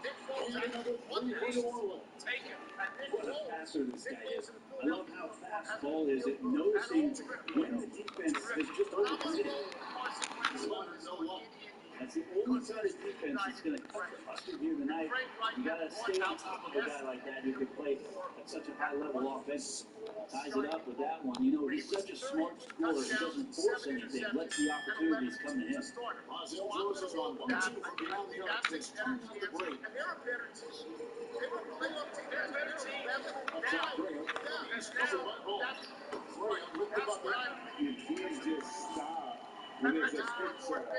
Nick Foles And actually another won 3 the for New league. Orleans. Take it. And Nick What a Foles, passer this Nick guy Foles is. in the I love how fast ball is at noticing when the defense has just overcommitted. That's the only side of defense that's going to cut the mustard here tonight. You got to stay on top of a guy like that who can play at such a high level offense. Ties it up with that one. You know, he's such a smart scorer. He doesn't force anything. Lets the opportunities come to him. Los Angeles is on 1-2 from beyond the arc. It's turn on the break. And they're a better team. They're a better team. Up top, Graham. He's covered by ball. Graham with the bucket. You can't just stop when there's a quick setup.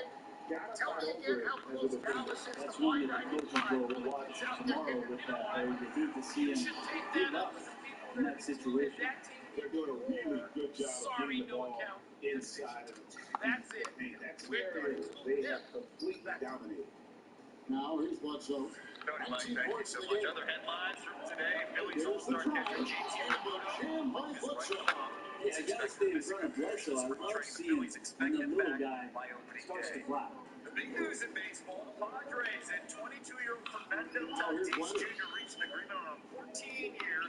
Gotta fight over it as a defender. That's one that the coaches will watch tomorrow with that. They need to see him give up in that situation. They're doing a really good job of getting the ball Inside of the That's it. Hey, that's where they have completely dominated. Now here's Bledsoe. Tony, Mike, 19 thank you points so in the much. game. Other headlines from today: Phillies Here's the All-Star drive. catcher JT And the jam by is right Bledsoe. along. Yeah, I gotta stay in front of Bledsoe. I love seeing when the little guy starts to fly. The big news in baseball: the Padres and 22-year-old Fernando here's Tatis Leonard. Jr. reached an agreement on a 14-year,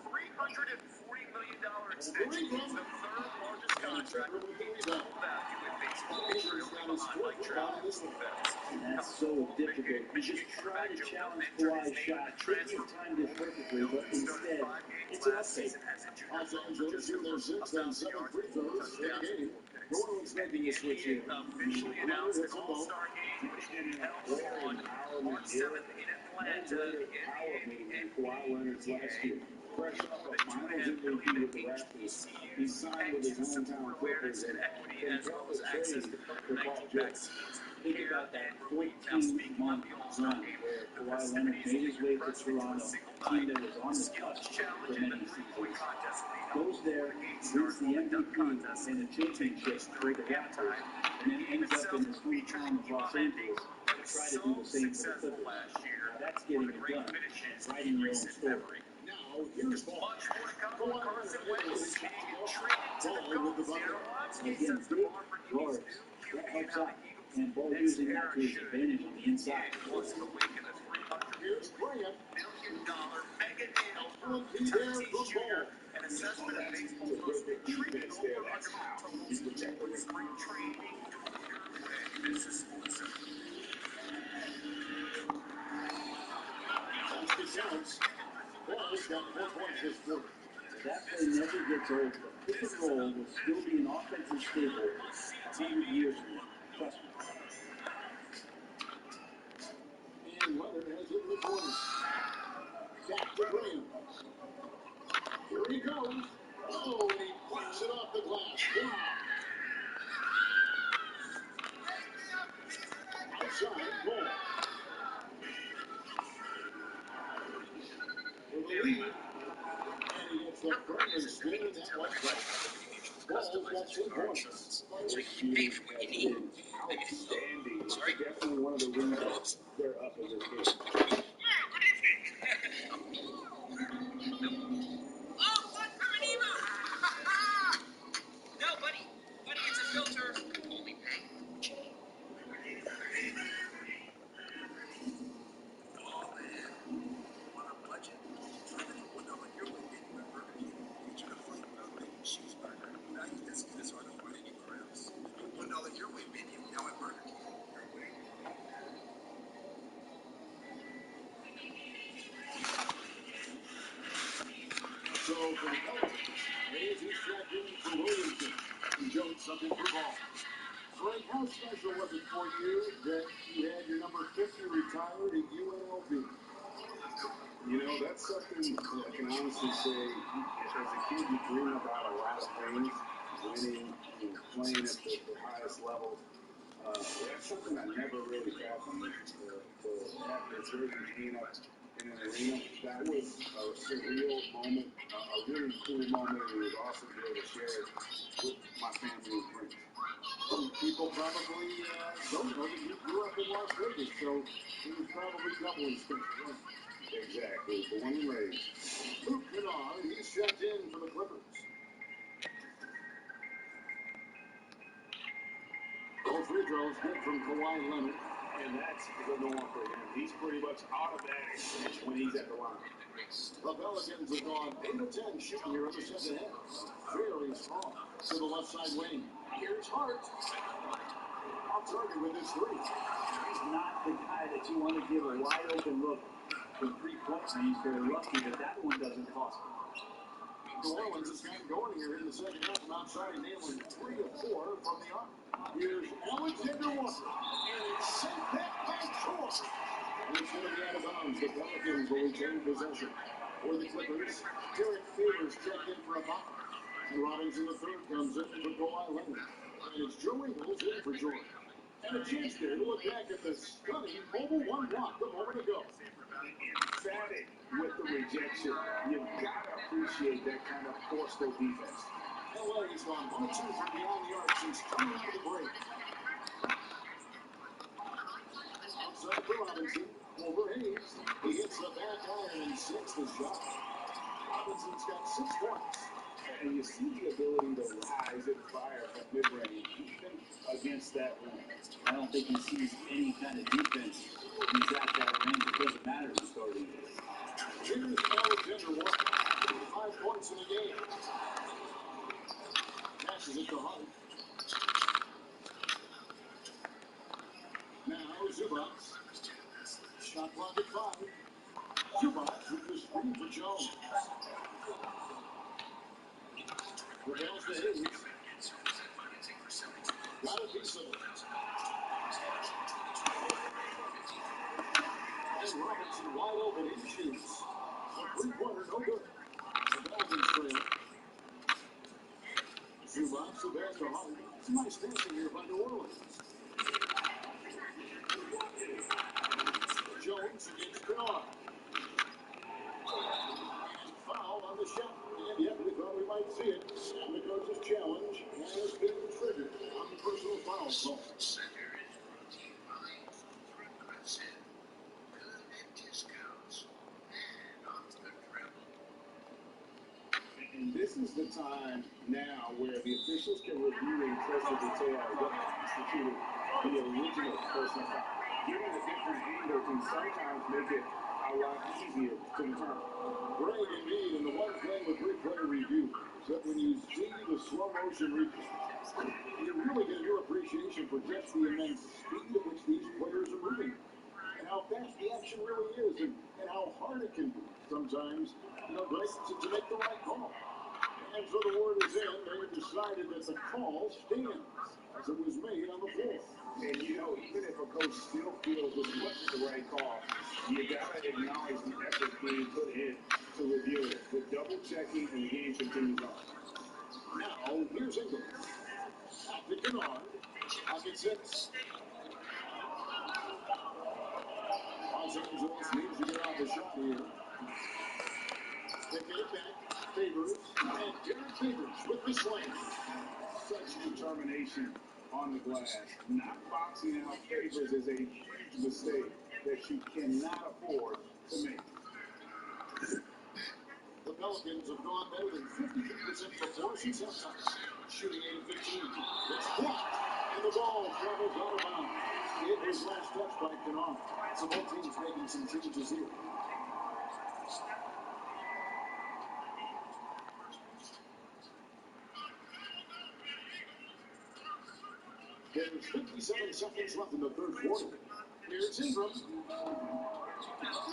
$340 million extension. It's the third largest contract in total value in baseball history, only behind Mike Trout and Mookie Betts. And that's so difficult. You just try to challenge Kawhi's shot, think you've timed it perfectly, but instead, it's an upfake. Los Angeles in their 6th and 7th free throws in the game. New Orleans making a switch here. Officially announced an All-Star game, which will be held on March 7th in Atlanta. Kawhi Leonard's last year. Fresh off a finals MVP with the Raptors, he signed with his hometown Clippers and can tell the trade for Paul George. Think about that 14-month run where Kawhi Leonard made his way to Toronto, a team that was on the cusp for many seasons. Goes there, wins the MVP and the championship for the Raptors, and then ends up in his hometown of Los Angeles to try to do the same for the Clippers. Now that's getting it done. That's writing your own story. Now here's ball. Kawhi Leonard is ball with the bucket. Again, big guards, that helps out. And ball using that to his advantage on the inside. Here's Graham. $1 million mega deal. Rookie there for ball. An assessment of baseball's most intriguing over-under totals in spring training. This is Sports Center. Basket counts. Ball's got 4 points this quarter. That play never gets old. The pick and roll will still be an offensive staple 100 years from now. Trust me. And Leonard has it in the corner. Back to Graham. Here he goes. Oh, and he whacks it off the glass. Wow. Outside, ball. For the lead. And he gets the friendly spin, and that was right. Ball's got 3 points. So you pay for what you need. Outstanding. Definitely one of the reasons they're up in this game. No, buddy. Buddy, it's a filter. Only pay. Oh, man. On a budget? I think $1 your way menu at Burger King gets you a flame grilled bacon cheeseburger. Value that's good as hard to find anywhere else. $1 your way menu now at Burger King. So for the Pelicans, Hayes is strapped in for Williamson. And Jones up in for ball. Frank, how special was it for you that you had your number 50 retired at UNLV? You know, that's something I can honestly say, as a kid, you dream about a lot of things, winning, playing at the highest levels. That's something I never really fathomed. To have your jersey hanging up in an arena, that was a surreal moment, a really cool moment, and it was awesome to be able to share it with my family and friends. Some people probably don't know that you grew up in Las Vegas, so it was probably doubly special, right? Exactly, born and raised. Luke Kennard, he's checked in for the Clippers. All free throws good from Kawhi Leonard. And that's the norm for him. He's pretty much automatic when he's at the line. The Pelicans have gone 8 of 10 shooting here in the second half. Very strong. To the left side wing. Here's Hart. On target with his 3. He's not the guy that you want to give a wide open look from 3-point range. They're lucky that one doesn't cost them. New Orleans has gotten going here in the second half from outside, nailing 3 of 4 from the arc. Here's Alexander Walker. And it's sent back by Tor. And it's going to be out of bounds. The Pelicans will retain possession. For the Clippers, Derek Favors checked in for a foul. And Robinson III comes in for Kawhi Leonard. And it's Joe Ingles in for Jordan. And a chance there to look back at the stunning mobile 1 block a moment ago. Emphatic with the rejection. You've got to appreciate that kind of forceful defense. LA's gone 1 of 2 from beyond the arc since coming out of the break. Outside for Robinson. Over Hayes. He hits the back iron and sinks the shot. Robinson's got 6 points. And you see the ability to rise and fire from mid-range, even against that rim. I don't think he sees any kind of defense when he's at that range. It doesn't matter who's guarding him. Here's Alexander Walker. 5 points in the game. Passes it to Hart. Now Zubac. Shot clock at 5. Zubac with the screen for Jones. Rebels to Hayes. Got a piece of it. And Robinson wide open. He shoots. A 3-pointer, no good. The Pelicans trail. Zubac, the pass to Hart. It's a nice passing here by New Orleans. Jones against Kennard. And foul on the shot. And yet we thought we might see it. And the coach's challenge has been triggered on the personal foul call. Center is brought to you by 3% good at discounts and off the treble. And this is the time now where the officials can review in closer detail what constituted the original personal foul. Giving a different angle can sometimes make it a lot easier to return. Great indeed, and the one thing with replay review is that when you see the slow motion replay, you really get a new appreciation for just the immense speed at which these players are moving, and how fast the action really is, and how hard it can be sometimes, Greg, to make the right call. And so the word is in, they have decided that the call stands as it was made on the floor. And even if a coach still feels this wasn't the right call, you gotta acknowledge the effort being put in to review it. The double checking and the game continues on. Now, here's Ingram. Out to Kennard. Pocket 6. Los Angeles needs to get off the shot here. They get it back. Favors. And Derek Favors with the slam. Such determination on the glass. Not boxing out Favors is a huge mistake that you cannot afford to make. The Pelicans have gone better than 53% before since halftime. Shooting 8 of 15. It's blocked. And the ball travels out of bounds. It was last touched by Kennard. So both teams making some changes here. There's 57 seconds left in the third quarter. Here's Ingram.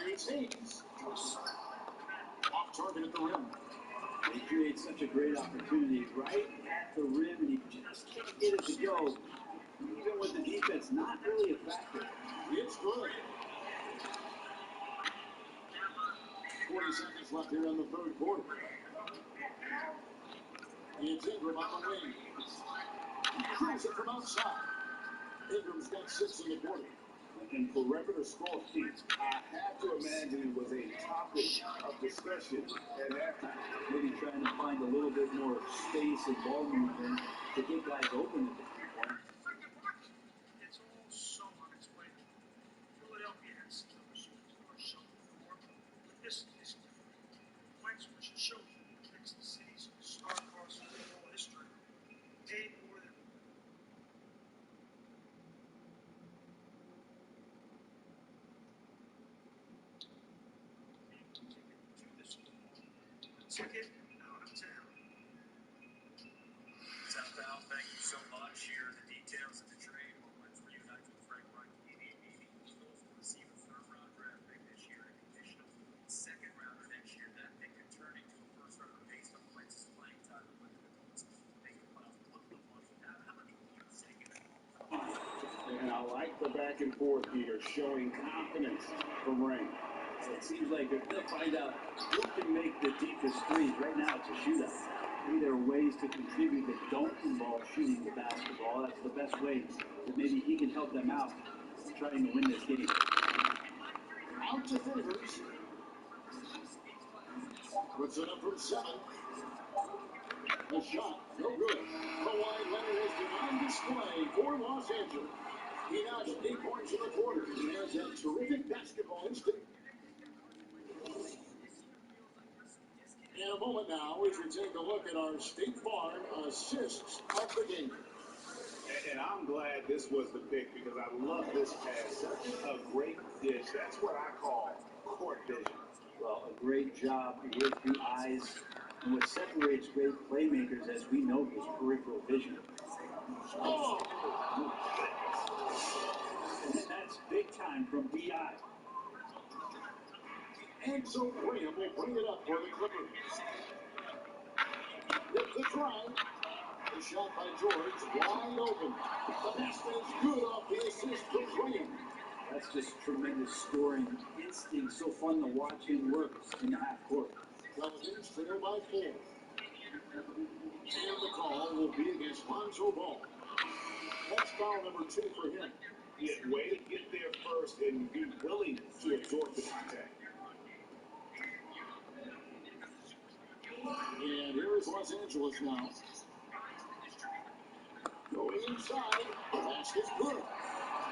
Here's Hayes. Off target at the rim. They create such a great opportunity right at the rim, and he just can't get it to go. Even with the defense, not really a factor. It's good. 40 seconds left here in the third quarter. It's Ingram on the wing. Drills it from outside. Ingram's got 6 in the quarter. And perimeter scoring, I have to imagine it was a topic of discussion at halftime. Maybe trying to find a little bit more space and ball movement to get guys open at the point. It's all so unexplainable. Philadelphia had seen those stars show before, but this is different. Wentz was chosen next to city's star-crossed football history. Paid more than ticket out of town. Southbound, thank you so much. Here are the details of the trade. Let's reunite with Frank Reich. Eagles will receive a third-round draft pick this year and a conditional second-rounder next year. That pick could turn into a first-rounder based on Wentz's playing time with the Colts. They can pile a little of money. How much do you say give it? And I like the back and forth here, showing confidence from Ray. It seems like they're going to find out who can make the deepest threes. Right now, it's a shootout. Maybe there are ways to contribute that don't involve shooting the basketball. That's the best way that maybe he can help them out trying to win this game. Out to Favors. Puts it up from 7. The shot, no good. Kawhi Leonard has been on display for Los Angeles. He notched 8 points in the quarter. He has that terrific basketball instinct. In a moment now, as we take a look at our State Farm assists of the game. And I'm glad this was the pick because I love this pass. Such a great dish. That's what I call court vision. Well, a great job with the eyes. And what separates great playmakers, as we know, is peripheral vision. Oh! And that's big time from B.I. And so Graham will bring it up for the Clippers. With the drive. The shot by George, wide open. The basket is good off the assist from Graham. That's just tremendous scoring instinct. So fun to watch him work in the half court. Pelicans trail by 4. And the call will be against Lonzo Ball. That's foul number 2 for him. Yeah, way to get there first and be willing to absorb the contact. And here is Los Angeles now. Going inside. Basket's good.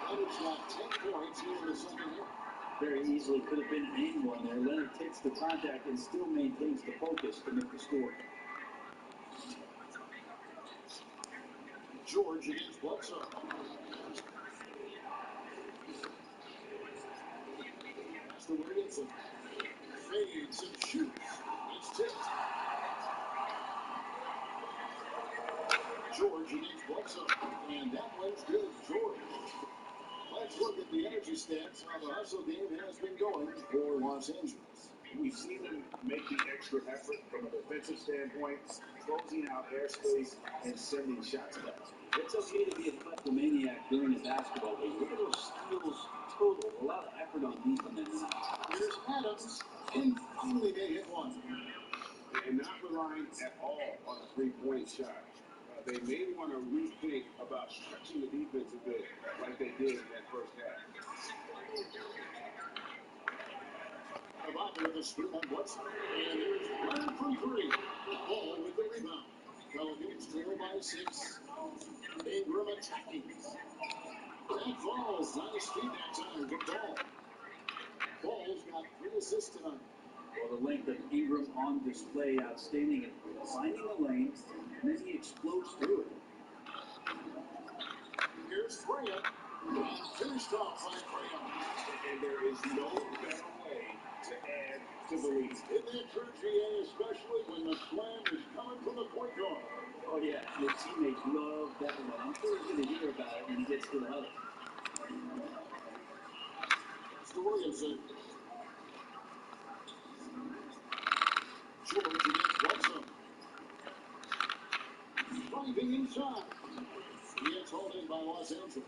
Leonard's got 10 points here in the second half. Very easily could have been an and one there. Leonard takes the contact and still maintains the focus to make the score. George against Bledsoe. That's the way Wilson. Fades and shoots. It's tipped. George against Bledsoe. And that one's good. George. Let's look at the energy stats. How the hustle game has been going for Los Angeles. We've seen them make the extra effort from a defensive standpoint, closing out airspace and sending shots back. It's okay to be a kleptomaniac during a basketball game. Look at those steals total. A lot of effort on defense. Here's Adams, and finally they hit one. And not relying at all on a three-point shot. They may want to rethink about stretching the defense a bit like they did in that first half. About with the screen on Bledsoe. And there's Leonard from three. Ball with the rebound. Pelicans trail by 6. Ingram attacking. That falls. Nice feed that time. Good ball. Ball's got 3 assists tonight. Well, the length of Ingram on display, outstanding at finding a lane, and then he explodes through it. Here's Graham. Finished off by Graham. And there is no better way to add to the lead. Isn't that true, GA, especially when the slam is coming from the point guard? Oh, yeah. His teammates love that one. I'm sure he's going to hear about it when he gets to the huddle. To Williamson. George against Bledsoe. Driving inside. He gets hauled in by Los Angeles.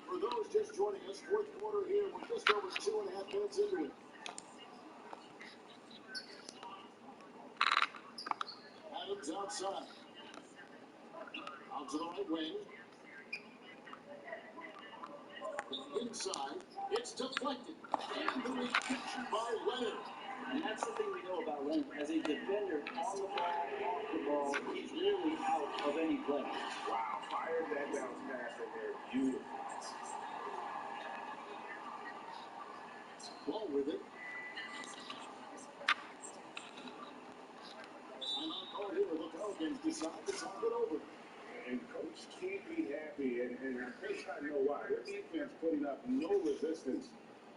For those just joining us, fourth quarter here, we're just over 2.5 minutes into it. Adams outside. Out to the right wing. Inside. It's deflected. And the rejection by Leonard. And that's the thing we know about Leonard. As a defender, on the ball, off the ball, he's rarely out of any play. Wow, fired that bounce pass in there. Beautiful. Ball with it. Timeout called here. The Pelicans decide to talk it over. And coach can't be happy, and I think I know why. Their defense putting up no resistance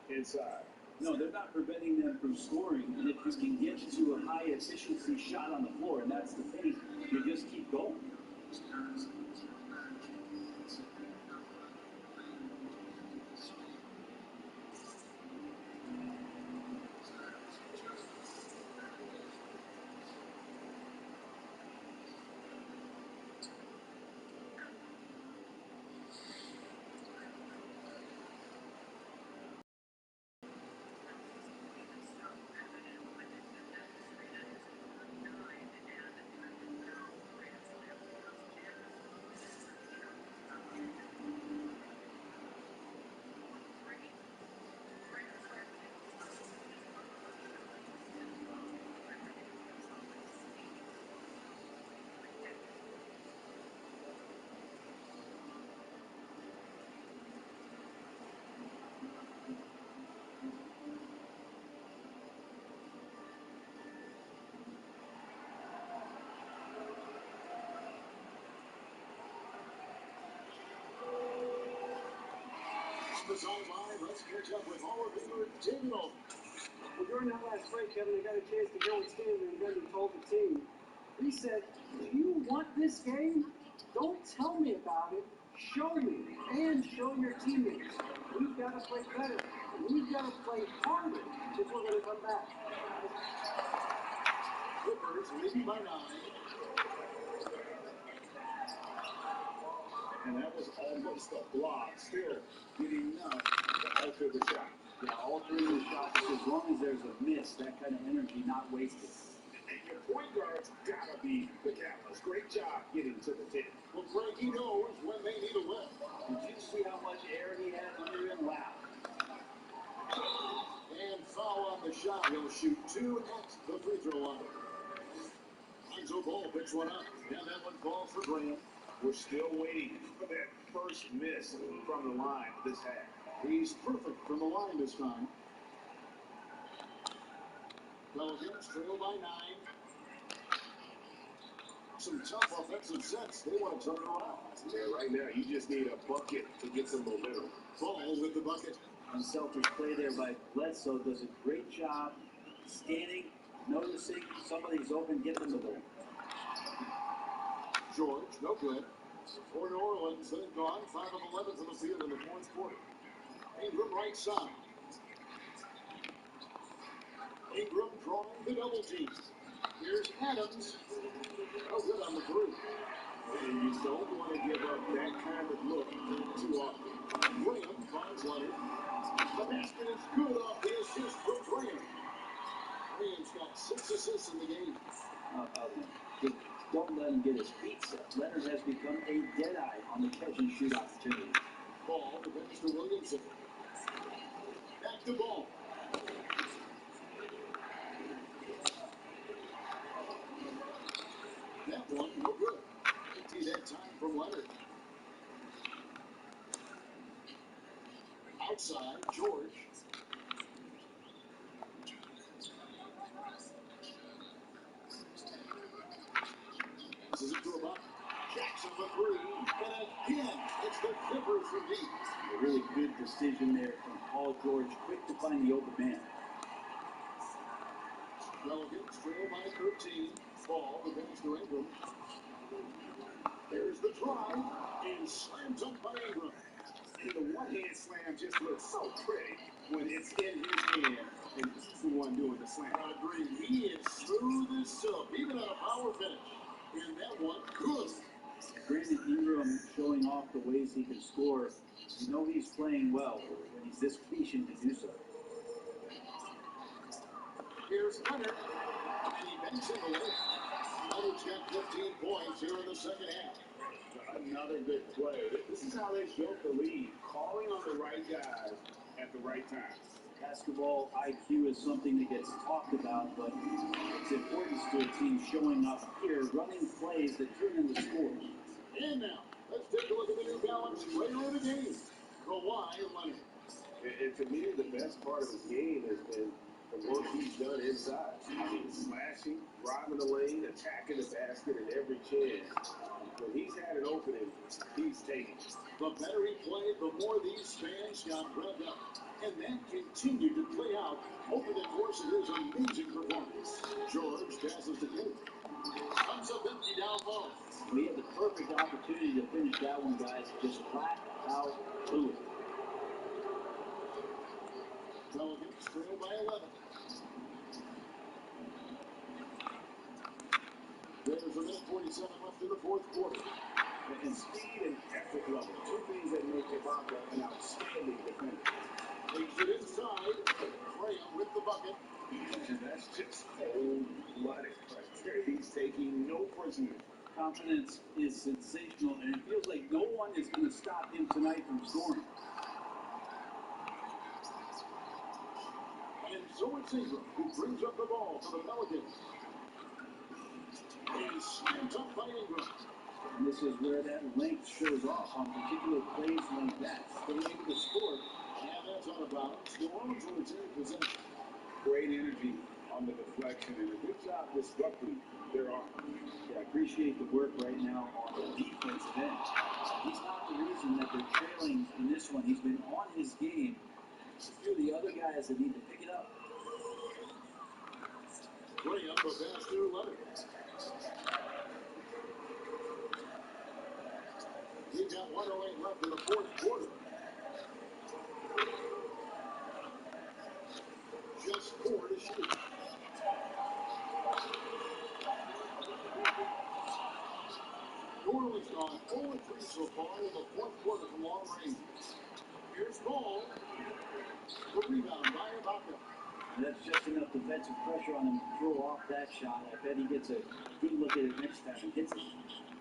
inside. No, they're not preventing them from scoring. And if you can get to a high efficiency shot on the floor, and that's the paint, you just keep going. The sideline, let's catch up with Hall of Famer David Olson. Well, during that last break, Kevin, I got a chance to go with Stanley and then he told the team. He said, "Do you want this game? Don't tell me about it. Show me and show your teammates. We've got to play better. We've got to play harder if we're going to come back." Clippers leading by 9. And that was almost a block. Still getting enough to alter the shot. Yeah, altering the shot, just as long as there's a miss, that kind of energy not wasted. And your point guard's got to be the catalyst. Great job getting to the tip. Well, Greg, he knows when they need a win. Did you see how much air he had under him? Wow. And foul on the shot. He'll shoot 2 at the free throw line. Lonzo Ball picks one up. And that one falls for Graham. We're still waiting for that first miss from the line this half. He's perfect from the line this time. Pelicans trail by 9. some tough offensive sets. They want to turn it around. Yeah, right now you just need a bucket to get some momentum. Ball with the bucket. Unselfish play there by Bledsoe. Does a great job scanning, noticing somebody's open, get them the ball. George, no good. For New Orleans, they've gone 5 of 11 from the field in the fourth quarter. Ingram right side. Ingram drawing the double team. Here's Adams. No good on the three. And you don't want to give up that kind of look too often. Graham finds Leonard. The basket is good off the assist from Graham. Graham's got 6 assists in the game. Just don't let him get his feet set. Leonard has become a deadeye on the catch and shoot opportunity. Ball to Mr. Williamson. Back to Ball. That one, no good. See that time from Leonard. Outside, George. This is it to a buck. Jackson for three. And again, it's the Clippers from deep. A really good decision there from Paul George. Quick to find the open man. Pelicans trail by 13. Ball to Mr. Ingram. There's the try. And slam dunk by Ingram. And the one-hand slam just looks so pretty when it's in his hand and he's the one doing the slam. I agree. He is smooth as silk, even at a power finish. And that one, good. Brandon Ingram showing off the ways he can score. You know he's playing well when he's this patient to do so. Here's Leonard. And he banks it away. Leonard's got 15 points here in the second half. Another good play. This is how they built the lead. Calling on the right guys at the right time. Basketball IQ is something that gets talked about, but its importance to a team showing up here, running plays that turn into scores. And now, let's take a look at the New Balance player of the game, Kawhi Leonard. And to me, the best part of his game has been the work he's done inside. I mean, slashing, driving the lane, attacking the basket at every chance. When he's had an opening, he's taken it. The better he played, the more these fans got revved up. And that continued to play out over the course of his amazing performance. George passes to Kennedy. Comes up empty down low. We had the perfect opportunity to finish that one, guys. Just flat out blew it. Pelicans trail by 11. There's a minute 47 left in the fourth quarter. And speed and effort level, two things that make Ibaka an outstanding defender. Takes it inside. Graham with the bucket. And that's just cold-blooded right there. He's taking no prisoners. Confidence is sensational, and it feels like no one is going to stop him tonight from scoring. And so it's Ingram who brings up the ball for the Pelicans. He's slammed up by Ingram. And this is where that length shows off on particular plays like that. Stay able to score. And that's out of bounds. New Orleans will retain possession. Great energy on the deflection and a good job disrupting their offense. Yeah, I appreciate the work right now on the defensive end. He's not the reason that they're trailing in this one. He's been on his game. It's a few of the other guys that need to pick it up. Graham, the pass to Leonard. We've got 1:08 left in the fourth quarter. Just 4 to shoot. New Orleans gone 0-3 so far in the fourth quarter from long range. Here's Ball. The rebound by Ibaka. And that's just enough defensive pressure on him to throw off that shot. I bet he gets a good look at it next time and hits it.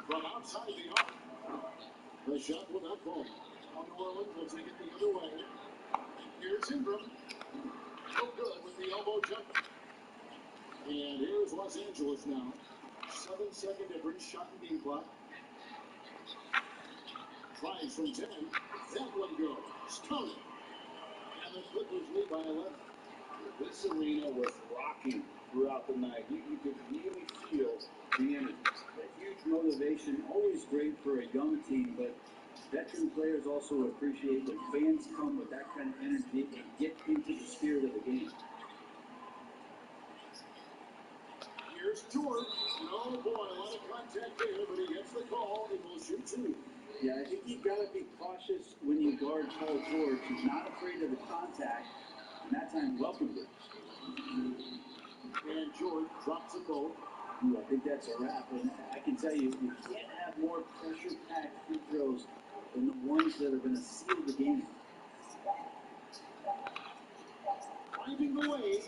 From outside the arc. The shot will not fall. Now New Orleans will take it the other way. Here's Ingram. No good with the elbow jumper. And here's Los Angeles now. 7-second difference, shot and game clock. Tries from 10. That one goes. Counted. And the Clippers lead by 11. This arena was rocking throughout the night. You could really feel the energy. A huge motivation, always great for a young team, but veteran players also appreciate when fans come with that kind of energy and get into the spirit of the game. Here's Jordan. Oh boy, a lot of contact there, but he gets the call and will shoot two. Yeah, I think you've got to be cautious when you guard Paul George. He's not afraid of the contact, and that time welcomed it. And George drops them both. Ooh, I think that's a wrap, and I can tell you, you can't have more pressure-packed free throws than the ones that are going to seal the game. Finding the way.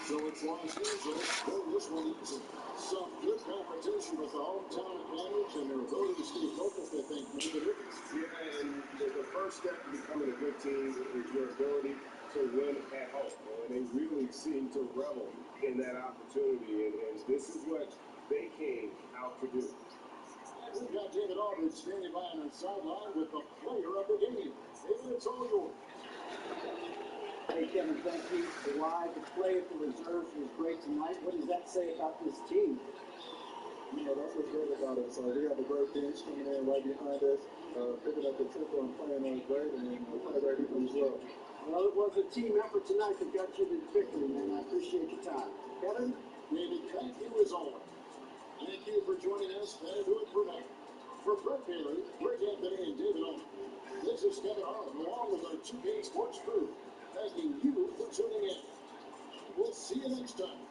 So it's Los Angeles. Well, this one easy. Some good competition with the hometown advantage and their ability to stay focused, I think, made the difference. Yeah, and the first step to becoming a good team is your ability to win at home. And they really seem to revel in that opportunity. And this is what they came out to do. And we've got David Aldridge standing by on the sideline with the player of the game. David, it's all yours. Hey, Kevin, thank you. The live, the play at the reserves was great tonight. What does that say about this team? You know, that's what's great about it. So we have a great bench coming in right behind us, picking up the tempo and playing on great, and then play great people as well. Well, it was a team effort tonight that got you to the victory, man. I appreciate your time. Kevin? David, thank you as always. Thank you for joining us. That'll do it for now. For Brett Bailey, Rick Anthony, and David Owen, this is Kevin Harlan, along with our 2K Sports crew, thanking you for tuning in. We'll see you next time.